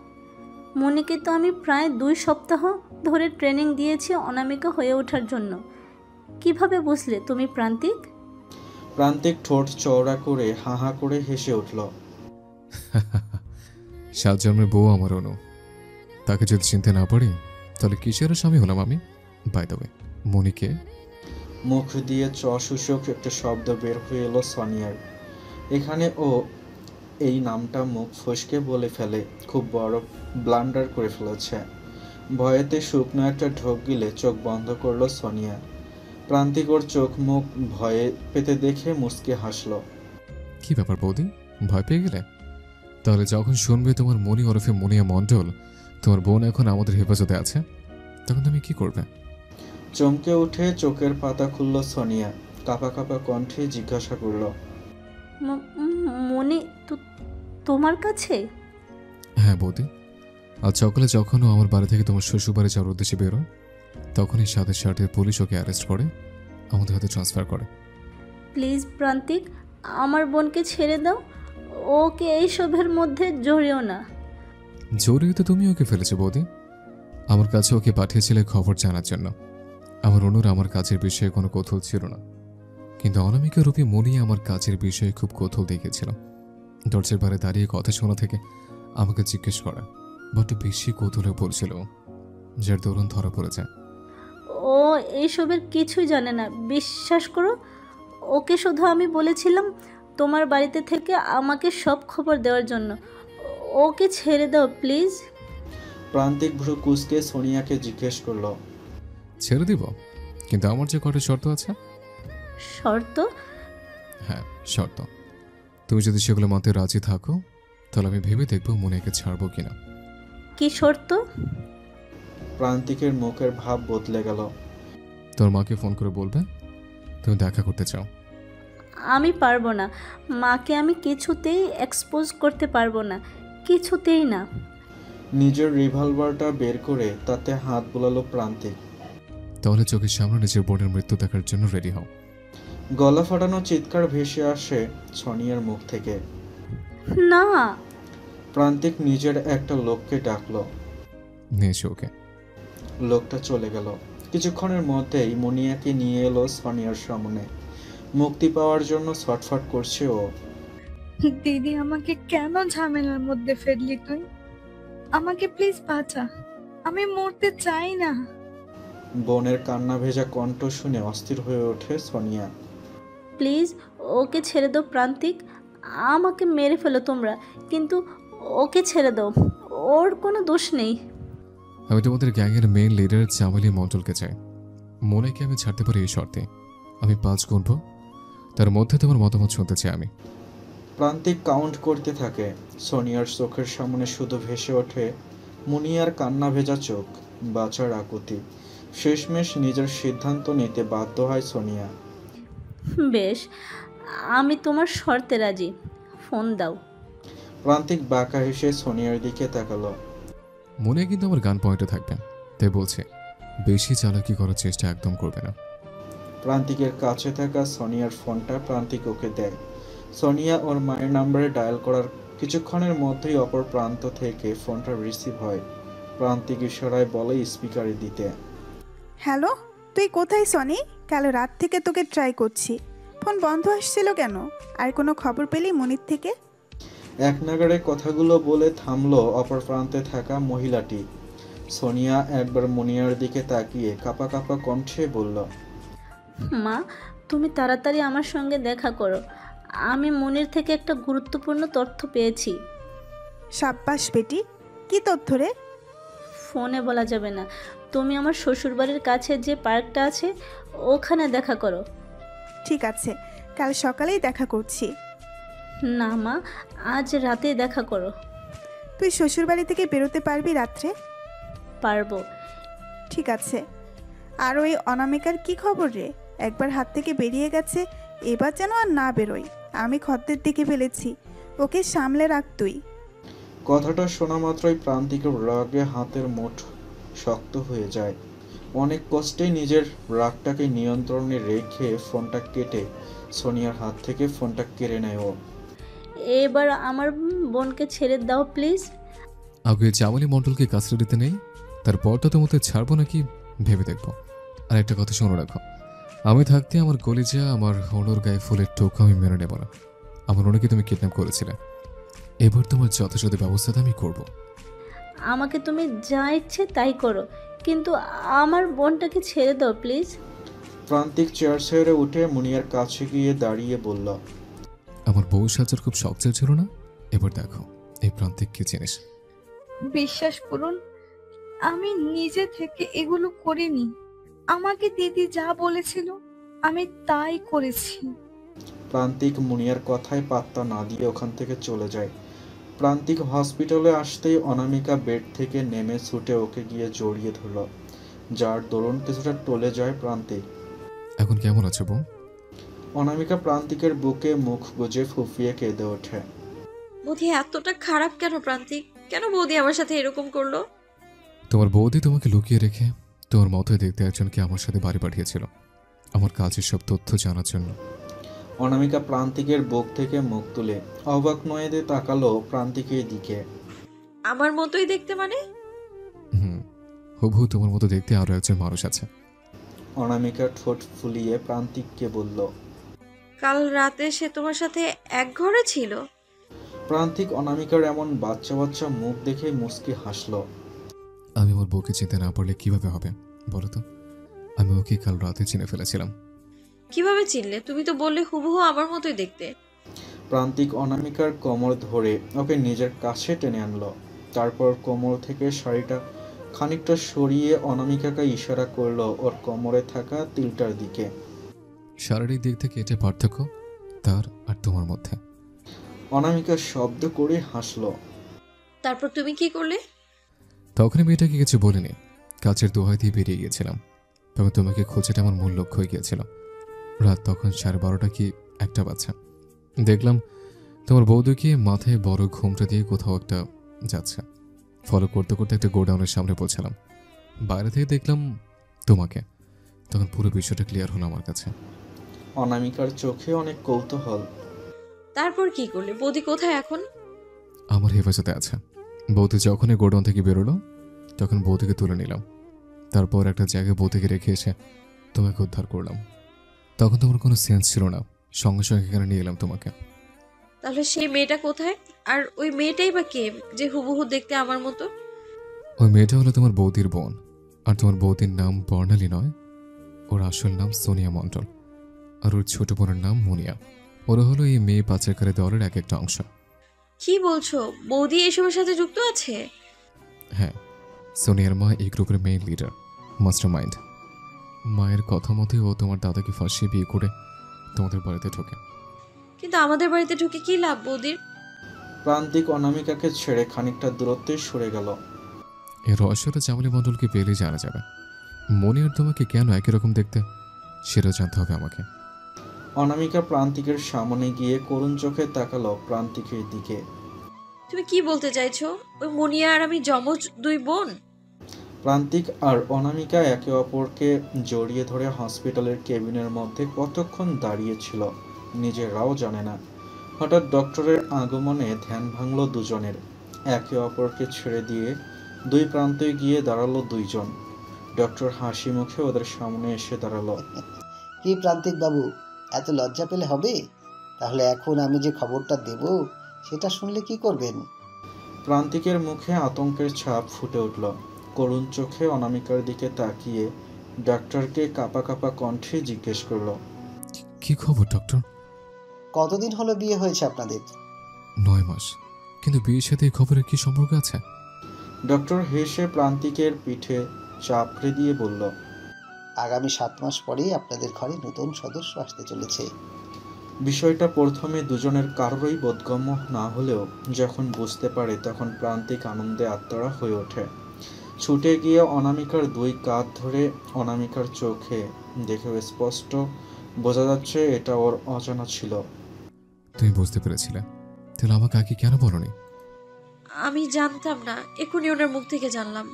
মনিকে তো আমি প্রায় 2 সপ্তাহ ধরে ট্রেনিং দিয়েছি অনামিকা হয়ে ওঠার জন্য। কিভাবে বুঝলে তুমি প্রান্তিক? প্রান্তিক ঠোঁট চওড়া করে হা হা করে হেসে উঠল। 7 জন্মের বউ আমার অনু, তাকে যদি চিনতে না পারি তাহলে কিসের স্বামী হলাম আমি? বাই দ্য ওয়ে, মনিকে? মুখ দিয়ে চসূচক একটা শব্দ বের হয়ে এলো সোনিয়ার। এখানে ও এই নামটা মুখ ফসকে বলে ফেলে, খুব বড় ব্লান্ডার করে ফেলেছে। ভয়েতে শুকনো একটা ঢোক গিলে চোখ বন্ধ করলো সোনিয়া। প্রান্তিক ওর চোখ মুখ ভয়ে পেতে দেখে মুচকে হাসলো। কি ব্যাপার বৌদি, ভয় পেয়ে গেলে? তাহলে যখন শুনবে তোমার মনি ওরফে মুনিয়া মণ্ডল তোমার বোন এখন আমাদের হেফাজতে আছে, তখন তুমি কি করবে? চমকে উঠে চোখের পাতা খুলল সোনিয়া। কাঁপা কাঁপা কণ্ঠে জিজ্ঞাসা করল, মনি তোমার কাছে? হ্যাঁ বৌদি, আজ সকালে যখন ও আমার বাড়ি থেকে তোমার শ্বশুরবাড়ি যাওয়ার উদ্দেশ্যে বেরোয়, তখনই সাথে সাথে পুলিশ ওকে অ্যারেস্ট করে আমাদের হাতে ট্রান্সফার করে। প্লিজ প্রান্তিক, আমার বোনকে ছেড়ে দাও, ওকে এইসবের মধ্যে জড়িও না। জড়িয়ে তো তুমি ওকে ফেলেছো বৌদি। আমার কাছে ওকে পাঠিয়েছিলে খবর জানার জন্য। আমার অনুর আমার কাজের বিষয়ে কোনো কৌতূহল ছিল না, কিন্তু অনামিকা রূপী মনি আমার কাজের বিষয়ে খুব কৌতূহল দেখিয়েছিল। দরজার বাইরে দাঁড়িয়ে কথা শোনা থেকে আমাকে জিজ্ঞেস করা বড্ড বেশি কৌতূহলে বলছিল, যার দরুন ধরা পড়ে যায়। ও এইসবের কিছুই জানে না, বিশ্বাস করো। ওকে শুধু আমি বলেছিলাম তোমার বাড়িতে থেকে আমাকে সব খবর দেওয়ার জন্য। ওকে ছেড়ে দাও প্লিজ। প্রান্তিক ভ্রু কুঁচকে সোনিয়াকে জিজ্ঞেস করলো, ছেড়ে দিব, কিন্তু আমার যে কটা শর্ত আছে। শর্ত? হ্যাঁ শর্ত। তুমি যদি সেগুলো মানতে রাজি থাকো তাহলে আমি ভেবে দেখবো মনিয়াকে ছাড়বো কিনা। কি শর্ত? প্রান্তিকের মুখের ভাব বদলে গেল। তোর মাকে ফোন করে বলবে তুমি দেখা করতে চাও। আমি পারবো না, মাকে আমি কিছুতেই এক্সপোজ করতে পারবো না, কিছুতেই না। নিজের রিভলভারটা বের করে তাতে হাত বুলালো প্রান্তিক। তাহলে চোখের সামনে নিজের বোনের মৃত্যু দেখার জন্য রেডি হও। গলা ফাটানো চিৎকার ভেসে আসে সোনিয়ার মুখ থেকে। না। প্রান্তিক নিজের একটা লোককে ডাকলো। নিয়েছে ওকে। লোকটা চলে গেল। কিছুক্ষণের মধ্যেই মুনিয়াকে নিয়ে এলো সোনিয়ার সামনে। মুক্তি পাওয়ার জন্য ছটফট করছে ও। দিদি, আমাকে কেন ঝামেলার মধ্যে ফেললি তুই? আমাকে প্লিজ বাঁচা, আমি মরতে চাই না। বোনের কান্না ভেজা কণ্ঠ শুনে অস্থির হয়ে ওঠে সোনিয়া। প্লিজ ওকে ছেড়ে দাও প্রান্তিক। আমাকে মেরে ফেলো তোমরা, কিন্তু ওকে ছেড়ে দাও, ওর কোনো দোষ নেই। আমি তোমাদের গ্যাংয়ের মেইন লিডার চামেলি মন্ডলকে চাই। মনেকে আমি ছাড়তে পারি এই শর্তে। আমি 5 গুনবো, তার মধ্যে তোমার মতামত শুনতে চাই আমি। প্রান্তিক কাউন্ট করতে থাকে। সোনিয়ার চোখের সামনে শুধু ভেসে ওঠে মুনিয়ার কান্না ভেজা চোখ, বাঁচার আকুতি। শেষমেশ নিজের সিদ্ধান্ত নিতে বাধ্য হয় সোনিয়া। বেশ, আমি তোমার শর্তে রাজি, ফোন দাও। প্রান্তিক বাঁকা হেসে সোনিয়ার দিকে তাকালো। মনে কিন্তু আমার গান পয়েন্টে থাকবে, তাই বলছে বেশি চালাকি করার চেষ্টা একদম করবে না। প্রান্তিকের কাছে থাকা সোনিয়ার ফোনটা প্রান্তিক ওকে দেয়। সোনিয়া ওর মায়ের নাম্বারে ডায়াল করার কিছুক্ষণের মধ্যেই অপর প্রান্ত থেকে ফোনটা রিসিভ হয়। প্রান্তিক ইশারায় বলে স্পিকারে দিতে। হ্যালো, তুই কোথায় সনি? কাল রাত থেকে তোকে ট্রাই করছি, ফোন বন্ধ আসছিল কেন? আর কোনো খবর পেলি মনির থেকে? এক নাগাড়ে কথাগুলো বলে থামলো অপর প্রান্তে থাকা মহিলাটি। সোনিয়া একবার মুনিয়ার দিকে তাকিয়ে কাঁপা কাঁপা কণ্ঠে বলল, মা, তুমি তাড়াতাড়ি আমার সঙ্গে দেখা করো, আমি মনির থেকে একটা গুরুত্বপূর্ণ তথ্য পেয়েছি। সাব্বাস বেটি, কি তথ্য রে? ফোনে বলা যাবে না। তুমি আমার শ্বশুরবাড়ির কাছে যে পার্কটা আছে ওখানে দেখা করো। ঠিক আছে, কাল সকালেই দেখা করছি। না মা, আজ রাতেই দেখা করো। তুই শ্বশুরবাড়ি থেকে বেরোতে পারবি রাত্রে? পারবো। ঠিক আছে। আর ওই অনামিকার কি খবর রে? একবার হাত থেকে বেরিয়ে গেছে, এবার যেন আর না বেরোয়। আমি খদ্দের দিকে ফেলেছি, ওকে সামলে রাখ তুই। কথাটা শোনা মাত্রই প্রান্তিকের রাগে হাতের মুঠ শক্ত হয়ে যায়। অনেক কষ্টেই নিজের রাগটাকে নিয়ন্ত্রণে রেখে ফোনটা কেটে সোনিয়ার হাত থেকে ফোনটা কেড়ে নেয় ও। এবার আমার বোনকে ছেড়ে দাও প্লিজ। আগে চামেলি মন্ডলকে কাস্টাডিতে নেই, তারপর তো তোমাদের ছাড়বো নাকি ভেবে দেখবো। আর একটা কথা শোনো রাখো, আমি থাকতে আমার কলিজা, আমার হনুর গায়ে ফুলের টোকা আমি মেনে নেব না। আমার ওনাকে তুমি কিডন্যাপ করেছিলে, এবার তোমার যথাযথ ব্যবস্থাটা আমি করব। আমাকে তুমি যা ইচ্ছে তাই করো, কিন্তু আমার বোনটাকে ছেড়ে দাও প্লিজ। প্রান্তিক চেয়ার ছেড়ে উঠে মুনিয়ার কাছে গিয়ে দাঁড়িয়ে বলল, আমার বউ সাজার খুব শখ ছিল না? এবার দেখো এই প্রান্তিক কি জিনিস। বিশ্বাস করুন, আমি নিজে থেকে এগুলো করিনি। আমাকে দিদি যা বলেছিল আমি তাই করেছি। প্রান্তিক মুনিয়ার কথায় পাত্তা না দিয়ে ওখান থেকে চলে যায়। প্রান্তিক হসপিটালে আসতেই অনামিকা বেড থেকে নেমে ছুটে ওকে গিয়ে জড়িয়ে ধরল, যার দরুন কিছুটা টলে যায় প্রান্তিক। এখন কেমন আছো বউ? অনামিকা প্রান্তিকের বুকে মুখ গুজে ফুফিয়ে কেঁদে ওঠে। বৌদি এতটা খারাপ কেন প্রান্তিক? কেন বৌদি আমার সাথে এরকম করলো? তোমার বৌদি তোমাকে লুকিয়ে রেখে তোমার মতোই দেখতে একজনকে আমার সাথে বাড়ি পাঠিয়েছিল, আমার কাজের সব তথ্য জানার জন্য। অনামিকা প্রান্তিকের বুক থেকে মুখ তুলে অবাক নয়েদে তাকালো প্রান্তিকের দিকে। আমার মতোই দেখতে মানে? হুবহু তোমার মতো দেখতে আরো একজন মানুষ আছে। অনামিকা ঠোঁট ফুলিয়ে প্রান্তিককে বলল, কাল রাতে সে তোমার সাথে এক ঘরে ছিল? প্রান্তিক অনামিকার এমন বাচ্চা বাচ্চা মুখ দেখে মুচকি হাসল। আমি আমার বউকে চিনতে না পারলে কিভাবে হবে বলো তো? আমি ওকে কাল রাতে চিনে ফেলেছিলাম। কিভাবে চিনলে? তুমি তো বললে হুবহু আমার মতোই দেখতে। প্রান্তিক অনামিকার কোমর ধরে ওকে নিজের কাছে টেনে আনলো। তারপর কোমর থেকে শাড়িটা খানিকটা সরিয়ে অনামিকাকে ইশারা করলো ওর কোমরে থাকা তিলটার দিকে। শারীরিক দিক থেকে এটা পার্থক্য তার আর তোমার মধ্যে। অনামিকা শব্দ করে হাসলো। তারপর তুমি কি করলে? তখন মেয়েটাকে কিছু বলিনি, কাছের দোহাই দিয়ে বেরিয়ে গিয়েছিলাম। তবে তোমাকে খোঁজাটা আমার মূল লক্ষ্য হয়ে গিয়েছিল। রাত তখন 12:30 কি 1টা বাজছে। দেখলাম তোমার বৌদিকে মাথায় বড় ঘুমটা দিয়ে কোথাও একটা যাচ্ছে। ফলো করতে করতে একটা গোডাউনের সামনে পৌঁছালাম। বাইরে থেকে দেখলাম তোমাকে। তখন পুরো বিষয়টা ক্লিয়ার হলো আমার কাছে। অনামিকার চোখে অনেক কৌতূহল। তারপর কি করলে? বৌদি কোথায় এখন? আমার হেফাজতে আছে। বৌদি যখনই গোডাউন থেকে বেরোলো তখন বৌদিকে তুলে নিলাম। তারপর একটা জায়গায় বৌদিকে রেখে এসে তোমাকে উদ্ধার করলাম। তখন তোমার কোনো সেন্স ছিল না, সঙ্গে সঙ্গে এখানে নিয়ে এলাম তোমাকে। তাহলে সেই মেয়েটা কোথায়? আর ওই মেয়েটাই বা কে যে হুবহু দেখতে আমার মতো? ওই মেয়েটা হলো তোমার বৌদির বোন। আর তোমার বৌদির নাম বর্ণালী নয়, ওর আসল নাম সোনিয়া মন্ডল। আর ওর ছোট বোনের নাম মুনিয়া। ওরা হলো এই মেয়ে পাচারকারী দলের এক একটা অংশ। কি বলছো? বৌদি এসবের সাথে যুক্ত আছে? হ্যাঁ, সোনিয়ার মা এই গ্রুপের মেইন লিডার, মাস্টার মাইন্ড। মায়ের কথা মতে ও তোমার দাদাকে ফাঁসিয়ে বিয়ে করে তোমাদের বাড়িতে ঢোকে। কিন্তু আমাদের বাড়িতে ঢুকে কি লাভ বৌদির? প্রান্তিক অনামিকাকে ছেড়ে খানিকটা দূরত্বে সরে গেল। এই রহস্যটা চামলি মণ্ডলকে পেলেই জানা যাবে। মনি আর তোমাকে কেন একই রকম দেখতে, সেটাও জানতে হবে আমাকে। অনামিকা প্রান্তিকের সামনে গিয়ে করুণ চোখে তাকালো প্রান্তিকের দিকে। তুমি কি বলতে চাইছো? ওই মুনিয়া আর আমি যমজ দুই বোন? প্রান্তিক আর অনামিকা একে অপরকে জড়িয়ে ধরে হসপিটালের কেবিনের মধ্যে কতক্ষণ দাঁড়িয়েছিল নিজেরাও জানে না। হঠাৎ ডক্টরের আগমনে ধ্যান ভাঙল দুজনের। একে অপরকে ছেড়ে দিয়ে দুই প্রান্তে গিয়ে দাঁড়ালো দুইজন। ডক্টর হাসি মুখে ওদের সামনে এসে দাঁড়ালো। কি প্রান্তিক বাবু, এত লজ্জা পেলে হবে? তাহলে এখন আমি যে খবরটা দেব সেটা শুনলে কি করবেন? প্রান্তিকের মুখে আতঙ্কের ছাপ ফুটে উঠল। করুণ চোখে অনামিকার দিকে তাকিয়ে ডাক্তারকে কাঁপা কাঁপা কণ্ঠে জিজ্ঞেস করলো, কি খবর ডক্টর? কতদিন হলো বিয়ে হয়েছে আপনাদের? 9 মাস। কিন্তু বিয়ের সাথে এই খবরের কি সম্পর্ক আছে? ডক্টর হেসে প্রান্তিকের পিঠে চাপড়ে দিয়ে বলল, আগামী 7 মাস পরেই আপনাদের ঘরে নতুন সদস্য আসতে চলেছে। বিষয়টা প্রথমে দুজনের কারোরই বোধগম্য না হলেও যখন বুঝতে পারে তখন প্রান্তিক আনন্দে আত্মরা হয়ে ওঠে। ছুটে গিয়ে অনামিকার দুই কাঁধ ধরে অনামিকার চোখে দেখেও স্পষ্ট বোঝা যাচ্ছে এটা ওর অজানা ছিল। তুমি বুঝতে পেরেছিলে? তাহলে আমাকে আগে কেন বলনি? আমি জানতাম না, এখনই ওনার মুখ থেকে জানলাম।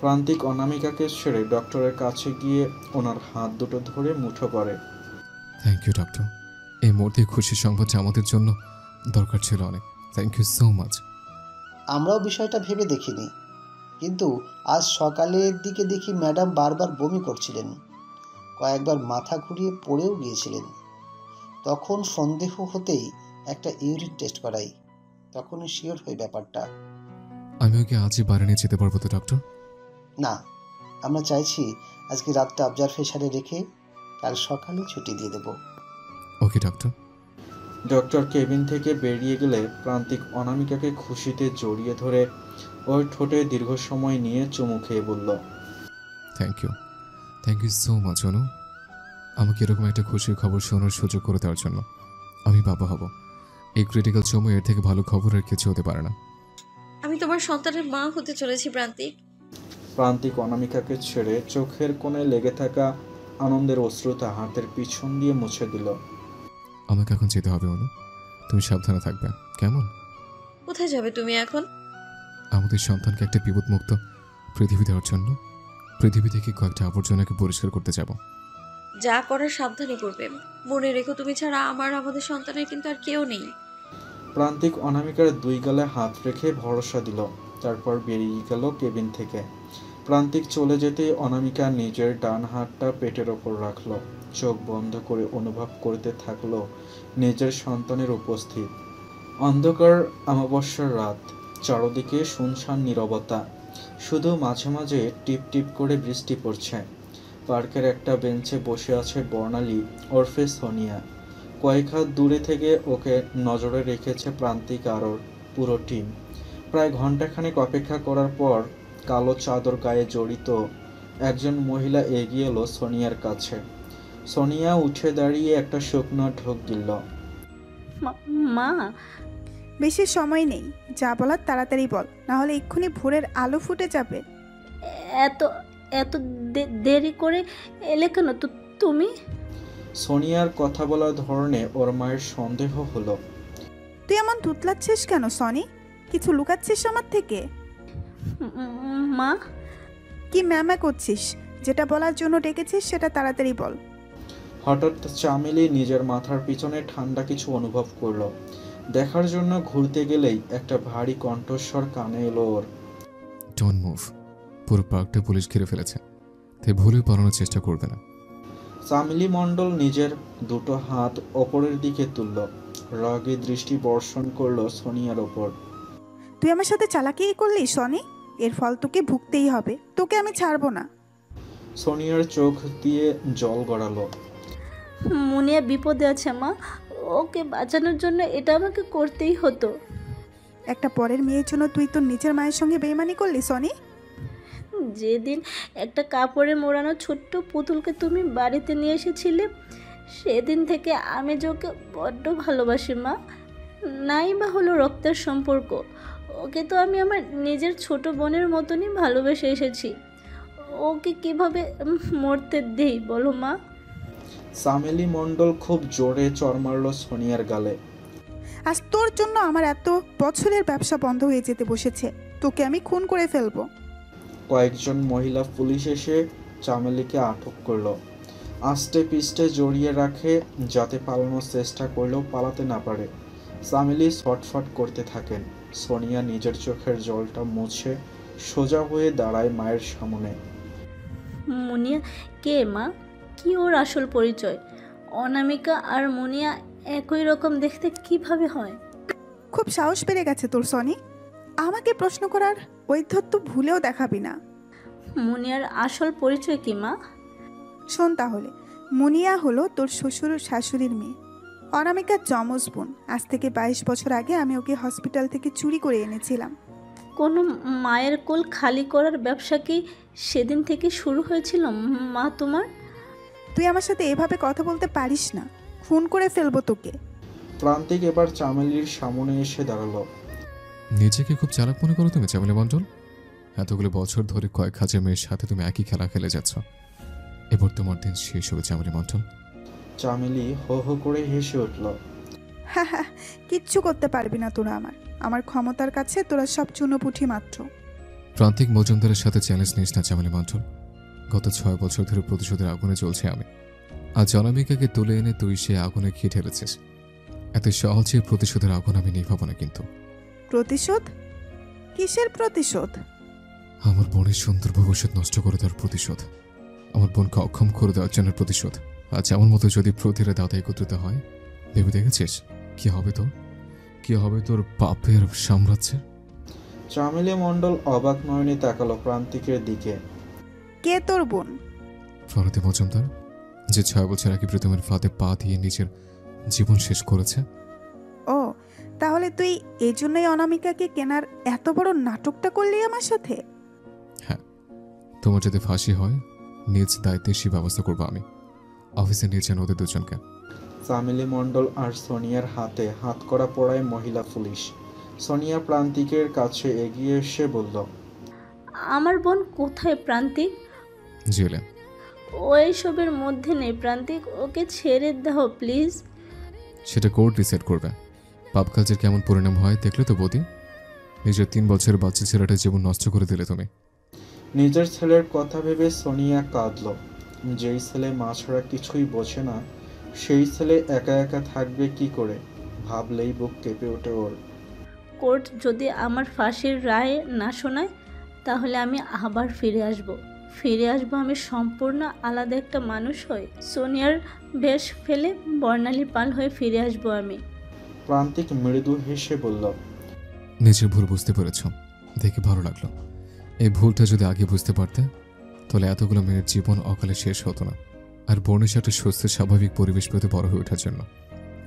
প্রান্তিক অনামিকাকে ছেড়ে ডক্টরের কাছে গিয়ে ওনার হাত দুটো ধরে মুঠো করে। Thank you doctor. এই মুহূর্তে খুশির সংবাদটা আমাদের জন্য দরকার ছিল অনেক। Thank you so much. আমরাও বিষয়টা ভেবে দেখিনি, কিন্তু আজ সকালের দিকে দেখি ম্যাডাম বারবার বমি করছিলেন, কয়েকবার মাথা ঘুরিয়ে পড়েও গিয়েছিলেন। তখন সন্দেহ হতেই একটা ইউরিন টেস্ট করাই, তখনই শিওর হয়ে ব্যাপারটা। আমি ওকে আজই বাড়ি নিয়ে যেতে পারবো তো ডক্টর? না, আমরা চাইছি আজকে রাতটা অবজারভেশনে রেখে কাল সকালে ছুটি দিয়ে দেব। ওকে ডক্টর। ডক্টর কেবিন থেকে বেরিয়ে গেলে প্রান্তিক অনামিকাকে খুশিতে জড়িয়ে ধরে ওর ঠোঁটে দীর্ঘ সময় নিয়ে চুমু খেয়ে বলল, থ্যাংক ইউ সো মাচ অনু, আমাকে এরকম একটা খুশির খবর শোনার সুযোগ করে দেওয়ার জন্য। আমি বাবা হব। এই ক্রিটিক্যাল সময় এর থেকে ভালো খবর আর কিছু হতে পারে না। আমি তোমার সন্তানের মা হতে চলেছি প্রান্তিক। প্রান্তিক অনামিকাকে ছেড়ে চোখের কোণে লেগে থাকা আনন্দের অশ্রুতা হাতের পিছন দিয়ে মুছে দিল। আমাকে এখন যেতে হবে অনু, তুমি সাবধানে থাকবে কেমন? কোথায় যাবে তুমি এখন? আমাদের সন্তানকে একটা বিপদমুক্ত পৃথিবী দেওয়ার জন্য পৃথিবী থেকে কয়েকটা আবর্জনাকে পরিষ্কার করতে যাব। যা করার সাবধানে করবে। মনে রেখো, তুমি ছাড়া আমাদের সন্তানের কিন্তু আর কেউ নেই। প্রান্তিক অনামিকার দুই গালে হাত রেখে ভরসা দিল, তারপর বেরিয়ে গেল কেবিন থেকে। প্রান্তিক চলে যেতেই অনামিকা নিজের ডান হাতটা পেটের ওপর রাখল, চোখ বন্ধ করে অনুভব করতে থাকলো নিজের সন্তানের উপস্থিত। অন্ধকার অমাবস্যার রাত, চারদিকে শুনশান নীরবতা, শুধু মাঝে মাঝে টিপ টিপ করে বৃষ্টি পড়ছে। পার্কের একটা বেঞ্চে বসে আছে বর্ণালী ওরফে সোনিয়া। কয়েক হাত দূরে থেকে ওকে নজরে রেখেছে প্রান্তিক আর ওর পুরো টিম। প্রায় ঘন্টাখানেক অপেক্ষা করার পর কালো চাদর গায়ে জড়িত একজন মহিলা এগিয়ে এলো সোনিয়ার কাছে। সোনিয়া উঠে দাঁড়িয়ে একটা শুকনো ঢোক গিলল। মা, বেশি সময় নেই, যা বলার তাড়াতাড়ি বল, না হলে এক্ষুনি ভোরের আলো ফুটে যাবে। এত এত দেরি করে এলে কেন তুমি? সোনিয়ার কথা বলার ধরনে ওর মায়ের সন্দেহ হলো। তুই এমন তুতলাচ্ছিস কেন সনি? কিছু লুকাচ্ছিস আমার থেকে? মা, কি ম্যামা করছিস? যেটা বলার জন্য ডেকেছিস সেটা তাড়াতাড়ি বল। হঠাৎ চামেলি নিজের মাথার পিছনে ঠান্ডা কিছু অনুভব করলো। দেখার জন্য ঘুরতে গেলেই একটা ভারী কণ্ঠস্বর কানে এলো ওর। ডোন্ট মুভ, পুরো পার্কটা পুলিশ ঘিরে ফেলেছে, তাই ভুলেও পালানোর চেষ্টা করবে না। চামেলি মণ্ডল নিজের দুটো হাত ওপরের দিকে তুলল, রাগে দৃষ্টি বর্ষণ করলো সোনিয়ার ওপর। তুই আমার সাথে চালাকি করলি সনি, এর ফল তোকে ভুগতেই হবে, তোকে আমি ছাড়বো না। সোনিয়ার চোখ দিয়ে জল গড়ালো। মুনিয়া বিপদে আছে মা, ওকে বাঁচানোর জন্য এটা আমাকে করতেই হতো। একটা পরের মেয়ের জন্য তুই তোর নিজের মায়ের সঙ্গে বেইমানি করলি সনি? যেদিন একটা কাপড়ে মোড়ানো ছোট্ট পুতুলকে তুমি বাড়িতে নিয়ে এসেছিলে, সেদিন থেকে আমি যে ওকে বড্ড ভালোবাসি মা। নাই বা হলো রক্তের সম্পর্ক, ওকে তো আমি আমার নিজের ছোট বোনের মতনই ভালোবেসে এসেছি। ওকে কিভাবে মরতে দেই বলো মা? চামেলি মণ্ডল খুব জোরে চড় মারল সোনিয়ার গালে। আজ তোর জন্য আমার এত বছরের ব্যবসা বন্ধ হয়ে যেতে বসেছে। তোকে আমি খুন করে ফেলবো। কয়েকজন মহিলা পুলিশ এসে চামেলিকে আটক করলো। আস্তে পিষ্টে জড়িয়ে রাখে, যাতে পালানোর চেষ্টা করলেও পালাতে না পারে। চামেলি ছটফট করতে থাকেন। সোনিয়া নিজের চোখের জলটা মুছে সোজা হয়ে দাঁড়ায় মায়ের সামনে। মুনিয়া কে মা? কি ওর আসল পরিচয়? অনামিকা আর মুনিয়া একই রকম দেখতে কিভাবে হয়? খুব সাহস বেড়ে গেছে তোর সনি। আমাকে প্রশ্ন করার ঔদ্ধত্য ভুলেও দেখাবি না। মুনিয়ার আসল পরিচয় কি মা? শোন তাহলে, মুনিয়া হলো তোর শ্বশুর শাশুড়ির মেয়ে, অনামিকার যমজ বোন। আজ থেকে 22 বছর আগে আমি ওকে হসপিটাল থেকে চুরি করে এনেছিলাম। কোনো মায়ের কোল খালি করার ব্যবসা কি সেদিন থেকে শুরু হয়েছিল মা তোমার? তুই আমার সাথে এভাবে কথা বলতে পারিস না, খুন করে ফেলবো তোকে। প্রান্তিক এবার চামেলির সামনে এসে দাঁড়ালো। নিজেকে খুব চালাক মনে করো তুমি চামেলি মণ্ডল? এতগুলো বছর ধরে কয়েক হাজার মেয়ের সাথে তুমি একই খেলা খেলে যাচ্ছ। এবার তোমার দিন শেষ হবে চামেলি মণ্ডল। চামেলি হো হো করে হেসে উঠল। হ্যাঁ হ্যাঁ, কিচ্ছু করতে পারবি না তোরা আমার ক্ষমতার কাছে তোরা সব চুনোপুঁঠি মাত্র। প্রান্তিক মজুমদারের সাথে চ্যালেঞ্জ নিস না চামেলি মণ্ডল। গত 6 বছর ধরে প্রতিশোধের আগুনে চলছে আমি। আজ অনামিকাকে তুলে এনে তুই সে আগুনে ঘি ঢেলেছিস। এত সহজে প্রতিশোধের আগুন আমি নিভাবো না কিন্তু। প্রতিশোধ? কিসের প্রতিশোধ? আমার বোনের সুন্দর ভবিষ্যৎ নষ্ট করে দেওয়ার প্রতিশোধ। আমার বোনকে অক্ষম করে দেওয়ার জন্য প্রতিশোধ। আজ আমার মতো যদি প্রতিটা দাদা একত্রিত হয়, ভেবে দেখেছিস কি হবে তোর? কি হবে তোর পাপের সাম্রাজ্যের? চামেলি মণ্ডল অবাক নয়নে তাকালো প্রান্তিকের দিকে। কে তোর বোন? প্রণতি মজুমদার, যে 6 বছর আগে প্রথমের ফাঁদে পা দিয়ে নিজের জীবন শেষ করেছে। ও, তাহলে তুই এই জন্যই অনামিকাকে কেনার এত বড় নাটকটা করলি আমার সাথে? হ্যাঁ, তোমার যদি ফাঁসি হয় নিজ দায়িত্বে সে ব্যবস্থা করবো আমি। অফিসে নিয়ে যান ওদের দুজনকে। চামেলি মণ্ডল আর সোনিয়ার হাতে হাত করা পড়ায় মহিলা পুলিশ। সোনিয়া প্রান্তিকের কাছে এগিয়ে এসে বলল, আমার বোন কোথায় প্রান্তিক? জেলে। ও এইসবের মধ্যে নেই প্রান্তিক, ওকে ছেড়ে দাও প্লিজ। সেটা কোর্ট ডিসাইড করবে। পাপ কাজের কেমন পরিণাম হয় দেখলে তো বৌদি। নিজের 3 বছরের বাচ্চা ছেলেটা জীবন নষ্ট করে দিলে তুমি। নিজের ছেলের কথা ভেবে সোনিয়া কাঁদল। যেই ছেলে মা ছাড়া কিছুই বোঝে না, সেই ছেলে একা একা থাকবে কি করে ভাবলেই বুক কেঁপে ওঠে ওর। কোর্ট যদি আমার ফাঁসির রায় না শোনায়, তাহলে আমি আবার ফিরে আসব আমি সম্পূর্ণ আলাদা একটা মানুষ হই। সোনিয়ার বেশ ফেলে বর্ণালী পাল হয়ে ফিরে আসবো আমি। প্রান্তিক মৃদু হেসে বলল, নিজের ভুল বুঝতে পেরেছ, দেখে ভালো লাগলো। এই ভুলটা যদি আগে বুঝতে পারতে, তাহলে এতগুলো মেয়ের জীবন অকালে শেষ হতো না। আর বর্ণের সাথে সুস্থ স্বাভাবিক পরিবেশ পেতে বড় হয়ে ওঠার জন্য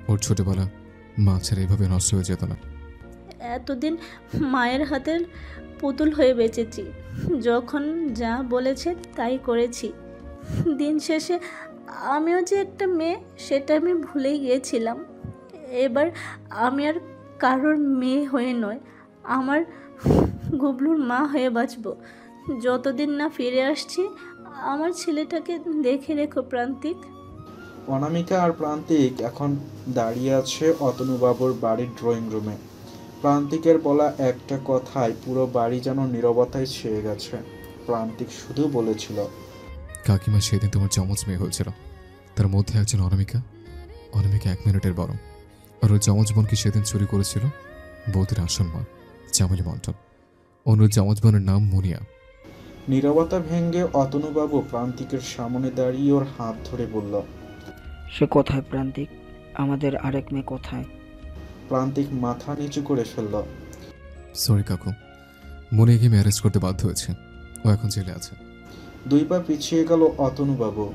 ওর ছোটবেলা মা ছাড়া এভাবে নষ্ট হয়ে যেত না। এতদিন মায়ের হাতের পুতুল হয়ে বেঁচেছি, যখন যা বলেছে তাই করেছি। দিন শেষে আমিও যে একটা মেয়ে সেটা আমি ভুলেই গিয়েছিলাম। এবার আমি আর কারোর মেয়ে হয়ে নয়, আমার গুবলুর মা হয়ে বাঁচব। যতদিন না ফিরে আসছি, আমার ছেলেটাকে দেখে রেখো প্রান্তিক। অনামিকা আর প্রান্তিক এখন দাঁড়িয়ে আছে অতনুবাবুর বাড়ির ড্রয়িং রুমে। প্রান্তিকের বলা একটা কথায় পুরো বাড়ি যেন নীরবতায় ছেয়ে গেছে। প্রান্তিক শুধু বলেছিল, কাকিমা সেদিন তোমার যমজ মেয়ে হয়েছিল, তার মধ্যে একজন অনামিকা। 1 মিনিটের বড়। আর ওই যমজ বোনকে সেদিন চুরি করেছিল বৌদির আসল মা চামেলি মণ্ডল। অন্য যমজ বোনের নাম মুনিয়া। নীরবতা ভেঙে অতনুবাবু প্রান্তিকের সামনে দাঁড়িয়ে ওর হাত ধরে বলল, সে কোথায় প্রান্তিক? আমাদের আরেক মেয়ে কোথায়? প্রান্তিক মাথা নিচু করে ফেলল। সরি কাকু, মুনিয়াকে ম্যারেজ করতে বাধ্য হয়েছে, ও এখন জেলে আছে। 2 পা পিছিয়ে গেল অতনুবাবু।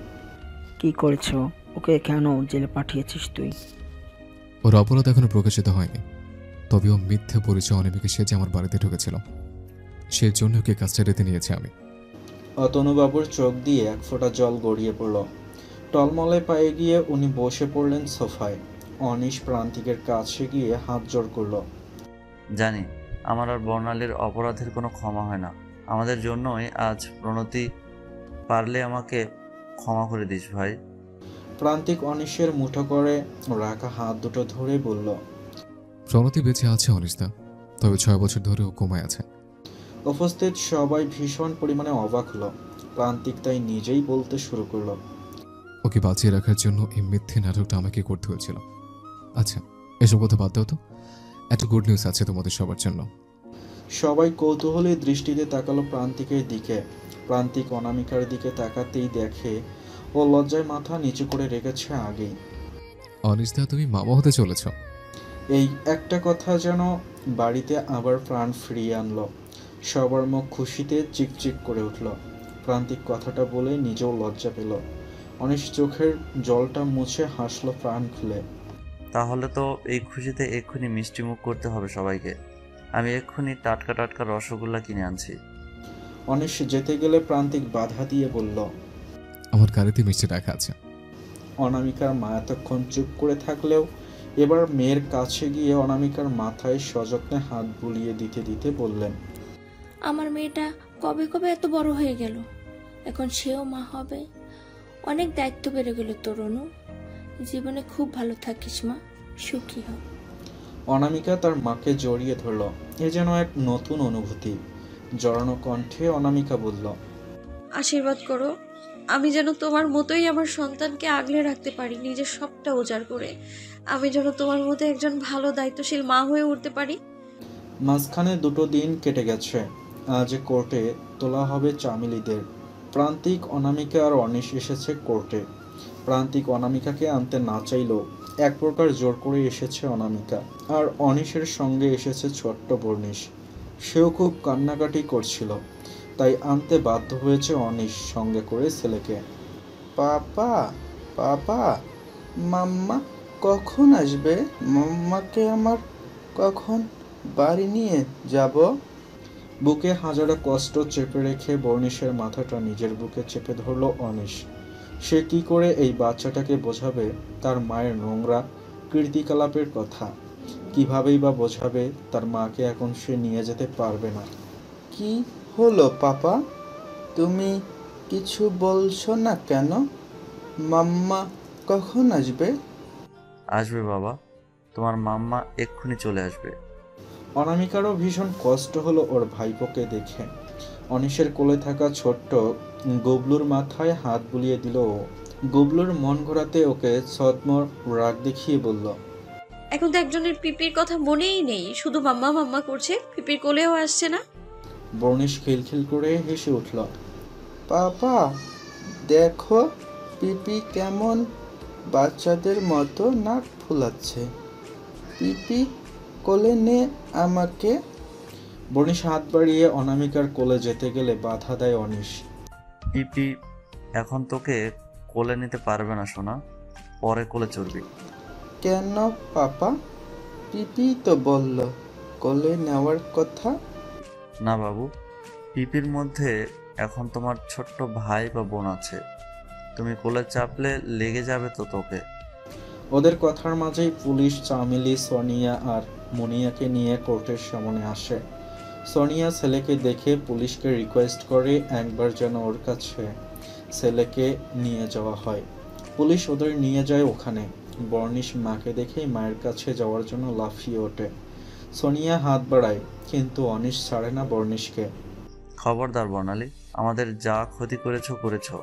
কি করেছো? ওকে কেন জেলে পাঠিয়েছিস তুই? ওর অপরাধ এখনো প্রকাশিত হয়নি, তবে ও মিথ্যে পরিচয় অনামিকা সেজে আমার বাড়িতে ঢুকেছিল, সেই জন্য ওকে কাস্টাডিতে নিয়েছি আমি। অতনুবাবুর চোখ দিয়ে এক ফোঁটা জল গড়িয়ে পড়ল। টলমলে পায়ে গিয়ে উনি বসে পড়লেন সোফায়। অনিশ প্রান্তিকের কাছে গিয়ে হাত জোড় করল। জানি আমার আর বর্ণালীর অপরাধের কোনো ক্ষমা হয় না, আমাদের জন্যই আজ প্রণতি, পারলে আমাকে ক্ষমা করে দিস ভাই। প্রান্তিক অনিশের মুঠো করে রাখা হাত দুটো ধরে বলল, প্রণতি বেঁচে আছে অনিশদা, তবে 6 বছর ধরে ও কোমায় আছে। উপস্থিত সবাই ভীষণ পরিমাণে অবাক হলো। প্রান্তিক তাই নিজেই বলতে শুরু করলো, ওকে বাঁচিয়ে রাখার জন্য এই মিথ্যে নাটকটা আমাকে করতে হয়েছিল। আচ্ছা, এসব কথা বাদ দাও তো, একটা গুড নিউজ আছে তোমাদের সবার জন্য। সবাই কৌতূহলী দৃষ্টিতে তাকালো প্রান্তিকের দিকে। প্রান্তিক অনামিকার দিকে তাকাতেই দেখে ও লজ্জায় মাথা নিচু করে রেখেছে আগেই। অনিশদা, তুমি মামা হতে চলেছ। এই একটা কথা যেন বাড়িতে আবার প্রাণ ফিরিয়ে আনলো। সবার মুখ খুশিতে চিকচিক করে উঠল। প্রান্তিক কথাটা বলে নিজেও লজ্জা পেল। অনিশ চোখের জলটা মুছে হাসলো প্রাণ খুলে। তাহলে তো এই খুশিতে এক্ষুনি মিষ্টি মুখ করতে হবে সবাইকে। আমি এক্ষুনি টাটকা টাটকা রসগোল্লা কিনে আনছি। অনিশ যেতে গেলে প্রান্তিক বাধা দিয়ে বলল, আমার গাড়িতে মিষ্টি রাখা আছে। অনামিকার মা এতক্ষণ চুপ করে থাকলেও এবার মেয়ের কাছে গিয়ে অনামিকার মাথায় সযত্নে হাত বুলিয়ে দিতে দিতে বললেন, আমার মেয়েটা কবে কবে এত বড় হয়ে গেল, এখন সেও মা হবে। অনেক দায়িত্ব বেড়ে গেল তোর অনু। জীবনে খুব ভালো থাকিস মা, সুখী হ। অনামিকা তার মাকে জড়িয়ে ধরল। এ যেন এক নতুন অনুভূতি। জড়ানো কণ্ঠে অনামিকা বলল, আশীর্বাদ করো, আমি যেন তোমার মতোই আমার সন্তানকে আগলে রাখতে পারি, নিজের সবটা উজাড় করে। আমি যেন তোমার মতো একজন ভালো দায়িত্বশীল মা হয়ে উঠতে পারি। মাঝখানে 2 দিন কেটে গেছে। আজ কোর্টে তোলা হবে চামেলিদের। প্রান্তিক, অনামিকা আর অনিশ এসেছে কোর্টে। প্রান্তিক অনামিকাকে আনতে না চাইলেও এক প্রকার জোর করে এসেছে অনামিকা। আর অনিশের সঙ্গে এসেছে ছোট্ট বর্ণিশ। সেও খুব কান্নাকাটি করছিল, তাই আনতে বাধ্য হয়েছে অনিশ সঙ্গে করে ছেলেকে। পাপা, পাপা, মাম্মা কখন আসবে? মাম্মাকে আমার কখন বাড়ি নিয়ে যাব? বুকে হাজারো কষ্ট চেপে রেখে বর্ণিশের মাথাটা নিজের বুকে চেপে ধরল অনিশ। সে কি করে এই বাচ্চাটাকে বোঝাবে তার মায়ের নোংরা কীর্তিকলাপের কথা? কিভাবেই বা বোঝাবে তার মাকে এখন সে নিয়ে যেতে পারবে না। কি হলো পাপা, তুমি কিছু বলছো না কেন? মাম্মা কখন আসবে? আসবে বাবা, তোমার মাম্মা এক্ষুনি চলে আসবে। অনামিকারও ভীষণ কষ্ট হলো ওর ভাইপোকে দেখে। অনিশের কোলে থাকা ছোট্ট গবলুর মাথায় হাত বুলিয়ে দিল ও। গবলুর মন ঘোরাতে ওকে ছদ্মর রাগ দেখিয়ে বলল, এখন তো একজনের পিপির কথা মনেই নেই, শুধু মাম্মা মাম্মা করছে, পিপির কোলেও আসছে না। বর্ণিশ খিলখিল করে হেসে উঠল। পাপা দেখো পিপি কেমন বাচ্চাদের মতো নাক ফুলাচ্ছে। পিপি কোলে নে আমাকে। বর্ণিশ হাত বাড়িয়ে অনামিকার কোলে যেতে গেলে বাধা দেয় অনিশ। পিপি এখন তোকে কোলে নিতে পারবে না সোনা, পরে কোলে চড়বি। কেন পাপা? পিপি তো বলল কোলে নেওয়ার কথা। না বাবু, পিপির মধ্যে এখন তোমার ছোট্ট ভাই বা বোন আছে, তুমি কোলে চাপলে লেগে যাবে তো তোকে। ওদের কথার মাঝেই পুলিশ চামেলি, সোনিয়া আর মুনিয়াকে নিয়ে কোর্টের সামনে আসে। সোনিয়া ছেলেকে দেখে পুলিশকে রিকোয়েস্ট করে একবার যেন ওর কাছে ছেলেকে নিয়ে যাওয়া হয়। পুলিশ ওদের নিয়ে যায় ওখানে। বর্ণিশ মাকে দেখেই মায়ের কাছে যাওয়ার জন্য লাফিয়ে ওঠে। সোনিয়া হাত বাড়ায়, কিন্তু অনিশ ছাড়ে না বর্ণিশকে। খবরদার বর্ণালী, আমাদের যা ক্ষতি করেছো।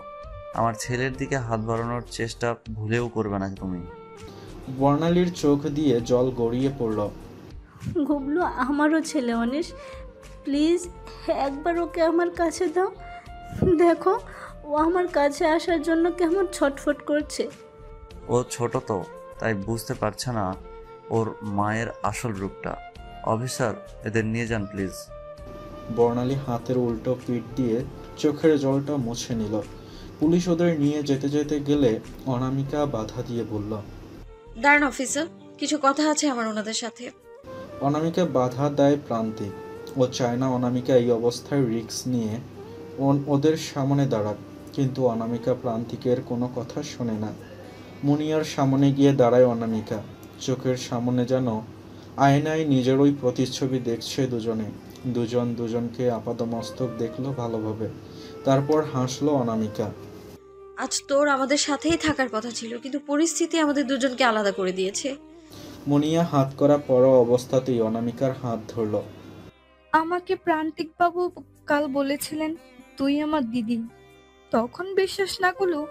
আমার ছেলের দিকে হাত বাড়ানোর চেষ্টা ভুলেও করবে না তুমি। বর্ণালীর চোখ দিয়ে জল গড়িয়ে পড়ল। গুবলু আমারও ছেলে অনিশ, প্লিজ একবার ওকে আমার কাছে দাও। দেখো ও আমার কাছে আসার জন্য কেমন ছটফট করছে। ও ছোট তো, তাই বুঝতে পারছে না ওর মায়ের আসল রূপটা। অফিসার, এদের নিয়ে যান প্লিজ। বর্ণালী হাতের উল্টো পিঠ দিয়ে চোখের জলটা মুছে নিল। পুলিশ ওদের নিয়ে যেতে যেতে গেলে অনামিকা বাধা দিয়ে বলল, দাঁড়ান অফিসার, কিছু কথা আছে আমার ওনাদের সাথে। অনামিকা বাধা দেয় প্রান্তিক। ও চায় না অনামিকা এই অবস্থায় রিস্ক নিয়ে ওদের সামনে দাঁড়াক, কিন্তু অনামিকা প্রান্তিকের কোনো কথা শোনে না। মুনিয়ার সামনে গিয়ে দাঁড়ায় অনামিকা। চোখের সামনে যেন আয়নায় নিজেরই প্রতিচ্ছবি দেখছে দুজনে। দুজনকে আপাদমস্তক দেখলো ভালোভাবে, তারপর হাসলো অনামিকা। আজ তোর আমাদের সাথেই থাকার কথা ছিল, কিন্তু পরিস্থিতি আমাদের দুজনকে আলাদা করে দিয়েছে। মুনিয়া হাত করা পড়া অবস্থাতেই অনামিকার হাত ধরল। আমাকে প্রান্তিক বাবু কাল বলেছিলেন তুই আমার দিদি, তখন বিশ্বাস না করলেও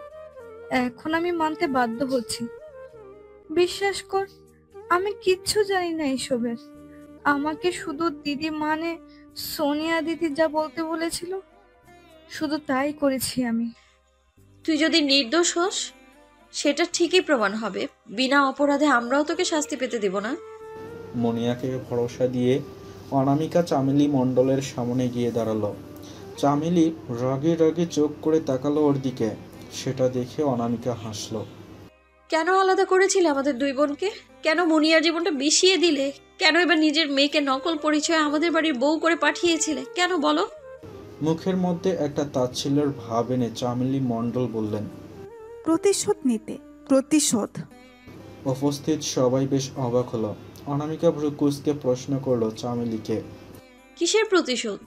এখন আমি মানতে বাধ্য হচ্ছি। বিশ্বাস কর, আমি কিচ্ছু জানি না এসবের। আমাকে শুধু দিদি মানে সোনিয়া দিদি যা বলতে বলেছিল শুধু তাই করেছি আমি। তুই যদি নির্দোষ হোস সেটা ঠিকই প্রমাণ হবে। বিনা অপরাধে আমরাও তোকে শাস্তি পেতে দেব না। মুনিয়াকে ভরসা দিয়ে অনামিকা চামেলি মণ্ডলের সামনে গিয়ে দাঁড়ালো। চামেলি রাগে রাগে চোখ করে তাকালো ওর দিকে। সেটা দেখে অনামিকা হাসলো। কেন আলাদা করেছিলে আমাদের দুই বোনকে? কেন মুনিয়ার জীবনটা বিষিয়ে দিলে? কেন এবার নিজের মেয়েকে নকল পরিচয় আমাদের বাড়ির বউ করে পাঠিয়েছিলে? কেন বলো? মুখের মধ্যে একটা তাচ্ছিল্যের ভাব এনে চামেলি মণ্ডল বললেন, প্রতিশোধ নিতে। প্রতিশোধ? উপস্থিত সবাই বেশ অবাক হলো। অনামিকা ভ্রুকুচকে প্রশ্ন করলো চামেলিকে, কিসের প্রতিশোধ?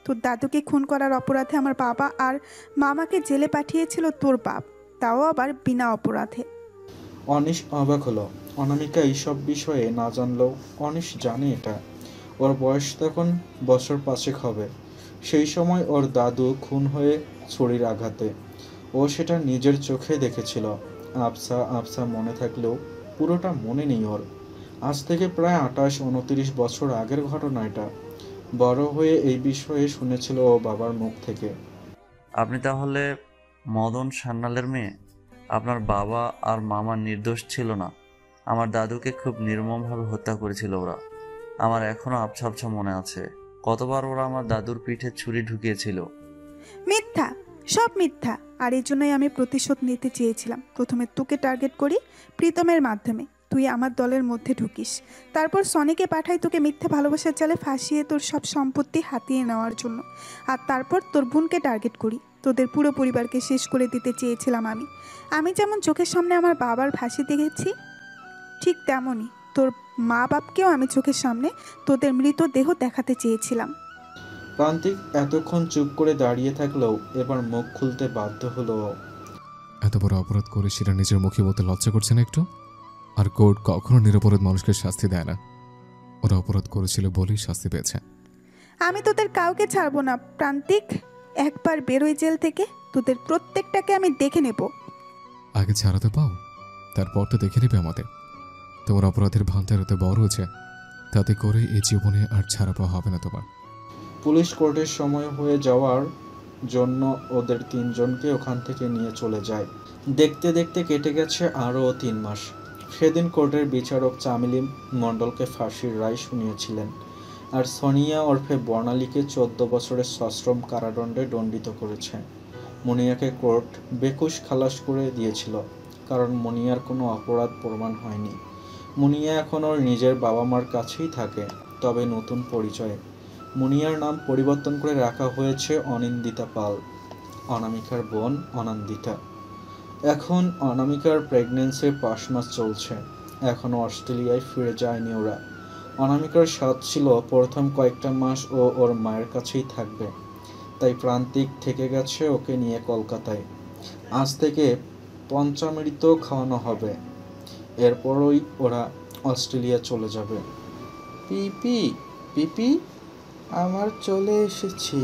তোর দাদুকে খুন করার অপরাধে আমার বাবা আর মামাকে জেলে পাঠিয়েছিল তোর বাপ, তাও আবার বিনা অপরাধে। অনিশ অবাক হলো। অনামিকা এইসব বিষয়ে না জানলেও অনিশ জানে এটা। ওর বয়স তখন বছর 5 হবে। সেই সময় ওর দাদু খুন হয়ে ছুরির আঘাতে। ও সেটা নিজের চোখে দেখেছিল। আবসা আবসা মনে থাকলেও পুরোটা মনে নেই ওর। আজ থেকে প্রায় 28-29 বছর আগের ঘটনা এটা। বড় হয়ে এই বিষয়ে শুনেছিল ও বাবার মুখ থেকে। আপনি তাহলে মদন সান্যালের মেয়ে? আপনার বাবা আর মামা নির্দোষ ছিল না? আমার দাদুকে খুব নির্মমভাবে হত্যা করেছিল ওরা। আমার এখনো আবছা আবছা মনে আছে কতবার ওরা আমার দাদুর পিঠে ছুরি ঢুকিয়েছিল। মিথ্যা, সব মিথ্যা। আর এই জন্যই আমি প্রতিশোধ নিতে চেয়েছিলাম। প্রথমে তোকে টার্গেট করি প্রীতমের মাধ্যমে, তুই আমার দলের মধ্যে ঢুকিস। তারপর সনিকে পাঠাই তোকে মিথ্যা ভালোবাসার জালে ফাঁসিয়ে তোর সব সম্পত্তি হাতিয়ে নেওয়ার জন্য। আর তারপর তোর বোনকে টার্গেট করি। তোদের পুরো পরিবারকে শেষ করে দিতে চেয়েছিলাম আমি যেমন চোখের সামনে আমার বাবার ফাঁসি দেখেছি, ঠিক তেমনই তোর মা বাপকেও আমি চোখের সামনে তোদের মৃতদেহ দেখাতে চেয়েছিলাম। প্রান্তিক এতক্ষণ চুপ করে দাঁড়িয়ে থাকলেও এবার মুখ খুলতে বাধ্য হলো। এত বড় অপরাধ করে সেটা নিজের মুখে বলতে লজ্জা করছে না একটু? আর কোর্ট কখনো নিরপরাধ মানুষকে শাস্তি দেয় না। ওরা অপরাধ করেছিল বলেই শাস্তি পেয়েছে। আমি তোদের কাউকে ছাড়বো না প্রান্তিক। একবার বেরোই জেল থেকে, তোদের প্রত্যেকটাকে আমি দেখে নেব। আগে ছাড়াতে পাও, তারপর তো দেখে নেবে আমাদের। তোমার অপরাধের ভান্ডার এত বড় হয়েছে, তাতে করে এই জীবনে আর ছাড়া পাওয়া হবে না তোমার। পুলিশ কোর্টের সময় হয়ে যাওয়ার জন্য ওদের 3 জনকে ওখান থেকে নিয়ে চলে যায়। দেখতে দেখতে কেটে গেছে আরও 3 মাস। সেদিন কোর্টের বিচারক চামেলি মণ্ডলকে ফাঁসির রায় শুনিয়েছিলেন, আর সোনিয়া ওরফে বর্ণালীকে 14 বছরের সশ্রম কারাদণ্ডে দণ্ডিত করেছে। মুনিয়াকে কোর্ট বেকুশ খালাস করে দিয়েছিল, কারণ মুনিয়ার কোনো অপরাধ প্রমাণ হয়নি। মুনিয়া এখন ওর নিজের বাবা মার কাছেই থাকে, তবে নতুন পরিচয়ে। মুনিয়ার নাম পরিবর্তন করে রাখা হয়েছে অনিন্দিতা পাল, অনামিকার বোন অনন্দিতা। এখন অনামিকার প্রেগনেন্সির 5 মাস চলছে। এখনও অস্ট্রেলিয়ায় ফিরে যায়নি ওরা। অনামিকার সাথ ছিল প্রথম কয়েকটা মাস ও ওর মায়ের কাছেই থাকবে, তাই প্রান্তিক থেকে গেছে ওকে নিয়ে কলকাতায়। আজ থেকে পঞ্চামৃত খাওয়ানো হবে, এরপরই ওরা অস্ট্রেলিয়া চলে যাবে। পিপি পিপি, আমার চলে এসেছি।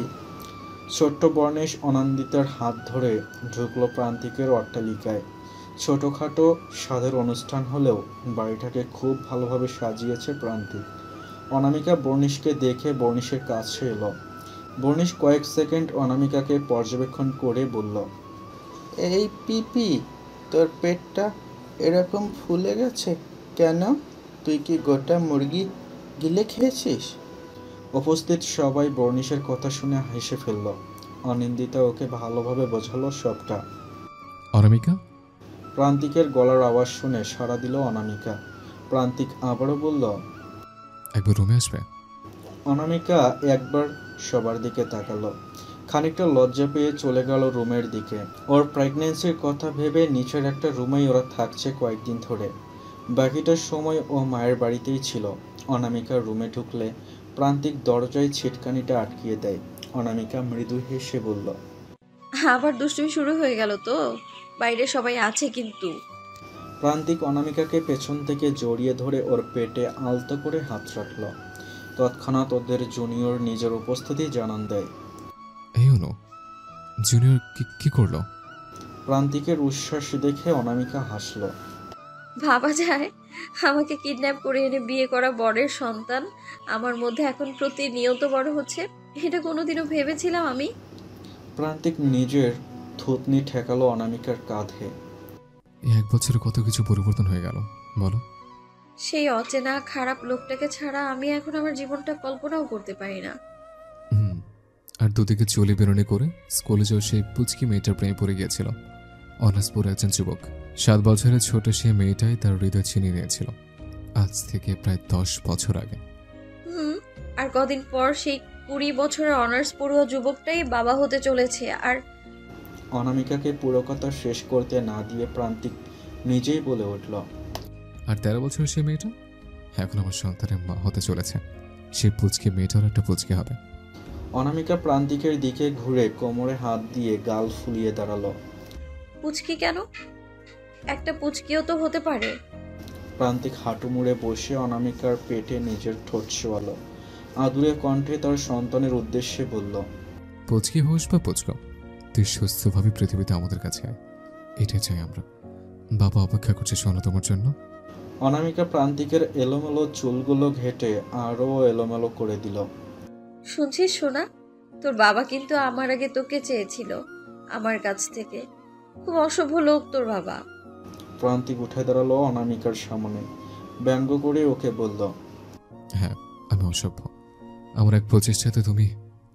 ছোট্ট বর্ণেশ অনন্দিতার হাত ধরে ঢুকলো প্রান্তিকের অট্টালিকায়। ছোটোখাটো স্বাদের অনুষ্ঠান হলেও বাড়িটাকে খুব ভালোভাবে সাজিয়েছে প্রান্তিক। অনামিকা বর্ণিশকে দেখে বর্ণিশের কাছে এলো। বর্ণিশ কয়েক সেকেন্ড অনামিকাকে পর্যবেক্ষণ করে বলল, এই পিপি, তোর পেটটা এরকম ফুলে গেছে কেন? তুই কি গোটা মুরগি গিলে খেয়েছিস? উপস্থিত সবাই বর্ণিশের কথা শুনে হেসে ফেলল। অনিন্দিতা ওকে ভালোভাবে বোঝালো সবটা। অনামিকা, প্রান্তিকের গলার আওয়াজ শুনে সাড়া দিল অনামিকা। প্রান্তিক আবারও বলল, একবার রুমে আসবে? অনামিকা একবার সবার দিকে তাকালো, খানিকটা লজ্জা পেয়ে চলে গেল রুমের দিকে। ওর প্রেগন্যান্সির কথা ভেবে নিচের একটা রুমেই ওরা থাকছে কয়েকদিন ধরে, বাকিটার সময় ও মায়ের বাড়িতেই ছিল। অনামিকা রুমে ঢুকলে প্রান্তিক দরজায় ছিটকানিটা আটকিয়ে দেয়। অনামিকা মৃদু হেসে বলল, আবার দুষ্টুমি শুরু হয়ে গেল তো? বাইরে সবাই আছে কিন্তু। প্রান্তিক অনামিকাকে পেছন থেকে জড়িয়ে ধরে ওর পেটে আলতো করে হাত রাখল। তৎক্ষণাৎ ওদের জুনিয়র নিজের উপস্থিতি জানান দেয়। এই অনু, জুনিয়র কি করলো? প্রান্তিকের উচ্ছ্বাস দেখে অনামিকা হাসল। ভাবা যায় আমাকে কিডন্যাপ করে এনে বিয়ে করা বরের সন্তান আমার মধ্যে এখন প্রতিনিয়ত বড় হচ্ছে, এটা কোনোদিনও ভেবেছিলাম আমি? প্রান্তিক নিজের থুতনি ঠেকালো অনামিকার কাঁধে। এই 1 বছরে কত কিছু পরিবর্তন হয়ে গেল বলো। সেই অচেনা খারাপ লোকটাকে ছাড়া আমি এখন আমার জীবনটা কল্পনাও করতে পারি না। আর দুদিকে চলে বেরোনি করে স্কুলে যাও সেই পুচকি মেয়েটার প্রেমে পড়ে গিয়েছিল। অনার্সপুর একজন যুবক, 7 বছরের ছোট সেই মেয়েটাই তার হৃদয় ছিনিয়ে নিয়েছিল, আজ থেকে প্রায় 10 বছর আগে। আর কদিন পর সেই 20 বছরের অনার্স পড়ুয়া যুবকটাই বাবা হতে চলেছে। আর অনামিকাকে পুরো কথা শেষ করতে না দিয়ে প্রান্তিক নিজেই বলে উঠল, আর 13 বছরের সেই মেয়েটা এখন আমার সন্তানের মা হতে চলেছে। সেই পুচকি মেয়েটার একটা পুচকি হবে। অনামিকা প্রান্তিকের দিকে ঘুরে কোমরে হাত দিয়ে গাল ফুলিয়ে দাঁড়ালো। পুচকি কেন? একটা পুচকিও তো হতে পারে। প্রান্তিক হাঁটু মুড়ে বসে অনামিকার পেটে নিজের ঠোঁট ছোয়ালো। আদুরে কণ্ঠে তার সন্তানের উদ্দেশ্যে বলল, পুচকি হোস বা পুচকো, তুই সুস্থভাবে পৃথিবীতে আমাদের কাছে আয়, এটাই চাই আমরা। বাবা অপেক্ষা করছে শোনো তোমার জন্য। অনামিকা প্রান্তিকের এলোমেলো চুলগুলো ঘেটে আরও এলোমেলো করে দিল। শুনছিস সোনা, তোর বাবা কিন্তু আমার আগে তোকে চেয়েছিল আমার কাছ থেকে। খুব অসভ্য লোক তোর বাবা। প্রান্তিক উঠে দাঁড়ালো অনামিকার সামনে, ব্যঙ্গ করে ওকে বলল, হ্যাঁ আমি অসভ্য। আমার এক প্রচেষ্টাতে তুমি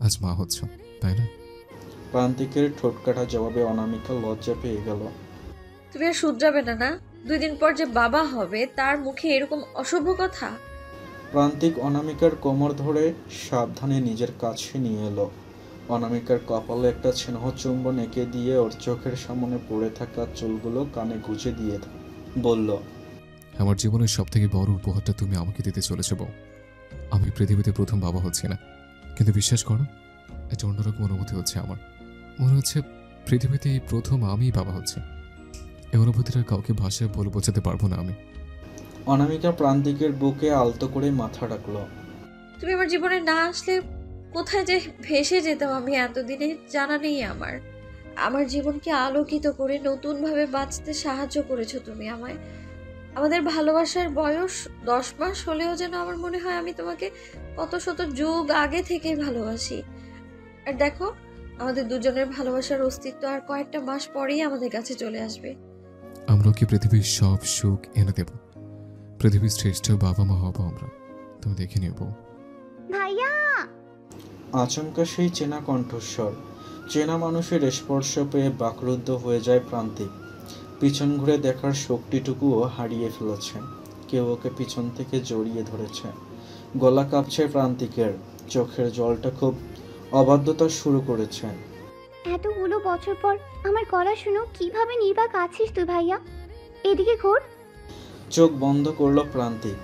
আজ মা হচ্ছ, তাই না? প্রান্তিকের ঠোঁটকাটা জবাবে অনামিকা লজ্জা পেয়ে গেল। তুমি আর শুধরাবে না না? 2 দিন পর যে বাবা হবে তার মুখে এরকম অসভ্য কথা? প্রান্তিক অনামিকার কোমর ধরে সাবধানে নিজের কাছে নিয়ে এলো। অনামিকার কপালে একটা স্নেহ চুম্বন এঁকে দিয়ে ওর চোখের সামনে পড়ে থাকা চুলগুলো কানে গুঁজে দিয়ে বলল, আমার জীবনের সবথেকে বড় উপহারটা তুমি আমাকে দিতে চলেছ বউ। আমি পৃথিবীতে প্রথম বাবা হচ্ছি না, কিন্তু বিশ্বাস করো একটা অন্যরকম অনুভূতি হচ্ছে আমার। মনে হচ্ছে পৃথিবীতে এই প্রথম আমিই বাবা হচ্ছে। এই অনুভূতিটা কাউকে ভাষায় বলে বোঝাতে পারবো না আমি। অনামিকা প্রান্তিকের বুকে আলতো করে মাথা রাখলো। তুমি আমার জীবনে না আসলে কোথায় যে ভেসে যেতাম আমি এতদিনে জানা নেই আমার। আমার জীবনকে আলোকিত করে নতুনভাবে বাঁচতে সাহায্য করেছো তুমি আমায়। আমাদের ভালোবাসার বয়স 10 মাস হলেও যেন আমার মনে হয় আমি তোমাকে কত শত যুগ আগে থেকেই ভালোবাসি। আর দেখো, আমাদের দুজনের ভালোবাসার অস্তিত্ব আর কয়েকটা মাস পরেই আমাদের কাছে চলে আসবে। আমরা কি পৃথিবীর সব সুখ এনে দেব। পৃথিবীর শ্রেষ্ঠ বাবা মা হব আমরা, তুমি দেখে নিও বউ। ভাইয়া! আচমকা সেই চেনা কণ্ঠস্বর, চেনা মানুষের স্পর্শ পেয়ে বাকরুদ্ধ হয়ে যায় প্রান্তিক। পিছন ঘুরে দেখার শক্তিটুকুও হারিয়ে ফেলেছে। কেউ ওকে পিছন থেকে জড়িয়ে ধরেছে। গলা কাঁপছে প্রান্তিকের, চোখের জলটা খুব অবাধ্যতা শুরু করেছে। এতগুলো বছর পর আমার গলা শুনো, কিভাবে নির্বাক আছিস তুই ভাইয়া? এদিকে ঘোর। চোখ বন্ধ করলো প্রান্তিক।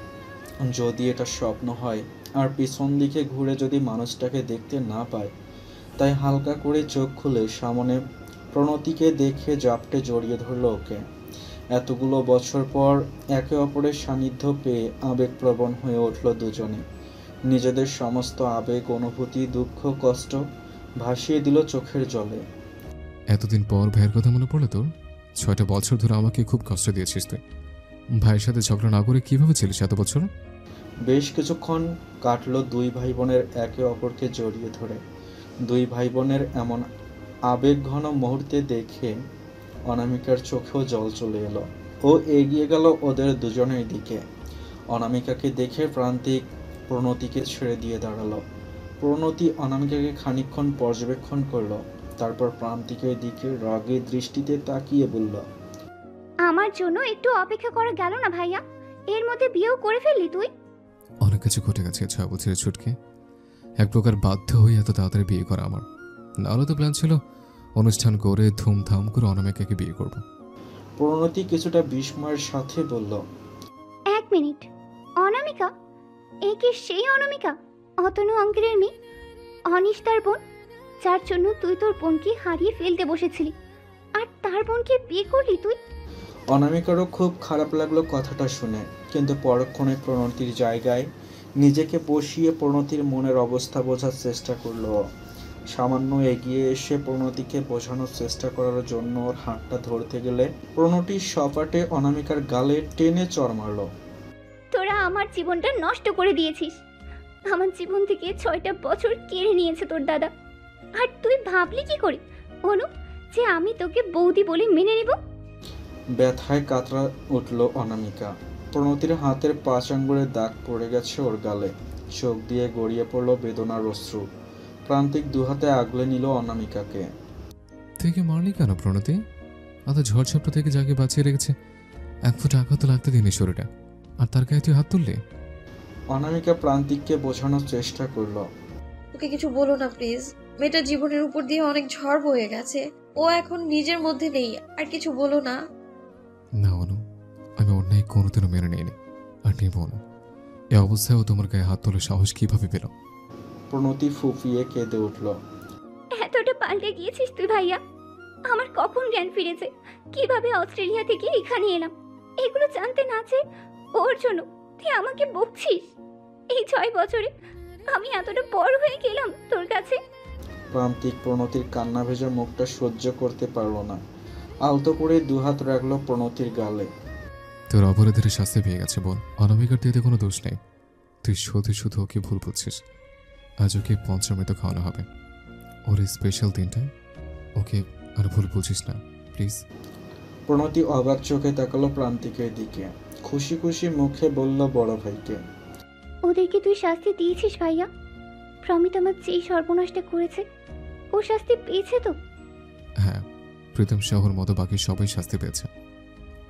যদি এটা স্বপ্ন হয় আর পিছন দিকে ঘুরে যদি মানুষটাকে দেখতে না পায়, তাই হালকা করে চোখ খুলে সামনে প্রণতিকে দেখে জাপটে জড়িয়ে ধরল ওকে। এতগুলো বছর পর একে অপরের সান্নিধ্য পেয়ে আবেগপ্রবণ হয়ে উঠল দুজনে। নিজেদের সমস্ত আবেগ, অনুভূতি, দুঃখ, কষ্ট ভাসিয়ে দিল চোখের জলে। এতদিন পর ভাইয়ের কথা মনে পড়লো তোর? 6টা বছর ধরে আমাকে খুব কষ্ট দিয়েছিস তুই। ভাইয়ের সাথে ঝগড়া না করে কিভাবে ছিলিস এত বছর? বেশ কিছুক্ষণ কাটলো দুই ভাই বোনের একে অপরকে জড়িয়ে ধরে। দুই ভাই বোনের এমন আবেগঘন মুহূর্তে দেখে অনামিকার চোখেও জল চলে এলো। ও এগিয়ে গেল ওদের দুজনের দিকে। অনামিকাকে দেখে প্রান্তিক প্রণতিকে ছেড়ে দিয়ে দাঁড়ালো। প্রণতি অনামিকাকে খানিকক্ষণ পর্যবেক্ষণ করলো। তারপর প্রান্তিকের দিকে রাগের দৃষ্টিতে তাকিয়ে বলল, আমার জন্য একটু অপেক্ষা করা গেল না ভাইয়া? এর মধ্যে বিয়েও করে ফেললি তুই? অনেক কিছু ঘটে গেছে 6 বছরের ছুটকে। এক প্রকার বাধ্য হয়ে এত তাড়াতাড়ি বিয়ে করা আমার। নাহলে তো প্ল্যান ছিল অনুষ্ঠান করে ধুমধাম করে অনামিকাকে বিয়ে করব। প্রণতি কিছুটা বিস্ময়ের সাথে বলল, 1 মিনিট, অনামিকা? এ কি সেই অনামিকা, অতনু অঙ্কের মেয়ে, অনিষ্টার বোন, যার জন্য তুই তোর বোনকে হারিয়ে ফেলতে বসেছিলি, আর তার বোনকে বিয়ে করলি তুই? অনামিকারও খুব খারাপ লাগলো কথাটা শুনে, কিন্তু পরক্ষণে প্রণতির জায়গায় নিজেকে বসিয়ে প্রণতির মনের অবস্থা বোঝার চেষ্টা করলো। সামান্য এগিয়ে এসে প্রণতিকে বোঝানোর চেষ্টা করার জন্য ওর হাতটা ধরতে গেলে প্রণতির সপাটে অনামিকার গালে টেনে চড় মারল। তোরা আমার জীবনটা নষ্ট করে দিয়েছিস। আমার জীবন থেকে 6টা বছর কেড়ে নিয়েছে তোর দাদা। আর তুই ভাবলি কি করে অনু যে আমি তোকে বৌদি বলে মেনে নেব? ব্যথায় কাতরা উঠল অনামিকা। প্রণতির হাতের 5 আঙ্গুলের দাগ পড়ে গেছে ওর গালে। চোখ দিয়ে গড়িয়ে পড়ল বেদনার অশ্রু। প্রান্তিক 2 হাতে আগলে নিল অনামিকাকে। থেকে মারলি কেন প্রণতি? এত ঝড়ঝাপটা থেকে যাকে বাঁচিয়ে রেখেছে 1 ফুট আঘাত লাগতে দিনি শরীরটা, আর তার গায়ে তুই হাত তুললি? অনামিকা প্রান্তিককে বোঝানোর চেষ্টা করল। ওকে কিছু বলো না প্লিজ। মেয়েটার জীবনের উপর দিয়ে অনেক ঝড় বয়ে গেছে, ও এখন নিজের মধ্যে নেই। আর কিছু বলো না। না অনু, আমি অন্যায় কোনোদিনও মেনে নিইনি, আর নেব না। এই অবস্থায় ও তোমার গায়ে হাত তোলার সাহস কিভাবে পেল? প্রণতি ফুফিয়ে কেঁদে উঠল। এতটা পাল্টে গিয়েছিস তুই ভাইয়া। আমার কখন জ্ঞান ফিরেছে, কিভাবে অস্ট্রেলিয়া থেকে এখানে এলাম, এগুলো জানতে না চেয়ে ওর জন্য তুই আমাকে বকছিস। এই 6 বছরে আমি এতটা বড় হয়ে গেলাম তোর কাছে। প্রান্তিক প্রণতির কান্না ভেজা মুখটা সহ্য করতে পারল না। আলতো করে 2 হাত রাখলো প্রণতির গালে। তোর অপরাধের শাস্তি পেয়ে গেছে বোন। অনামিকার দিতে কোনো দোষ নেই। তুই শুধু শুধু ওকে ভুল বুঝছিস। আজ ওকে পঞ্চমৃত খাওয়ানো হবে, ওর এই স্পেশাল দিনটায়। ওকে আর ভুল বুঝিস না প্লিজ। প্রণতি অবাক চোখে তাকালো প্রান্তিকের দিকে। খুশি খুশি মুখে বলল বড় ভাইকে, ওদেরকে তুই শাস্তি দিয়েছিস ভাইয়া? প্রমিত আমার যেই সর্বনাশটা করেছে ও শাস্তি পেয়েছে তো? হ্যাঁ, প্রীতম শহর মতো বাকি সবাই শাস্তি পেয়েছে।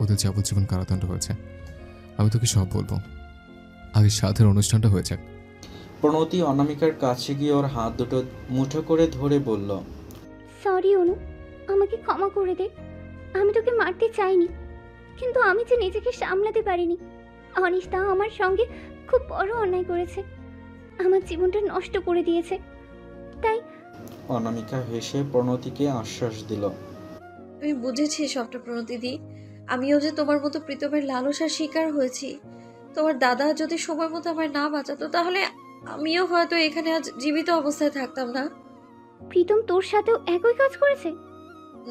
ওদের যাবজ্জীবন কারাদণ্ড হয়েছে। আমি তোকে সব বলবো, আগে সাথের অনুষ্ঠানটা হয়ে যাক। প্রণতি অনামিকার কাছে গিয়ে ওর হাত দুটো মুঠো করে ধরে বলল, সরি অনু, আমাকে ক্ষমা করে দে। আমি তোকে মারতে চাইনি, কিন্তু আমি যে নিজেকে সামলাতে পারিনি। অনিষ্টা আমার সঙ্গে খুব বড় অন্যায় করেছে, আমার জীবনটা নষ্ট করে দিয়েছে। তাই অনামিকা হেসে প্রণতিকে আশ্বাস দিল, আমি বুঝেছি সবটা প্রণতিদি। আমিও যে তোমার মতো প্রীতমের লালসার শিকার হয়েছি। তোমার দাদা যদি সময় মতো আমায় না বাঁচাতো, তাহলে আমিও হয়তো এখানে আজ জীবিত অবস্থায় থাকতাম না। প্রীতম তোর সাথেও একই কাজ করেছে?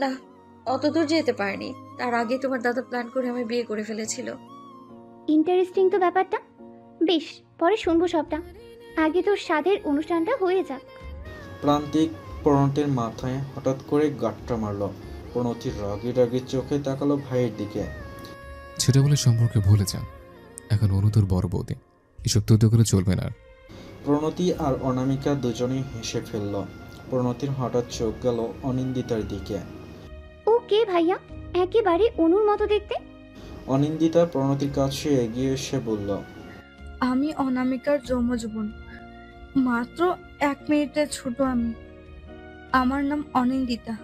না, অত দূর যেতে পারেনি। তার আগে তোমার দাদা প্ল্যান করে আমায় বিয়ে করে ফেলেছিল। ইন্টারেস্টিং তো ব্যাপারটা। বেশ, পরে শুনবো সবটা। আগে তোর সাধের অনুষ্ঠানটা হয়ে যাক। প্রান্তিক প্রণতির মাথায় হঠাৎ করে গাঁটটা মারল। প্রণতির রাগে রাগে চোখে তাকালো ভাইয়ের দিকে। ছেলেবেলার সম্পর্কে ভুলে যা, এখন অনু তোর বড় বৌদি, এসব তো করে চলবে না। প্রণতি আর অনামিকা দুজনেই হেসে ফেলল। প্রণতির হঠাৎ চোখ গেল অনিন্দিতার দিকে। ও কে ভাইয়া? একেবারে অনুর মতো দেখতে। অনিন্দিতা প্রণতির কাছে এগিয়ে এসে বলল, আমি অনামিকার যমজ বোন, মাত্র 1 মিনিটের ছোট আমি। আমার নাম অনিন্দিতা,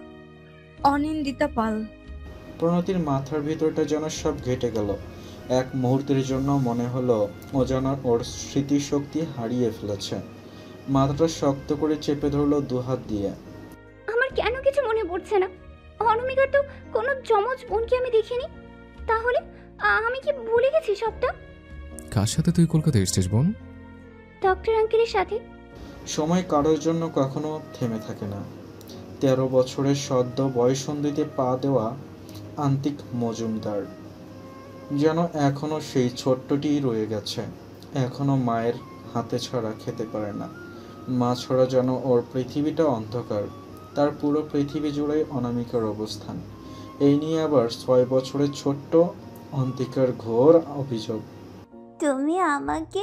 অনিন্দিতা পাল। প্রণতির মাথার ভিতরটা যেন সব ঘেটে গেল। এক মুহূর্তের জন্য মনে হলো ও যেন ওর স্মৃতিশক্তি হারিয়ে ফেলেছে। মাথাটা শক্ত করে চেপে ধরলো 2 হাত দিয়ে। আমার কেন কিছু মনে পড়ছে না? অনামিকার তো কোনো যমজ বোনকে আমি দেখিনি। তাহলে আমি কি ভুলে গেছি সবটা? কার সাথে তুই কলকাতায় এসেছিস বোন? ডক্টর আঙ্কেলের সাথে। সময় কারোর জন্য কখনো থেমে থাকে না। 13 বছরের সদ্য বয়সন্ধিতে পা দেওয়া আন্তিক মজুমদার যেন এখনো সেই ছোট্টটিই রয়ে গেছে। এখনো মায়ের হাতে ছাড়া খেতে পারে না। মা ছাড়া যেন ওর পৃথিবীটা অন্ধকার। তার পুরো পৃথিবী জুড়ে অনামিকার অবস্থান। এই নিয়ে আবার 6 বছরের ছোট্ট অন্তিকার ঘোর অভিযোগ। তুমি আমাকে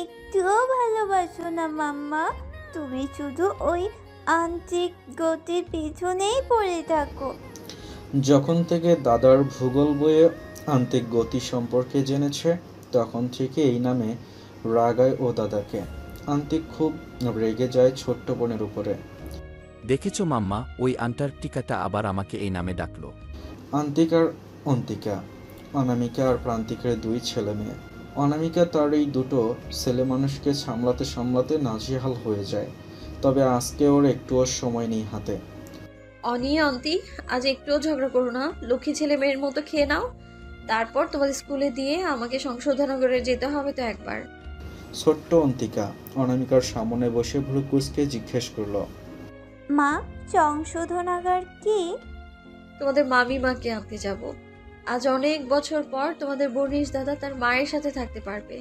একটুও ভালোবাসো না মাম্মা। তুমি শুধু ওই আন্টিক গতির পিছনেই পড়ে থাকো। যখন থেকে দাদার ভূগোল বইয়ে আন্তিক গতি সম্পর্কে জেনেছে তখন থেকে এই নামে রাগায় ও দাদাকে। আন্তিক খুব রেগে যায় ছোট্ট বোনের উপরে। দেখেছো মাম্মা, ওই আন্টার্কটিকাটা আবার আমাকে এই নামে ডাকলো। আন্তিক আর অন্তিকা, অনামিকা আর প্রান্তিকের দুই ছেলে মেয়ে। অনামিকা তার এই দুটো ছেলে মানুষকে সামলাতে সামলাতে নাজেহাল হয়ে যায়। তবে আজকে ওর একটুও সময় নেই হাতে। অনি অন্তি, আজ একটুও ঝগড়া করো না, লক্ষ্মী ছেলে মেয়ের মতো খেয়ে নাও, তারপর তোমাদের স্কুলে দিয়ে আমাকে সংশোধনাগারে যেতে হবে তো একবার। ছোট্ট অন্তিকা অনামিকার সামনে বসে ভ্রু কুঁচকে জিজ্ঞেস করলো, মা, সংশোধনাগার কি? তোমাদের মামি মাকে আনতে যাব। আজ অনেক বছর পর তোমাদের বর্ণিশ দাদা তার মায়ের সাথে থাকতে পারবে।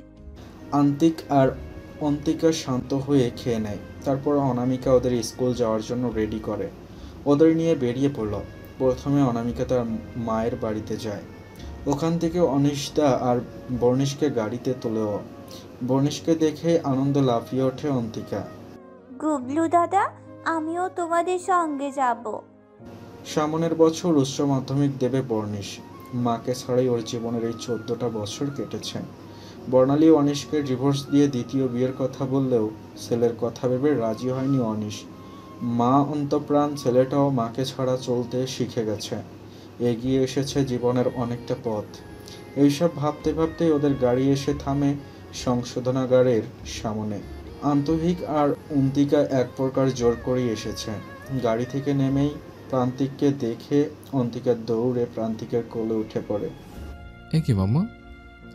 আন্তিক আর অন্তিকা শান্ত হয়ে খেয়ে নেয়। তারপর অনামিকা ওদের স্কুল যাওয়ার জন্য রেডি করে। ওদের নিয়ে বেরিয়ে পড়ল। প্রথমে অনামিকা তার মায়ের বাড়িতে যায়। ওখান থেকে অনিশদা আর বর্ণিশকে গাড়িতে তোলেও। বর্ণিশকে দেখে আনন্দে লাফিয়ে ওঠে অন্তিকা। গুবলু দাদা, আমিও তোমাদের সঙ্গে যাব। সামনের বছর উচ্চ মাধ্যমিক দেবে বর্ণিশ। মাকে ছাড়াই ওর জীবনের এই 14টা বছর কেটেছে। বর্ণালী অনিশকে ডিভোর্স দিয়ে দ্বিতীয় বিয়ের কথা বললেও ছেলের কথা ভেবে রাজি হয়নি অনিশ। মা অন্তপ্রাণ ছেলেটাও মাকে ছাড়া চলতে শিখে গেছে, এগিয়ে এসেছে জীবনের অনেকটা পথ। এইসব ভাবতে ভাবতেই ওদের গাড়ি এসে থামে সংশোধনাগারের সামনে। আন্তরিক আর অন্তিকা এক প্রকার জোর করেই এসেছে। গাড়ি থেকে নেমেই প্রান্তিককে দেখে অন্তিকা দৌড়ে প্রান্তিকের কোলে উঠে পড়ে। এ কি মাম্মা,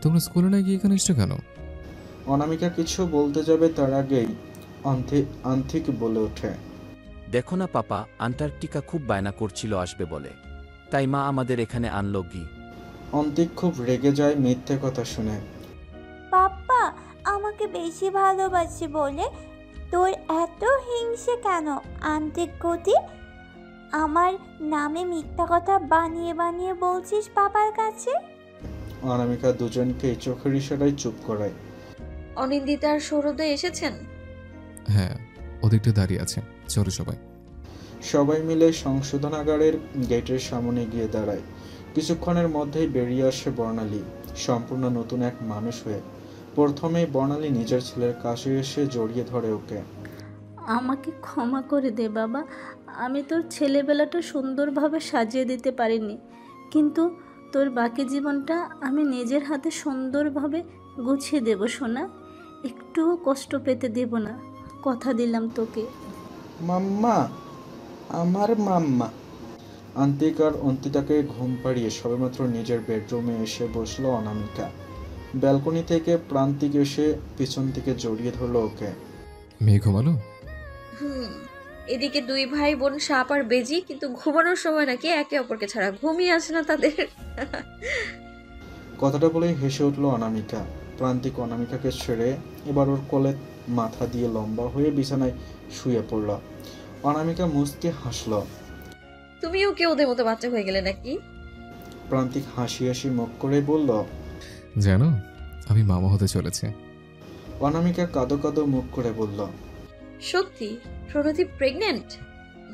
তোমরা স্কুলে না গিয়ে এখানে এসছো কেন? অনামিকা কিছু বলতে যাবে তার আগেই আন্তিক বলে ওঠে, দেখো না পাপা, আন্টার্কটিকা খুব বায়না করছিল আসবে বলে, তাই মা আমাদের এখানে আনলো গি। অন্তিক খুব রেগে যায় মিথ্যে কথা শুনে। পাপ্পা আমাকে বেশি ভালোবাসি বলে তোর এত হিংসে কেন? আন্টিক গতি, আমার নামে মিথ্যা কথা বানিয়ে বানিয়ে বলছিস পাপার কাছে? অনামিকা দুজনকে চোখের ইশারায় চুপ করায়। অনিন্দিতা আর সৌরদয় এসেছেন? হ্যাঁ, ওদিকটা দাঁড়িয়ে আছে, চলো সবাই। সবাই মিলে সংশোধনাগারের গেটের সামনে গিয়ে দাঁড়ায়। কিছুক্ষণের মধ্যেই বেরিয়ে আসে বর্ণালী, সম্পূর্ণ নতুন এক মানুষ হয়ে। প্রথমেই বর্ণালী নিজের ছেলের কাছে এসে জড়িয়ে ধরে ওকে। আমাকে ক্ষমা করে দে বাবা, আমি তোর ছেলেবেলাটা সুন্দরভাবে সাজিয়ে দিতে পারিনি, কিন্তু তোর বাকি জীবনটা আমি নিজের হাতে সুন্দরভাবে গুছিয়ে দেব সোনা, একটুও কষ্ট পেতে দেব না, কথা দিলাম তোকে। মাম্মা, আমার মাম্মা। আন্তিক আর অন্তিতাকে ঘুম পাড়িয়ে সবেমাত্র নিজের বেডরুমে এসে বসলো অনামিকা। ব্যালকনি থেকে প্রান্তিক এসে পিছন থেকে জড়িয়ে ধরলো ওকে। মেয়ে ঘুমালো? এদিকে দুই ভাই বোন সাপ আর বেজি, কিন্তু ঘুমানোর সময় নাকি একে অপরকে ছাড়া ঘুমিয়ে আসে না তাদের। কথাটা বলেই হেসে উঠলো অনামিকা। প্রান্তিক অনামিকাকে ছেড়ে এবার ওর কোলে মাথা দিয়ে লম্বা হয়ে বিছানায় শুয়ে পড়ল। অনামিকা মুচকে হাসল। তুমিও কি ওদের মতো বাচ্চা হয়ে গেলে নাকি? প্রান্তিক হাসি হাসি মুখ করে বলল, জানো আমি মামা হতে চলেছে। অনামিকা কাঁদো কাঁদো মুখ করে বলল, সত্যি? প্রণতি প্রেগনেন্ট?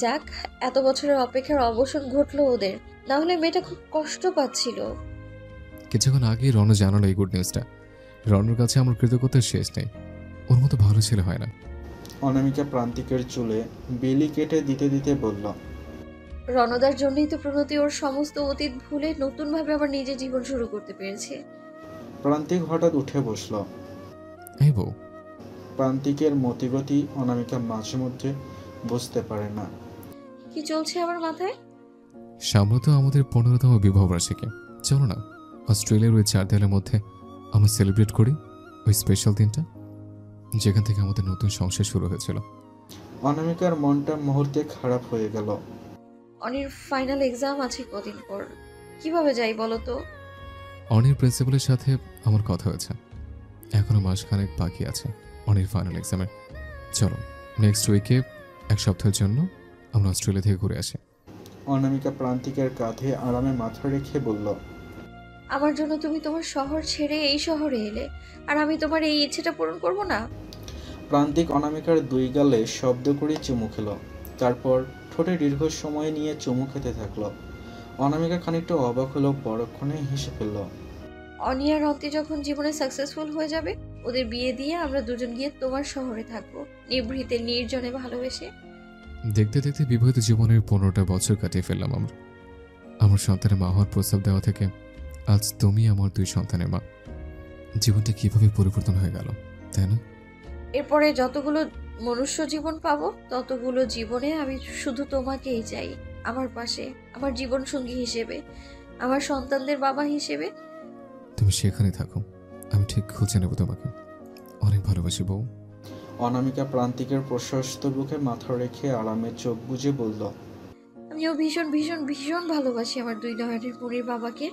যাক, এত বছরের অপেক্ষার অবসান ঘটলো ওদের, না হলে মেয়েটা খুব কষ্ট পাচ্ছিল। কিছুক্ষণ আগেই রণ জানালো এই গুড নিউজটা। রণের কাছে আমার কৃতজ্ঞতার শেষ নেই, ওর মতো ভালো ছেলে হয় না। অনামিকা প্রান্তিকের চুলে বেলি কেটে দিতে দিতে বলল, রণদার জন্যই তো প্রণতি ওর সমস্ত অতীত ভুলে নতুন ভাবে আবার নিজের জীবন শুরু করতে পেরেছে। প্রান্তিক হঠাৎ উঠে বসল। এই বউ। প্রান্তিকের মতিগতি অনামিকা মাঝে মধ্যে বুঝতে পারে না। কি চলছে আমার মাথায়? সামনে তো আমাদের 15তম বিবাহ বার্ষিকী, চলো না অস্ট্রেলিয়ার ওই 4 দেয়ালের মধ্যে আমরা সেলিব্রেট করি ওই স্পেশাল দিনটা, যেখান থেকে আমাদের নতুন সংসার শুরু হয়েছিল। অনামিকার মনটা মুহূর্তে খারাপ হয়ে গেল। অনির ফাইনাল এক্সাম আছে কদিন পর, কিভাবে যাই বলো তো? অনির প্রিন্সিপালের সাথে আমার কথা হয়েছে, এখনো মাসখানেক বাকি আছে অনির ফাইনাল এক্সামের। চলো নেক্সট উইকে এক সপ্তাহের জন্য আমরা অস্ট্রেলিয়া থেকে ঘুরে আসি। অনামিকা প্রান্তিকের কাঁধে আরামে মাথা রেখে বলল, আমার জন্য তুমি তোমার শহর ছেড়ে এই শহরে এলে, আর আমি তোমার এই ইচ্ছেটা পূরণ করব না? প্রান্তিক অনামিকার দুই গালে শব্দ করে চুমু খেল। তারপর ঠোঁটে দীর্ঘ সময় নিয়ে চুমু খেতে থাকলো। অনামিকা খানিকটা অবাক হলো, পরক্ষণে হেসে ফেলল। অনি আর অন্তি যখন জীবনে সাকসেসফুল হয়ে যাবে, ওদের বিয়ে দিয়ে আমরা দুজন গিয়ে তোমার শহরে থাকবো, নিভৃতে নির্জনে ভালোবেসে। দেখতে দেখতে বিবাহিত জীবনের 15টা বছর কাটিয়ে ফেললাম আমরা। আমার সন্তানের মা হওয়ার প্রস্তাব দেওয়া থেকে আজ তুমি আমার 2 সন্তানের মা। জীবনটা কিভাবে পরিবর্তন হয়ে গেল, তাই না? এরপরে যতগুলো মনুষ্য জীবন পাবো, ততগুলো জীবনে আমি শুধু তোমাকেই চাই, আমার পাশে, আমার জীবন সঙ্গী হিসেবে, আমার সন্তানদের বাবা হিসেবে। তুমি সেখানে থাকো, আমি ঠিক খুঁজে নেব তোমাকে। অনেক ভালোবাসি বউ। অনামিকা প্রান্তিকের প্রশস্ত বুকে মাথা রেখে আরামে চোখ বুজে বলল, আমিও ভীষণ ভীষণ ভীষণ ভালোবাসি আমার 2 নয়নের পুরীর বাবাকে।